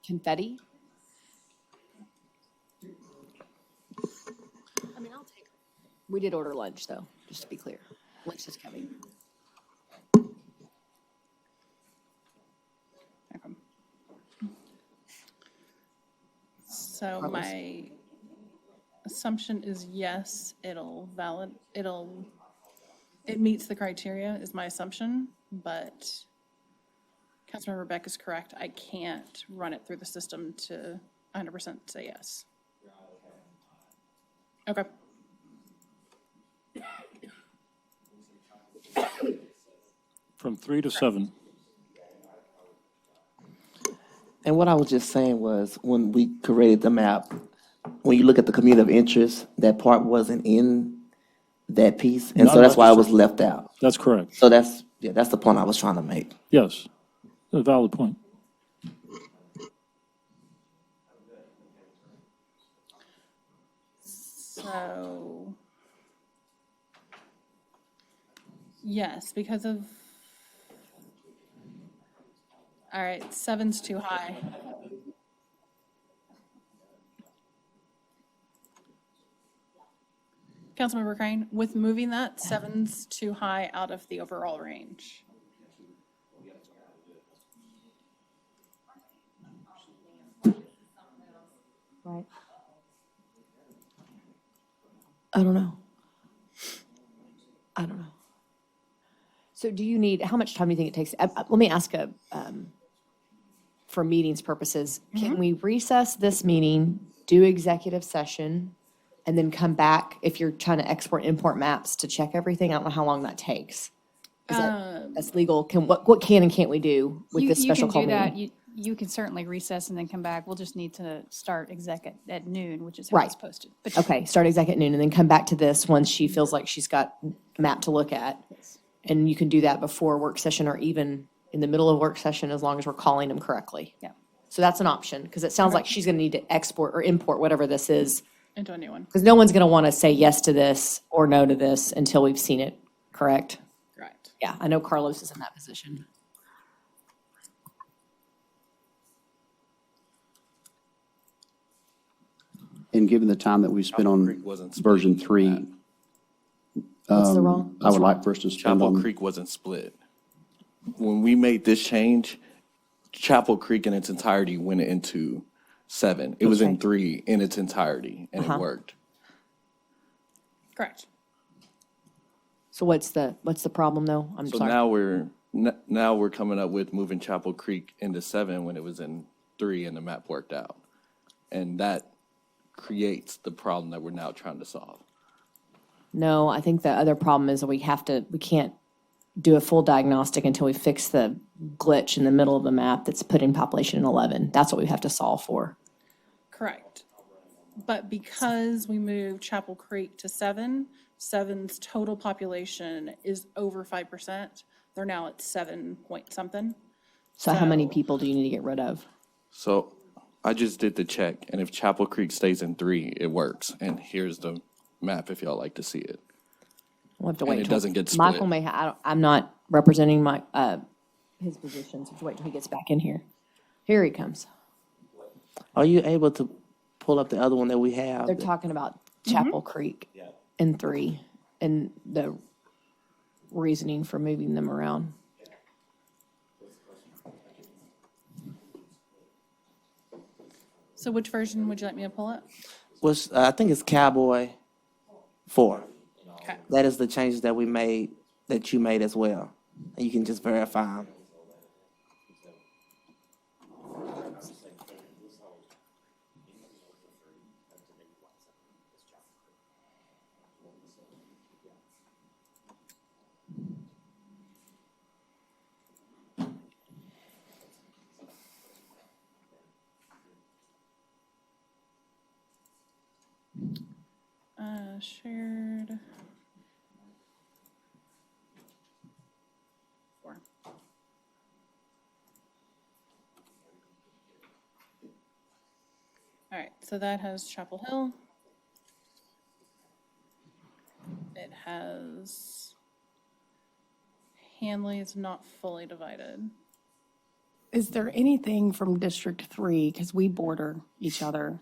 Confetti? I mean, I'll take it. We did order lunch, though, just to be clear. Lunch is coming. Okay. So my assumption is yes, it meets the criteria is my assumption, but Councilmember Beck is correct. I can't run it through the system to 100% say yes. Okay. From 3 to 7. And what I was just saying was, when we created the map, when you look at the community of interest, that part wasn't in that piece, and so that's why it was left out. That's correct. So that's the point I was trying to make. Yes, a valid point. So, yes, because of, all right, 7's too high. Councilmember Crane, with moving that, 7's too high out of the overall range. Right. I don't know. So do you need, how much time do you think it takes? Let me ask for meetings purposes, can we recess this meeting, do executive session, and then come back if you're trying to export, import maps to check everything? I don't know how long that takes. Is that's legal? What can and can't we do with this special call meeting? You can do that. You can certainly recess and then come back. We'll just need to start exec at noon, which is how it's posted. But Okay, start exec at noon and then come back to this once she feels like she's got a map to look at. And you can do that before work session or even in the middle of work session, as long as we're calling them correctly. Yeah. So that's an option, because it sounds like she's gonna need to export or import whatever this is, Into a new one. because no one's gonna wanna say yes to this or no to this until we've seen it, correct? Correct. Yeah, I know Carlos is in that position. And given the time that we spent Chapel Creek on wasn't split version into 3, that. What's the wrong? I would like for us to spend Chapel on, Creek wasn't split. When we made this change, Chapel Creek in its entirety went into 7. It was in Okay. 3 in its entirety, and it worked. Correct. So what's the problem, though? I'm So sorry. now we're coming up with moving Chapel Creek into 7 when it was in 3 and the map worked out. And that creates the problem that we're now trying to solve. No, I think the other problem is that we can't do a full diagnostic until we fix the glitch in the middle of the map that's putting population in 11. That's what we have to solve for. Correct. But because we moved Chapel Creek to 7, 7's total population is over 5%. They're now at 7 point something. So how many people do you need to get rid of? So I just did the check, and if Chapel Creek stays in 3, it works. And here's the map if y'all like to see it. We'll have to And wait it till- doesn't get split. Michael may, I'm not representing his position, so we'll wait till he gets back in here. Here he comes. Are you able to pull up the other one that we have? They're talking about Chapel Creek in 3 and the reasoning for moving them around. So which version would you like me to pull up? Was, I think it's Cowboy 4. Okay. That is the changes that we made, that you made as well. And you can just verify 'em. Shared. 4. All right, so that has Chapel Hill. It has Hanley is not fully divided. Is there anything from District 3, because we border each other,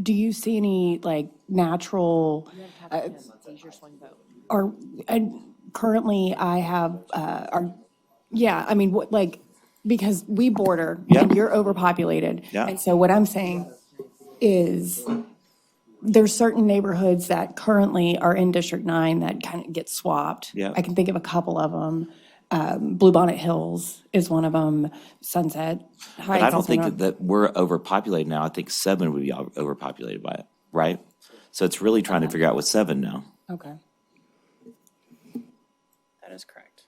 do you see any, like, natural, or, currently I have, yeah, I mean, what, like, because we border, and you're overpopulated. Yeah. And so what I'm saying is, there's certain neighborhoods that currently are in District 9 that kind of get swapped. Yeah. I can think of a couple of them. Bluebonnet Hills is one of them, Sunset Heights. But I don't is think another. that we're overpopulated now. I think 7 would be overpopulated by it, right? So it's really trying to figure out what 7 now. Okay. That is correct.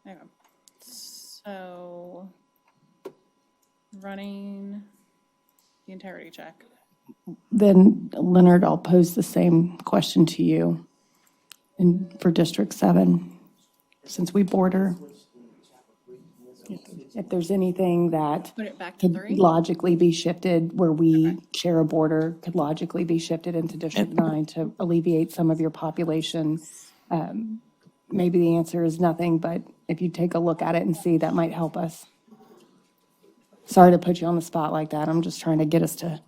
There you go. So, running the integrity check. Then, Leonard, I'll pose the same question to you for District 7, since we border. If there's anything that Put it back to could 3. logically be shifted, where we share a border, could logically be shifted into District 9 to alleviate some of your population. Maybe the answer is nothing, but if you take a look at it and see, that might help us. Sorry to put you on the spot like that. I'm just trying to get us to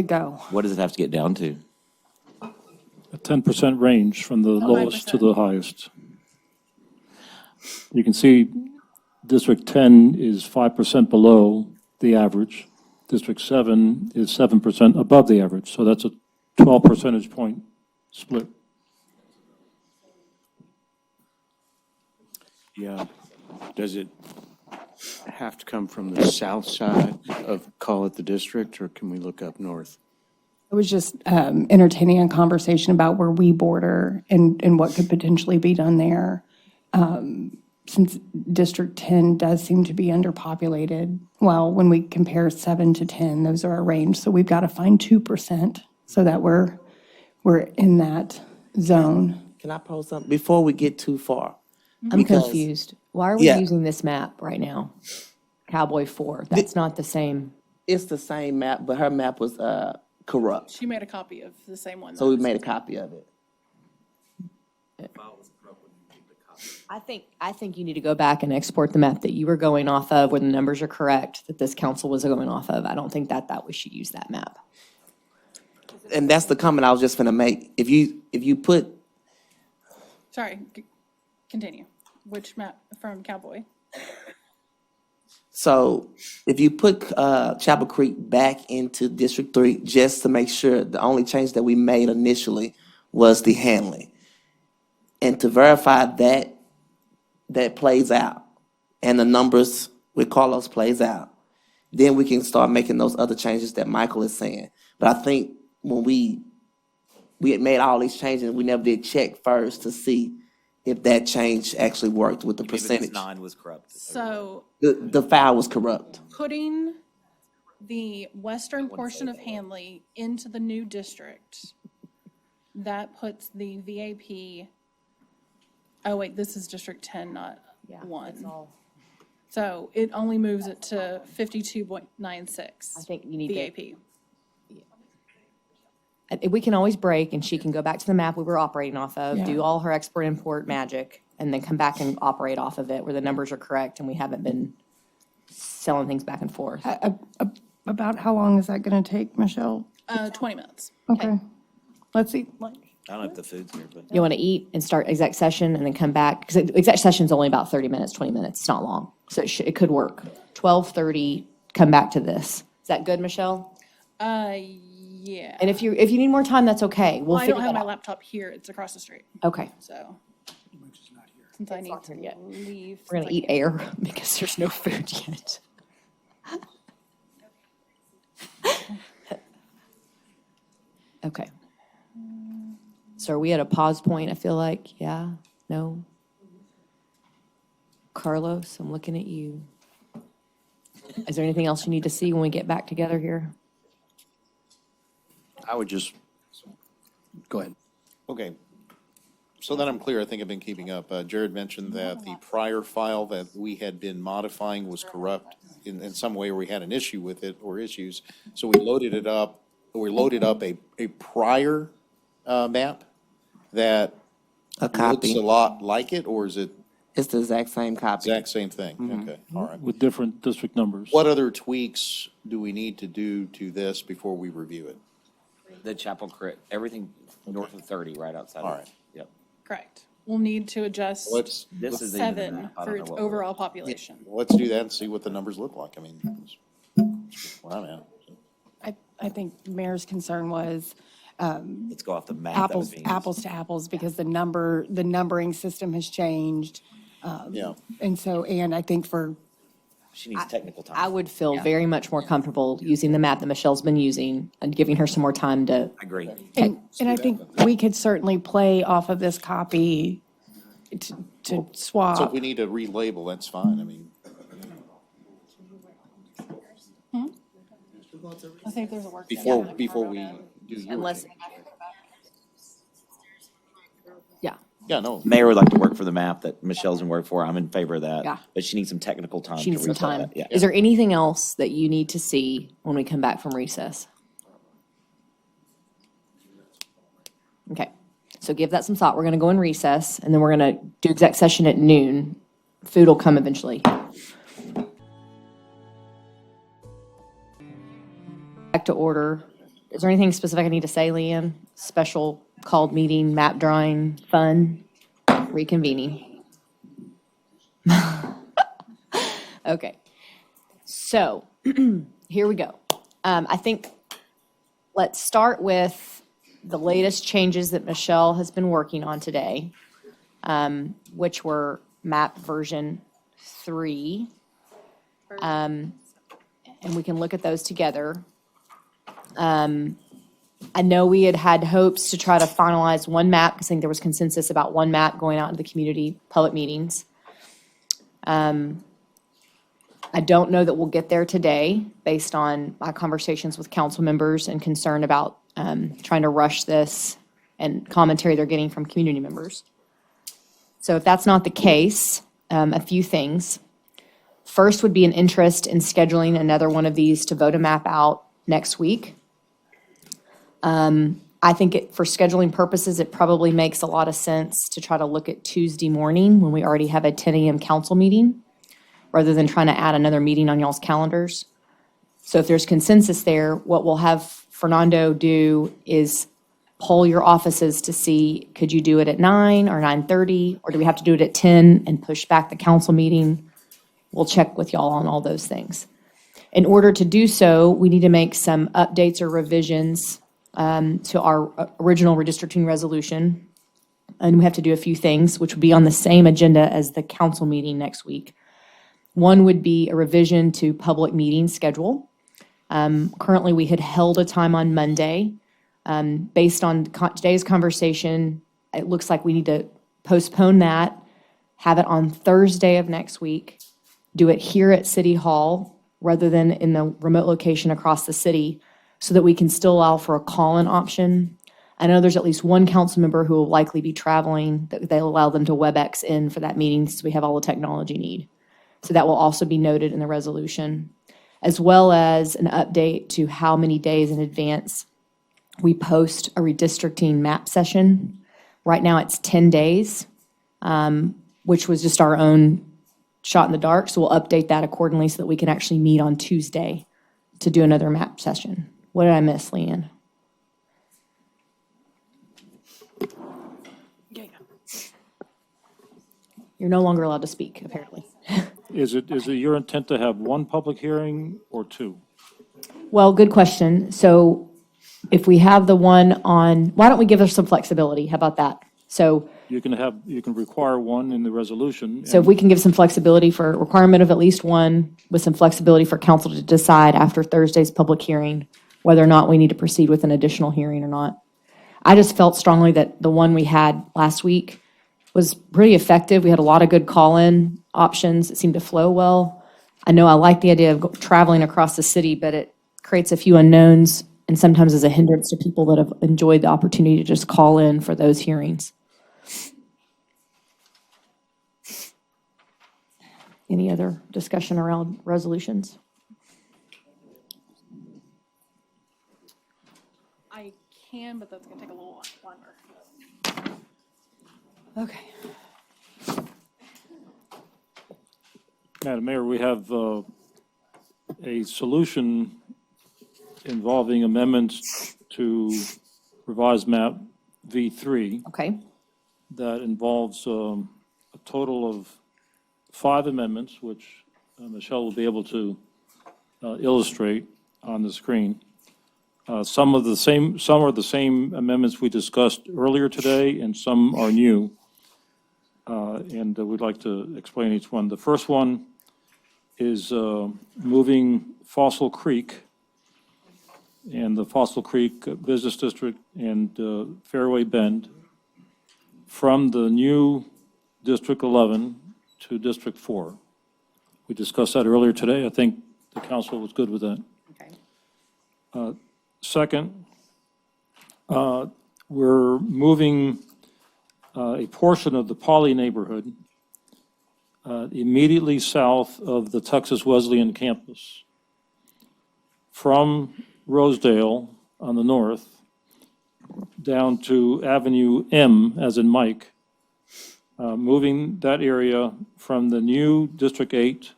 go. What does it have to get down to? A 10% range from the lowest to the highest. You can see District 10 is 5% below the average. District 7 is 7% above the average, so that's a 12 percentage point split. Yeah. Does it have to come from the south side of, call it the district, or can we look up north? I was just entertaining a conversation about where we border and what could potentially be done there. Since District 10 does seem to be underpopulated, well, when we compare 7 to 10, those are our range. So we've got to find 2% so that we're in that zone. Can I pose something before we get too far? I'm Because- confused. Why are we Yeah. using this map right now? Cowboy 4, that's not the same. It's the same map, but her map was corrupt, She made a copy of the same one. so we made a copy of it. I think you need to go back and export the map that you were going off of, where the numbers are correct, that this council was going off of. I don't think that we should use that map. And that's the comment I was just gonna make. If you put, Sorry, continue. Which map from Cowboy? so if you put Chapel Creek back into District 3, just to make sure, the only change that we made initially was the handling. And to verify that plays out, and the numbers with Carlos plays out, then we can start making those other changes that Michael is saying. But I think when we had made all these changes, we never did check first to see if that change actually worked with the Maybe percentage. this 9 was corrupted. So The file was corrupt. putting the western portion of Hanley into the new district, that puts the VAP, oh wait, this is District 10, not 1. So it only moves it to 52.96. I think you need to. VAP. We can always break, and she can go back to the map we were operating off of, do all her export-import magic, and then come back and operate off of it where the numbers are correct and we haven't been selling things back and forth. About how long is that gonna take, Michelle? 20 minutes. Okay. Let's see. I don't know if the food's here, but. You want to eat and start exec session and then come back, because exec session's only about 30 minutes, 20 minutes. It's not long. So it could work. 12:30, come back to this. Is that good, Michelle? Yeah. And if you need more time, that's okay. We'll Well, I figure don't have that my out. laptop here. It's across the street. Okay. So. Since I need to leave. We're going to eat air because there's no food yet. Okay. So are we at a pause point, I feel like? Yeah? No? Carlos, I'm looking at you. Is there anything else you need to see when we get back together here? I would just, go ahead. Okay. So that I'm clear, I think I've been keeping up. Jared mentioned that the prior file that we had been modifying was corrupt in some way, or we had an issue with it or issues. So we loaded up a prior map that A looks copy. a lot like it, or is it It's the exact same copy. exact same thing? Okay, all right. With different district numbers. What other tweaks do we need to do to this before we review it? The Chapel Creek, everything north of 30, right outside. All right. Yep. Correct. We'll need to adjust Let's, This is even the 7 map. I for don't know its what we're- overall population. let's do that and see what the numbers look like. I mean, that's where I'm at. I think Mayor's concern was Let's go off the map. that was being used. apples to apples, because the numbering system has changed. Yeah. And so, and I think for, She needs technical time. I would feel very much more comfortable using the map that Michelle's been using and giving her some more time to. I agree. and I think we could certainly play off of this copy to So if swap. we need to relabel, that's fine. I mean, I think there's a work. before we do your Unless. change. Yeah. Yeah, no. Mayor would like to work for the map that Michelle's in work for. I'm in favor of that. Yeah. But she needs some technical time. She to needs some reset time. that. Yeah. Is there anything else that you need to see when we come back from recess? Okay, so give that some thought. We're going to go in recess, and then we're going to do exec session at noon. Food will come eventually. Back to order. Is there anything specific I need to say, Leanne? Special called meeting, map drawing, fun, reconvening? Okay, so here we go. I think let's start with the latest changes that Michelle has been working on today, which were map version 3. And we can look at those together. I know we had hopes to try to finalize one map, because I think there was consensus about one map going out into the community, public meetings. I don't know that we'll get there today, based on my conversations with council members and concern about trying to rush this and commentary they're getting from community members. So if that's not the case, a few things. First would be an interest in scheduling another one of these to vote a map out next week. I think for scheduling purposes, it probably makes a lot of sense to try to look at Tuesday morning when we already have a 10 a.m. council meeting, rather than trying to add another meeting on y'all's calendars. So if there's consensus there, what we'll have Fernando do is poll your offices to see, could you do it at 9 or 9:30, or do we have to do it at 10 and push back the council meeting? We'll check with y'all on all those things. In order to do so, we need to make some updates or revisions to our original redistricting resolution. And we have to do a few things, which would be on the same agenda as the council meeting next week. One would be a revision to public meeting schedule. Currently, we had held a time on Monday. Based on today's conversation, it looks like we need to postpone that, have it on Thursday of next week, do it here at City Hall rather than in the remote location across the city, so that we can still allow for a call-in option. I know there's at least one council member who will likely be traveling, that they'll allow them to WebEx in for that meeting, so we have all the technology need. So that will also be noted in the resolution, as well as an update to how many days in advance we post a redistricting map session. Right now, it's 10 days, which was just our own shot in the dark. So we'll update that accordingly so that we can actually meet on Tuesday to do another map session. What did I miss, Leanne? You're no longer allowed to speak, apparently. Is it your intent to have one public hearing or two? Well, good question. So if we have the one on, why don't we give us some flexibility? How about that? So You can require one in the resolution. if we can give some flexibility for requirement of at least one, with some flexibility for council to decide after Thursday's public hearing whether or not we need to proceed with an additional hearing or not. I just felt strongly that the one we had last week was pretty effective. We had a lot of good call-in options. It seemed to flow well. I know I like the idea of traveling across the city, but it creates a few unknowns and sometimes is a hindrance to people that have enjoyed the opportunity to just call in for those hearings. Any other discussion around resolutions? I can, but that's gonna take a little longer. Okay. Madam Mayor, we have a solution involving amendments to revised map V3 Okay. that involves a total of 5 amendments, which Michelle will be able to illustrate on the screen. Some are the same amendments we discussed earlier today, and some are new. And we'd like to explain each one. The first one is moving Fossil Creek and the Fossil Creek Business District and Fairway Bend from the new District 11 to District 4. We discussed that earlier today. I think the council was good with that. Okay. Second, we're moving a portion of the Pauley neighborhood immediately south of the Texas Wesleyan campus from Rosedale on the north down to Avenue M, as in Mike, moving that area from the new District 8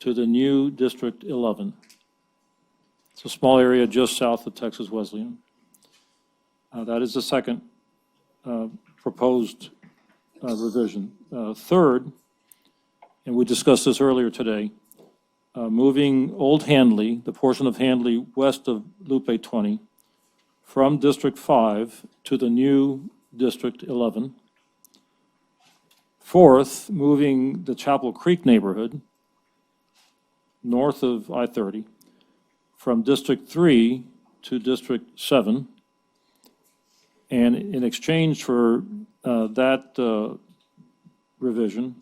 to the new District 11. It's a small area just south of Texas Wesleyan. That is the second proposed revision. Third, and we discussed this earlier today, moving Old Handley, the portion of Handley west of Lupe 20, from District 5 to the new District 11. Fourth, moving the Chapel Creek neighborhood north of I-30 from District 3 to District 7. And in exchange for that revision,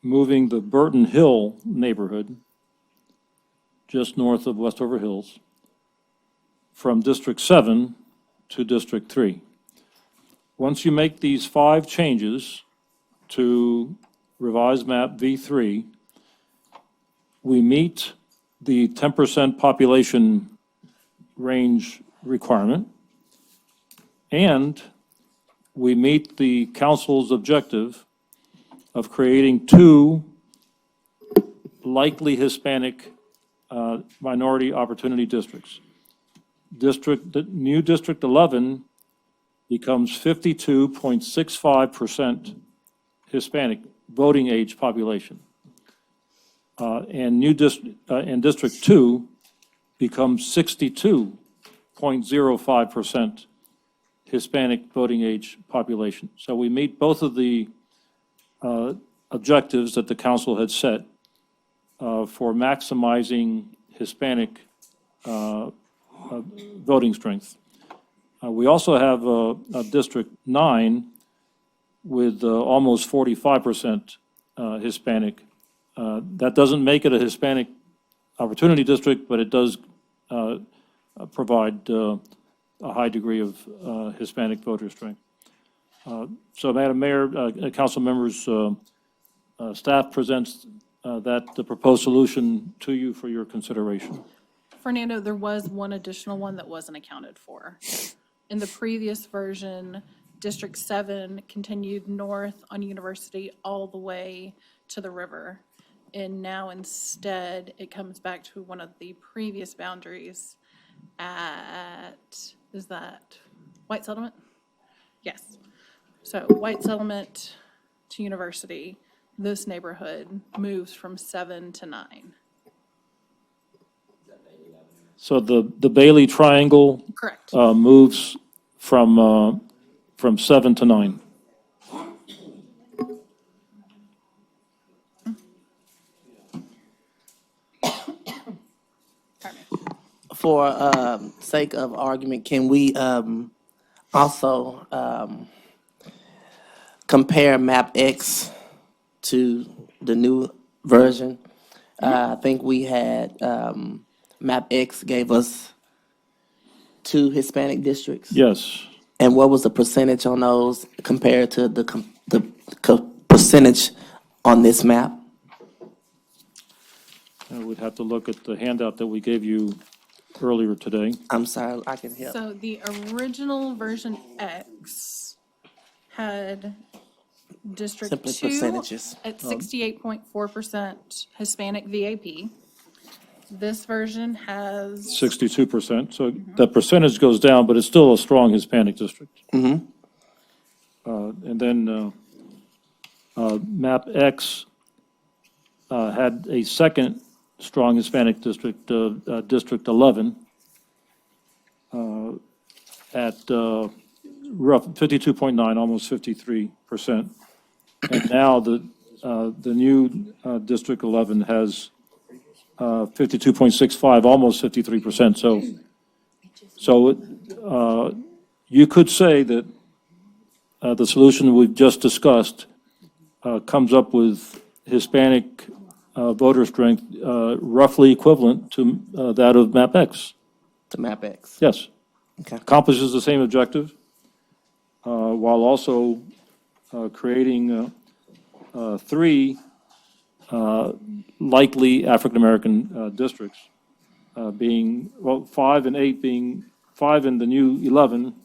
moving the Burton Hill neighborhood just north of Westover Hills from District 7 to District 3. once you make these 5 changes to revised map V3, we meet the 10% population range requirement, and we meet the council's objective of creating 2 likely Hispanic minority opportunity districts. The new District 11 becomes 52.65% Hispanic voting age population. And District 2 becomes 62.05% Hispanic voting age population. So we meet both of the objectives that the council had set for maximizing Hispanic voting strength. We also have a District 9 with almost 45% Hispanic. That doesn't make it a Hispanic opportunity district, but it does provide a high degree of Hispanic voter strength. So, Madam Mayor, council members, staff presents the proposed solution to you for your consideration. Fernando, there was one additional one that wasn't accounted for. In the previous version, District 7 continued north on University all the way to the river. And now instead, it comes back to one of the previous boundaries at, is that White Settlement? Yes. So White Settlement to University, this neighborhood moves from 7 to 9. So the Bailey Triangle Correct. moves from 7 to 9. For sake of argument, can we also compare map X to the new version? I think we had map X gave us 2 Hispanic districts. Yes. And what was the percentage on those compared to the percentage on this map? We'd have to look at the handout that we gave you earlier today. I'm sorry, I can help. So the original version X had District Simply 2 percentages. at 68.4% Hispanic VAP. This version has 62%. So that percentage goes down, but it's still a strong Hispanic district. Mm-hmm. And then map X had a second strong Hispanic district, District 11, at rough 52.9, almost 53%. And now the new District 11 has 52.65, almost 53%. So you could say that the solution we've just discussed comes up with Hispanic voter strength roughly equivalent to that of map X. To map X. Yes. Okay. Accomplishes the same objective while also creating 3 likely African-American districts, being, well, 5 and 8 being, 5 in the new 11,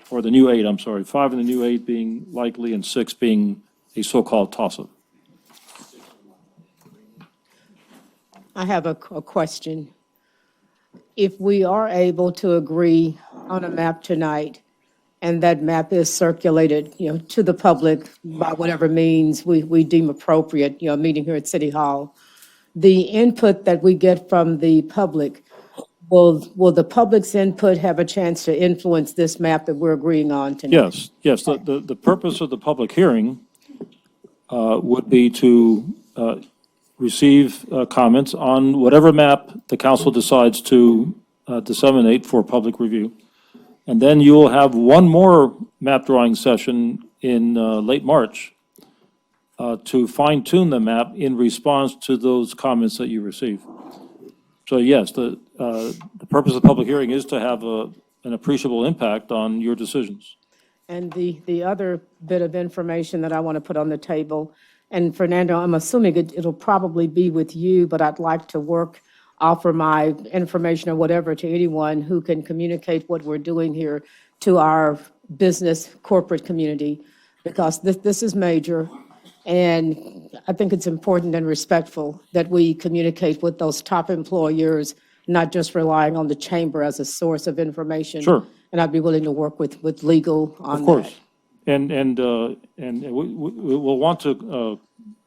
or the new 8, I'm sorry, 5 in the new 8 being likely and 6 being a so-called toss-up. I have a question. If we are able to agree on a map tonight, and that map is circulated, to the public by whatever means we deem appropriate, meeting here at City Hall, the input that we get from the public, will the public's input have a chance to influence this map that we're agreeing on tonight? Yes. The purpose of the public hearing would be to receive comments on whatever map the council decides to disseminate for public review. And then you will have one more map drawing session in late March to fine tune the map in response to those comments that you receive. So yes, the purpose of the public hearing is to have a an appreciable impact on your decisions. And the other bit of information that I want to put on the table, and Fernando, I'm assuming it'll probably be with you, but I'd like to offer my information or whatever to anyone who can communicate what we're doing here to our business corporate community, because this is major. And I think it's important and respectful that we communicate with those top employers, not just relying on the chamber as a source of information. Sure. And I'd be willing to work with legal on that. Of course. And we'll want to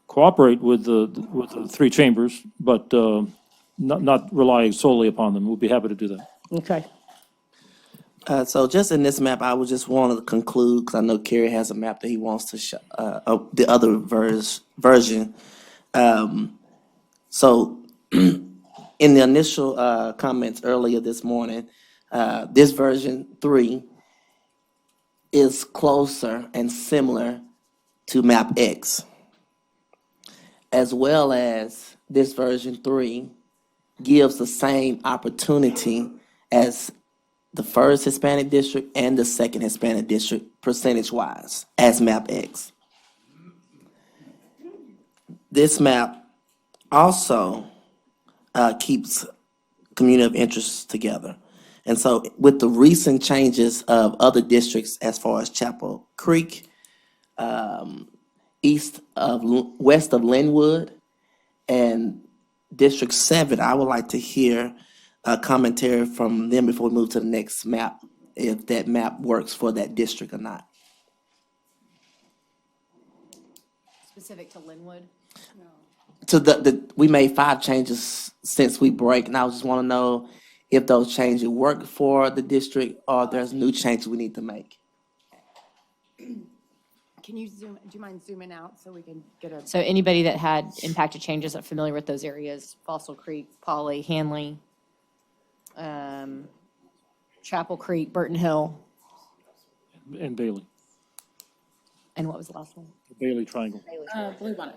cooperate with the three chambers, but not rely solely upon them. We'll be happy to do that. Okay. So just in this map, I would just want to conclude, because I know Kerry has a map that he wants to show, the other version. So in the initial comments earlier this morning, this version 3 is closer and similar to map X, as well as this version 3 gives the same opportunity as the first Hispanic district and the second Hispanic district percentage-wise as map X. This map also keeps community of interest together. And so with the recent changes of other districts as far as Chapel Creek, west of Linwood, and District 7, I would like to hear a commentary from them before we move to the next map, if that map works for that district or not. Specific to Linwood? To we made 5 changes since we break, and I just want to know if those changes work for the district or there's new changes we need to make. Can you do you mind zooming out so we can get a? So anybody that had impacted changes are familiar with those areas: Fossil Creek, Polly, Hanley, Chapel Creek, Burton Hill, And Bailey, and what was the last one? the Bailey Triangle. Blue Bonnet.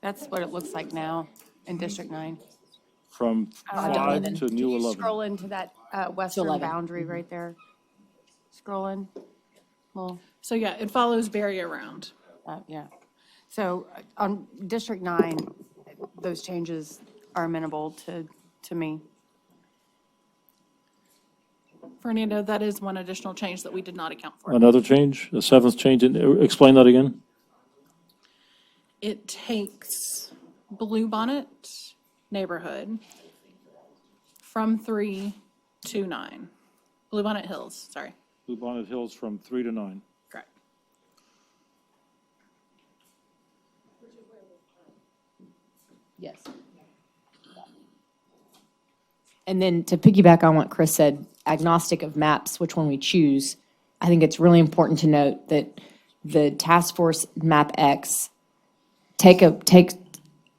That's what it looks like now in District 9. From to 5 11. to Can new you 11. scroll into that western 11. boundary right there? Scroll in. Well, So yeah, it follows Barry around. yeah. So on District 9, those changes are amenable to me. Fernando, that is one additional change that we did not account for. Another change, a 7th change, explain that again? It takes Blue Bonnet neighborhood from 3 to 9. Blue Bonnet Hills, sorry, Blue Bonnet Hills from 3 to 9. correct. Yes. And then to piggyback on what Chris said, agnostic of maps, which one we choose, I think it's really important to note that the task force map X take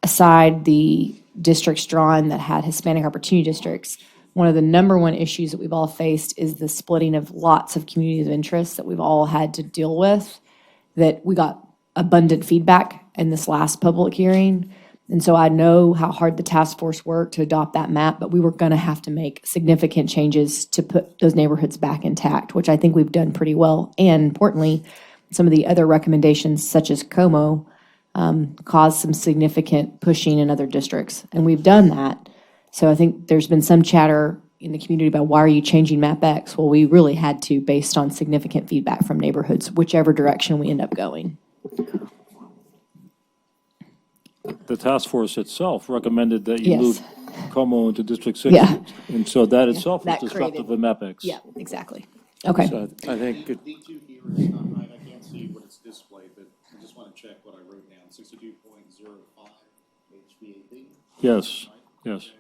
aside the districts drawn that had Hispanic opportunity districts. One of the number one issues that we've all faced is the splitting of lots of communities of interest that we've all had to deal with, that we got abundant feedback in this last public hearing. And so I know how hard the task force worked to adopt that map, but we were going to have to make significant changes to put those neighborhoods back intact, which I think we've done pretty well. And importantly, some of the other recommendations, such as Como, caused some significant pushing in other districts. And we've done that. So I think there's been some chatter in the community about why are you changing map X? Well, we really had to based on significant feedback from neighborhoods, whichever direction we end up going. The task force itself recommended that you Yes. move Como into District 6. Yeah. And so that itself was That disruptive created- of MapX. Yeah, exactly. Okay. So I think it- D2 here is not right, I can't see what it's displayed, but I just want to check what I wrote down, 62.05 HVAP. Yes, yes.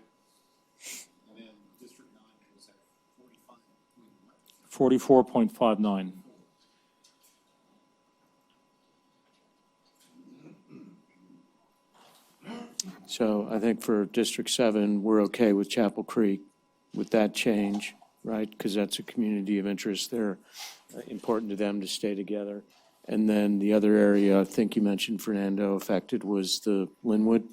And then District 9 was at 45. 44.59. So I think for District 7, we're okay with Chapel Creek with that change, right? Because that's a community of interest. They're important to them to stay together. And then the other area, I think you mentioned, Fernando, affected was the Linwood.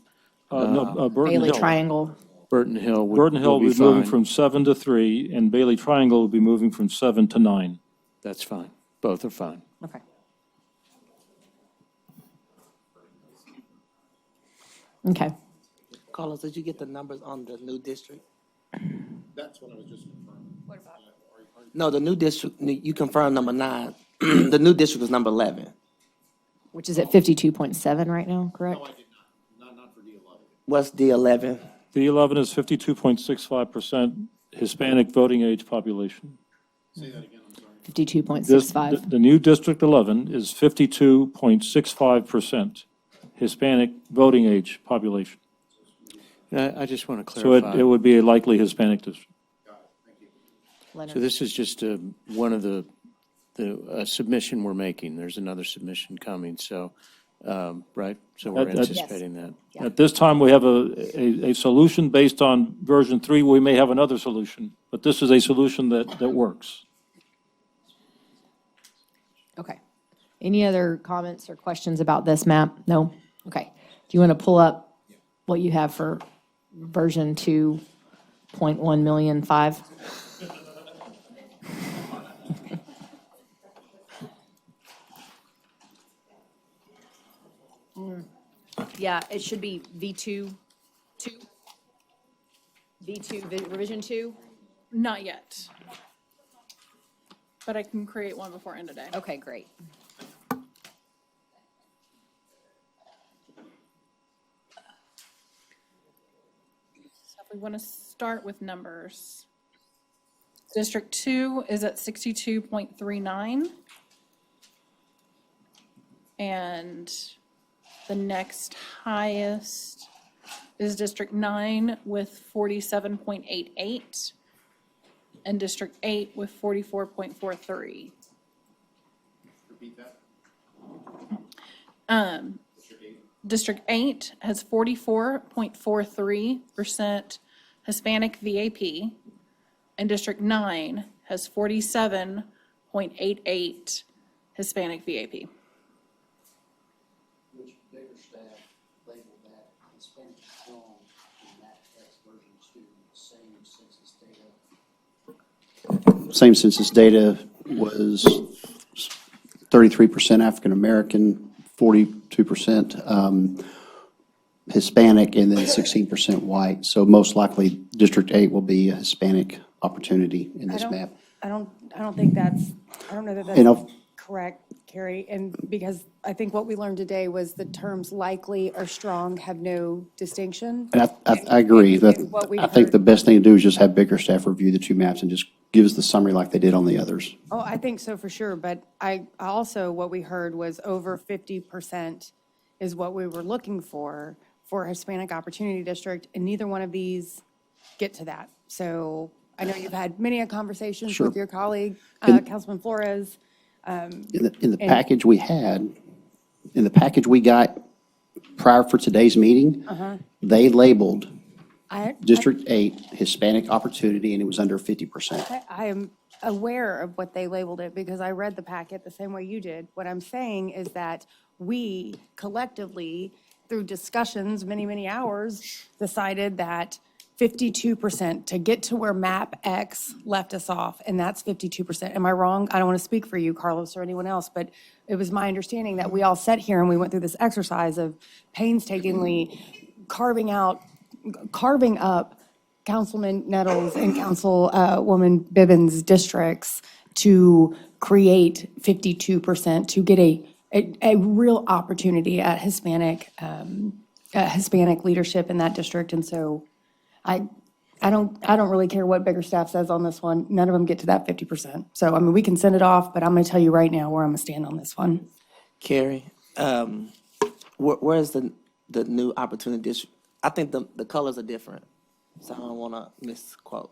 No, Burton Bailey Hill. Triangle. Burton Hill Burton Hill will will be be moving fine. from 7 to 3, and Bailey Triangle will be moving from 7 to 9. That's fine. Both are fine. Okay. Okay. Carlos, did you get the numbers on the new district? That's what I was just confirming. No, the new district, you confirmed number 9. The new district is number 11. Which is at 52.7 right now, correct? No, I did not. Not for D11. What's D11? D11 is 52.65% Hispanic voting age population. Say that again, I'm sorry. 52.65. The new District 11 is 52.65% Hispanic voting age population. I just want to So clarify. it would be a likely Hispanic district. So this is just one of the submission we're making. There's another submission coming, so, right? So we're Yes. anticipating that. At this time, we have a solution based on version 3. We may have another solution, but this is a solution that works. Okay. Any other comments or questions about this map? No? Okay. Do you want to pull up what you have for version 2.1,000,005? Yeah, it should be V2, revision 2? Not yet. But I can create one before end of day. Okay, great. So if we want to start with numbers. District 2 is at 62.39. And the next highest is District 9 with 47.88. And District 8 with 44.43. Repeat that. District 8 has 44.43% Hispanic VAP, and District 9 has 47.88 Hispanic VAP. Which bigger staff labeled that Hispanic strong in that text version 2, same census data. Same census data was 33% African American, 42% Hispanic, and then 16% white. So most likely, District 8 will be a Hispanic opportunity in this map. I don't think that's, I don't know that You know- that's correct, Carrie. And because I think what we learned today was the terms likely or strong have no distinction. And I agree. And That, what we I think heard- the best thing to do is just have Bickerstaff review the two maps and just give us the summary like they did on the others. Oh, I think so for sure, but I also, what we heard was over 50% is what we were looking for Hispanic Opportunity District, and neither one of these get to that. So I know you've had many conversations Sure. with your colleague, Councilman Flores. In the package we had, in the package we got prior for today's meeting, they labeled District 8 Hispanic Opportunity, and it was under 50%. I am aware of what they labeled it because I read the packet the same way you did. What I'm saying is that we collectively, through discussions, many, many hours, decided that 52% to get to where map X left us off, and that's 52%. Am I wrong? I don't want to speak for you, Carlos, or anyone else, but it was my understanding that we all sat here and we went through this exercise of painstakingly carving up Councilman Nettles and Councilwoman Bibbins' districts to create 52%, to get a real opportunity at Hispanic leadership in that district. And so I don't really care what Bickerstaff says on this one. None of them get to that 50%. So, I mean, we can send it off, but I'm going to tell you right now where I'm going to stand on this one. Carrie, where's the new opportunity district? I think the colors are different, so I don't want to misquote.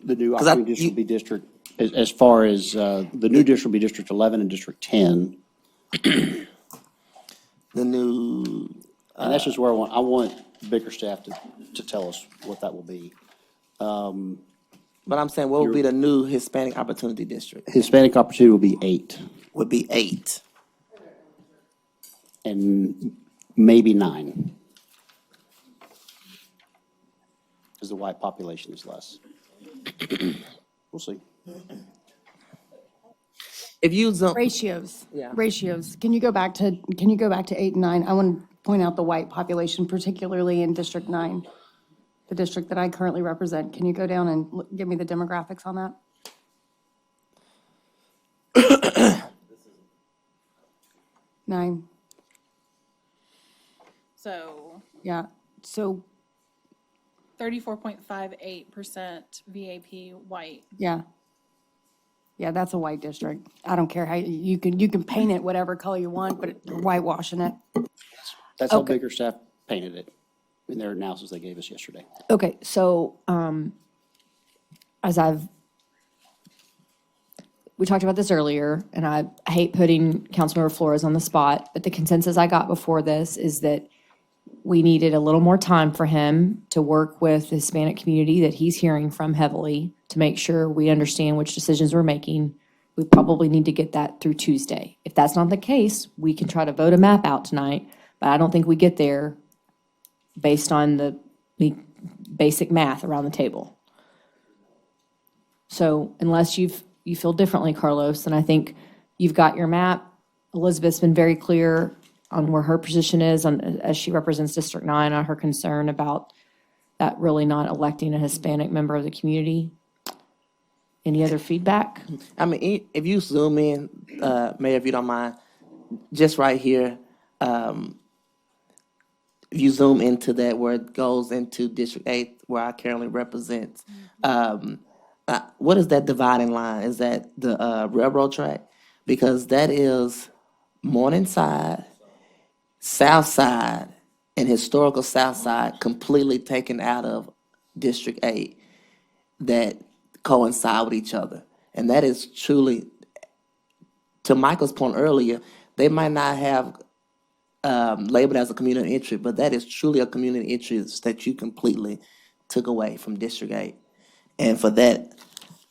The new 'Cause opportunity district will be district, as far as, the new district will be District 11 and District 10. The new, And that's just where I want Bickerstaff to tell us what that will be. but I'm saying what would be the new Hispanic Opportunity District? Hispanic Opportunity will be 8, Would be 8. and maybe 9. because the white population is less. We'll see. If you zoom, Ratios. Yeah. Ratios. Can you go back to 8 and 9? I want to point out the white population, particularly in District 9, the district that I currently represent. Can you go down and give me the demographics on that? Nine, So yeah. So, 34.58% VAP white. yeah. Yeah, that's a white district. I don't care how, you can paint it whatever color you want, but you're whitewashing it. That's how Okay. bigger staff painted it in their analysis they gave us yesterday. Okay, so, we talked about this earlier, and I hate putting Councilmember Flores on the spot, but the consensus I got before this is that we needed a little more time for him to work with the Hispanic community that he's hearing from heavily to make sure we understand which decisions we're making. We probably need to get that through Tuesday. If that's not the case, we can try to vote a map out tonight, but I don't think we get there based on the basic math around the table. So unless you feel differently, Carlos, then I think you've got your map. Elizabeth's been very clear on where her position is as she represents District 9 on her concern about that really not electing a Hispanic member of the community. Any other feedback? I mean, if you zoom in, Mayor, if you don't mind, just right here, if you zoom into that where it goes into District 8, where I currently represent, what is that dividing line? Is that the railroad track? Because that is Morningside, South Side, and historical South Side completely taken out of District 8 that coincide with each other. And that is truly, to Michael's point earlier, they might not have labeled as a community interest, but that is truly a community interest that you completely took away from District 8. And for that,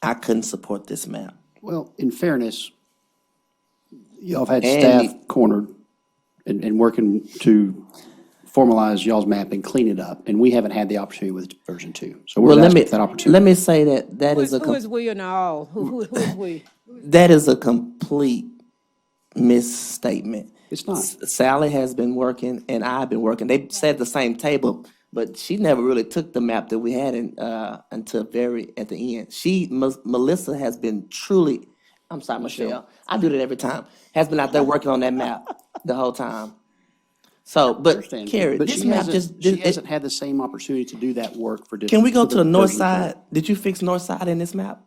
I couldn't support this map. Well, in fairness, y'all have had And- staff cornered and working to formalize y'all's map and clean it up, and we haven't had the opportunity with version 2. So Well, we're let asking me, for that opportunity. let me say that Who is a, who is we and all? Who is we? that is a complete misstatement. It's not. Sally has been working and I've been working. They sat at the same table, but she never really took the map that we had until very at the end. Melissa has been truly, I'm sorry, Michelle, I do that every time, has been out there working on that map the whole time. So, but Understand. Carrie, But this she map hasn't, just, she hasn't had the same opportunity to do that work for can we go to the north version side? Did you fix north side in this map?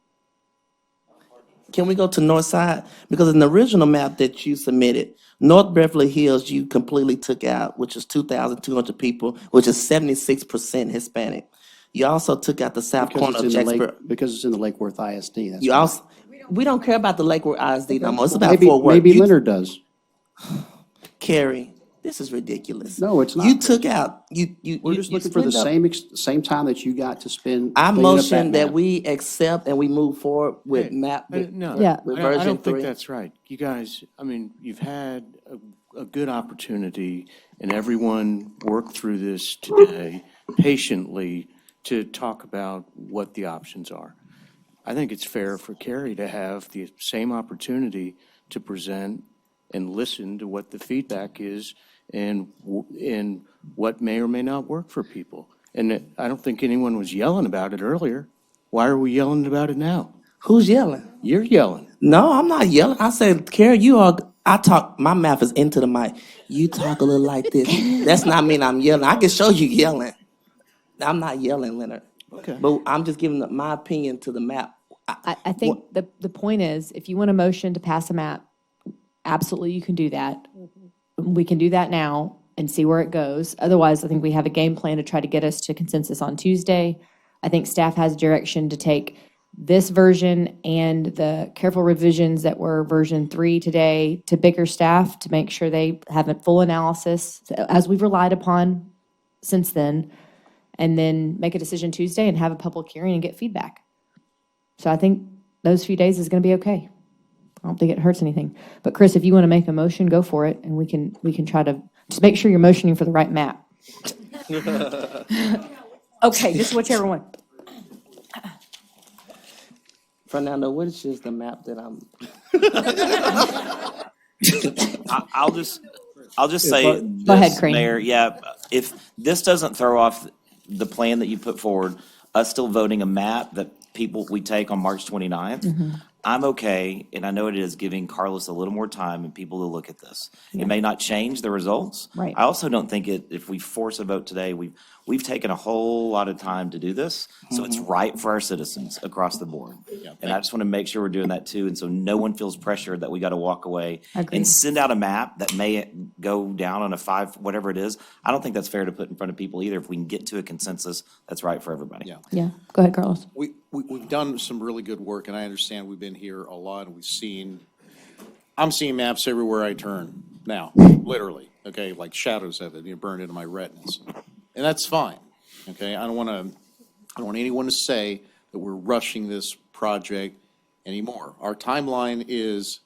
Can we go to north side? Because in the original map that you submitted, North Beverly Hills, you completely took out, which is 2,200 people, which is 76% Hispanic. You also took out the south corner of Jacksboro. Because it's in the Lake Worth ISD, that's You why. also, we don't care about the Lakewood ISD no more. It's about Maybe, Fort Worth. maybe You- Leonard does. Carrie, this is ridiculous. No, it's not. You took out, you. We're just looking for the same time that you got to spend. I cleaning up motion that map. we accept and we move forward with Hey, map. No, Yeah. with I version don't think 3. that's right. You guys, I mean, you've had a good opportunity, and everyone worked through this today patiently to talk about what the options are. I think it's fair for Carrie to have the same opportunity to present and listen to what the feedback is and what may or may not work for people. And I don't think anyone was yelling about it earlier. Why are we yelling about it now? Who's yelling? You're yelling. No, I'm not yelling. I said, Carrie, I talk, my mouth is into the mic. You talk a little like this. That's not mean I'm yelling. I can show you yelling. I'm not yelling, Leonard. Okay. But I'm just giving my opinion to the map. I think the point is, if you want a motion to pass a map, absolutely you can do that. We can do that now and see where it goes. Otherwise, I think we have a game plan to try to get us to consensus on Tuesday. I think staff has direction to take this version and the careful revisions that were version 3 today to bigger staff to make sure they have a full analysis, as we've relied upon since then, and then make a decision Tuesday and have a public hearing and get feedback. So I think those few days is going to be okay. I don't think it hurts anything. But Chris, if you want to make a motion, go for it, and we can try to just make sure you're motioning for the right map. Okay, just whichever one. Fernando, what is just the map that I'm? I'll just If say I- Go ahead, this, Crane. Mayor. Yeah, if this doesn't throw off the plan that you put forward, us still voting a map that we take on March 29th, I'm okay, and I know it is giving Carlos a little more time and people to look at this. It may not change the results. Right. I also don't think if we force a vote today, we've taken a whole lot of time to do this, so it's right for our citizens across the board. And I just want to make sure we're doing that too, and so no one feels pressured that we got to walk away Agreed. and send out a map that may go down on a 5, whatever it is. I don't think that's fair to put in front of people either, if we can get to a consensus that's right for everybody. Yeah. Yeah, go ahead, Carlos. We've done some really good work, and I understand we've been here a lot, and I'm seeing maps everywhere I turn now, literally, okay, like shadows of it, burned into my retinas. And that's fine, okay? I don't want anyone to say that we're rushing this project anymore. Our timeline is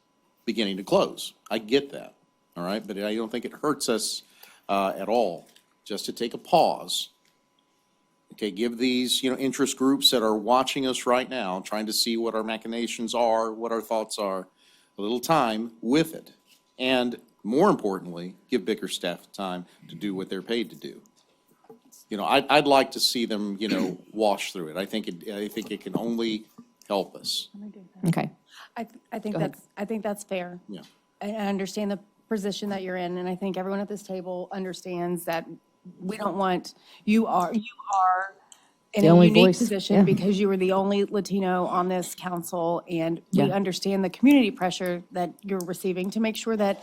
beginning to close. I get that, all right? But I don't think it hurts us at all just to take a pause. Okay, give these, interest groups that are watching us right now, trying to see what our machinations are, what our thoughts are, a little time with it. And more importantly, give Bickerstaff time to do what they're paid to do. I'd like to see them, wash through it. I think it can only help us. Okay. I think Go ahead. that's fair. Yeah. I understand the position that you're in, and I think everyone at this table understands that we don't want, you are in The a only unique voice, position yeah. because you are the only Latino on this council, and we Yeah. understand the community pressure that you're receiving to make sure that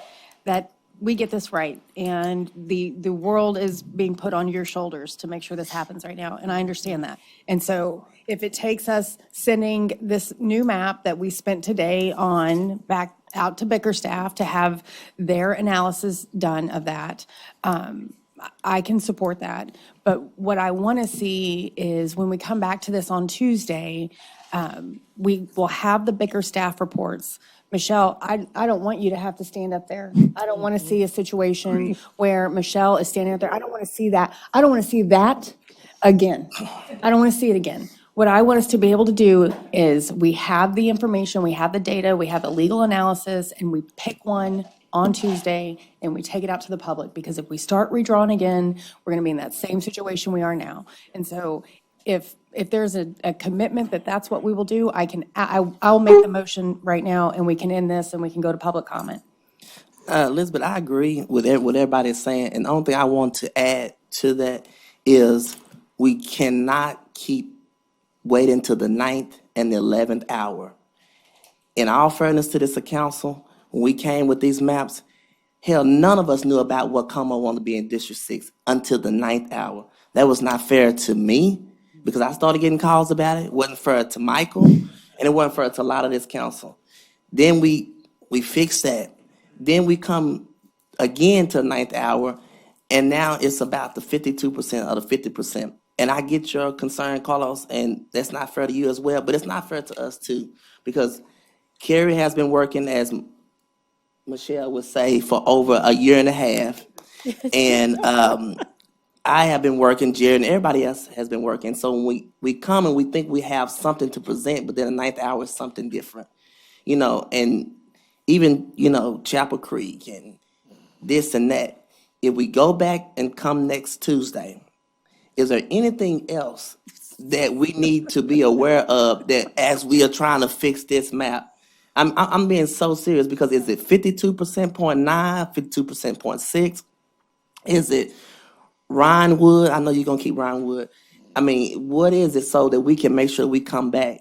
we get this right. And the world is being put on your shoulders to make sure this happens right now, and I understand that. And so if it takes us sending this new map that we spent today on back out to Bickerstaff to have their analysis done of that, I can support that. But what I want to see is when we come back to this on Tuesday, we will have the Bickerstaff reports. Michelle, I don't want you to have to stand up there. I don't want to see a situation where Michelle is standing up there. I don't want to see that. I don't want to see that again. I don't want to see it again. What I want us to be able to do is we have the information, we have the data, we have the legal analysis, and we pick one on Tuesday and we take it out to the public. Because if we start redrawing again, we're going to be in that same situation we are now. And so if there's a commitment that that's what we will do, I'll make the motion right now and we can end this and we can go to public comment. Elizabeth, I agree with what everybody's saying, and the only thing I want to add to that is we cannot keep waiting to the 9th and the 11th hour. In all fairness to this council, when we came with these maps, hell, none of us knew about what Como wanted to be in District 6 until the 9th hour. That was not fair to me, because I started getting calls about it. It wasn't fair to Michael, and it wasn't fair to a lot of this council. Then we fixed that. Then we come again to the 9th hour, and now it's about the 52% of the 50%. And I get your concern, Carlos, and that's not fair to you as well, but it's not fair to us too, because Carrie has been working, as Michelle would say, for over a year and a half. And I have been working, Jared, and everybody else has been working. So when we come and we think we have something to present, but then the 9th hour is something different, and even, Chapel Creek and this and that. If we go back and come next Tuesday, is there anything else that we need to be aware of that as we are trying to fix this map? I'm being so serious, because is it 52%.9, 52%.6? Is it Rhinewood? I know you're gonna keep Rhinewood. I mean, what is it so that we can make sure we come back?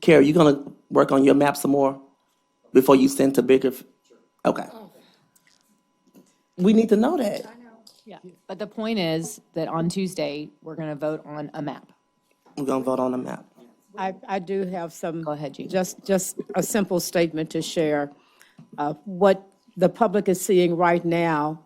Carrie, you gonna work on your map some more before you send to Bigger? Okay. We need to know that. Yeah, but the point is that on Tuesday, we're going to vote on a map. We're gonna vote on the map. I do have some. Go ahead, Jean. Just a simple statement to share. What the public is seeing right now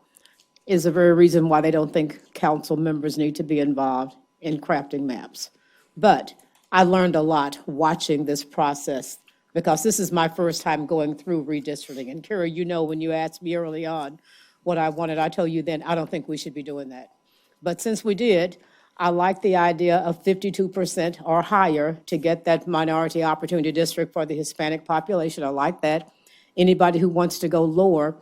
is the very reason why they don't think council members need to be involved in crafting maps. But I learned a lot watching this process, because this is my first time going through redistricting. And Kara, when you asked me early on what I wanted, I told you then, I don't think we should be doing that. But since we did, I like the idea of 52% or higher to get that minority opportunity district for the Hispanic population. I like that. Anybody who wants to go lower,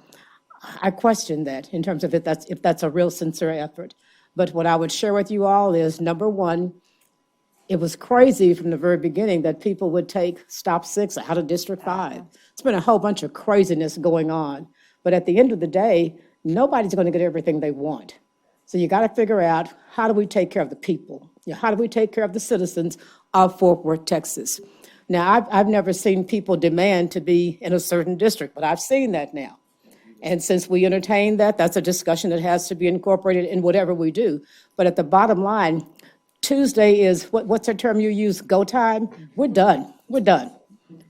I question that in terms of if that's a real sincere effort. But what I would share with you all is, number one, it was crazy from the very beginning that people would take stop 6 out of District 5. It's been a whole bunch of craziness going on. But at the end of the day, nobody's going to get everything they want. So you got to figure out, how do we take care of the people? How do we take care of the citizens of Fort Worth, Texas? Now, I've never seen people demand to be in a certain district, but I've seen that now. And since we entertain that, that's a discussion that has to be incorporated in whatever we do. But at the bottom line, Tuesday is, what's the term you use, go time? We're done. We're done.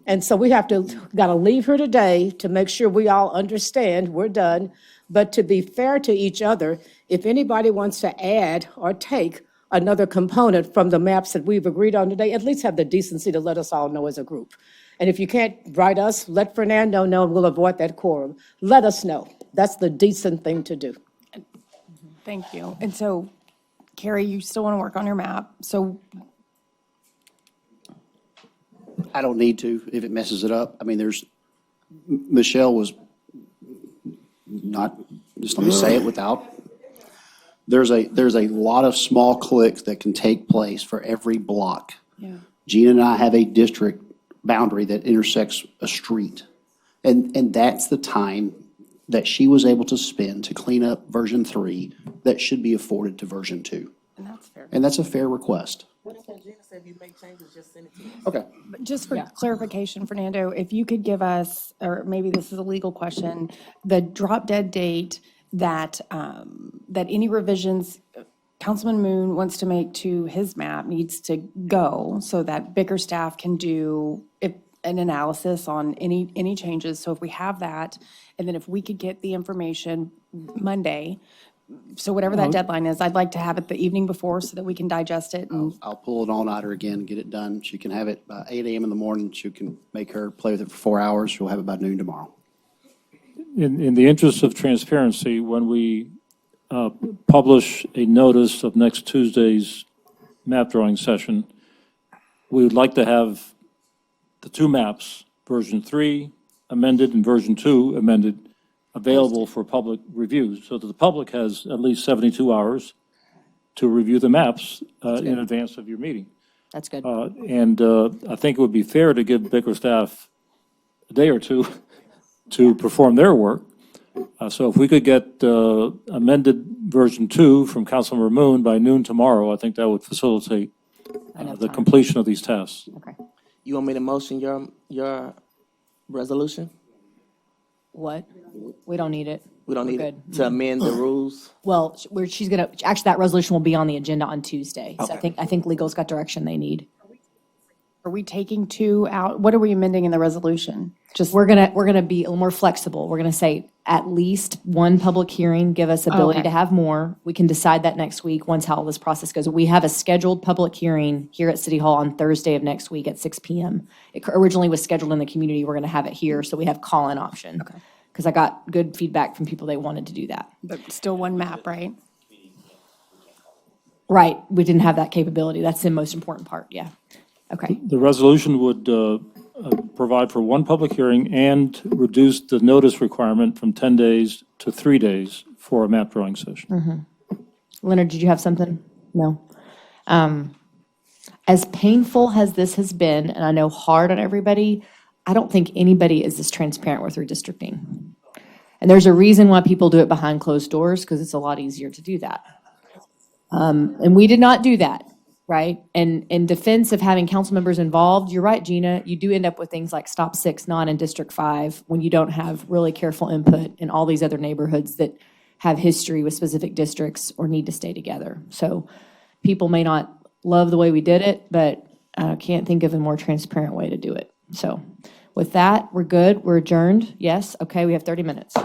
And so we got to leave here today to make sure we all understand we're done. But to be fair to each other, if anybody wants to add or take another component from the maps that we've agreed on today, at least have the decency to let us all know as a group. And if you can't write us, let Fernando know, and we'll avoid that quorum. Let us know. That's the decent thing to do. Thank you. And so, Carrie, you still want to work on your map, so I don't need to if it messes it up. I mean, Michelle was not, just let me say it without, there's a lot of small clicks that can take place for every block. yeah. Gina and I have a district boundary that intersects a street. And that's the time that she was able to spend to clean up version 3 that should be afforded to version 2. And that's fair. And that's a fair request. Okay. But just for clarification, Fernando, if you could give us, or maybe this is a legal question, the drop dead date that, that any revisions Councilman Moon wants to make to his map needs to go so that Bickerstaff can do an analysis on any changes. So if we have that, and then if we could get the information Monday, so whatever that deadline is, I'd like to have it the evening before so that we can digest it. And I'll pull it all-nighter again and get it done. She can have it by 8 a.m. in the morning. She can make her play with it for 4 hours. She'll have it by noon tomorrow. In the interest of transparency, when we publish a notice of next Tuesday's map drawing session, we would like to have the 2 maps, version 3 amended and version 2 amended, available for public review, so that the public has at least 72 hours to review the maps in advance of your meeting. That's good. And I think it would be fair to give Bickerstaff a day or two to perform their work. So if we could get amended version 2 from Councilmember Moon by noon tomorrow, I think that would facilitate the completion of these tasks. Okay. You want me to motion your resolution? What? We don't need it. We don't need We're it to amend the rules? Well, she's gonna, actually, that resolution will be on the agenda on Tuesday. So Okay. I think legal's got direction they need. are we taking 2 out? What are we amending in the resolution? Just, We're gonna be a little more flexible. We're gonna say at least 1 public hearing, give us ability Okay. to have more. We can decide that next week, once how this process goes. We have a scheduled public hearing here at City Hall on Thursday of next week at 6 PM. It originally was scheduled in the community. We're gonna have it here, so we have call-in option. Okay. Because I got good feedback from people, they wanted to do that. but still 1 map, right? Right, we didn't have that capability. That's the most important part, yeah. Okay, The resolution would provide for 1 public hearing and reduce the notice requirement from 10 days to 3 days for a map drawing session. Leonard, did you have something? No. As painful as this has been, and I know hard on everybody, I don't think anybody is this transparent with redistricting. And there's a reason why people do it behind closed doors, because it's a lot easier to do that. And we did not do that, right? And in defense of having council members involved, you're right, Gina, you do end up with things like Stop 6 not in District 5 when you don't have really careful input in all these other neighborhoods that have history with specific districts or need to stay together. So people may not love the way we did it, but I can't think of a more transparent way to do it. So with that, we're good. We're adjourned. Yes? Okay, we have 30 minutes.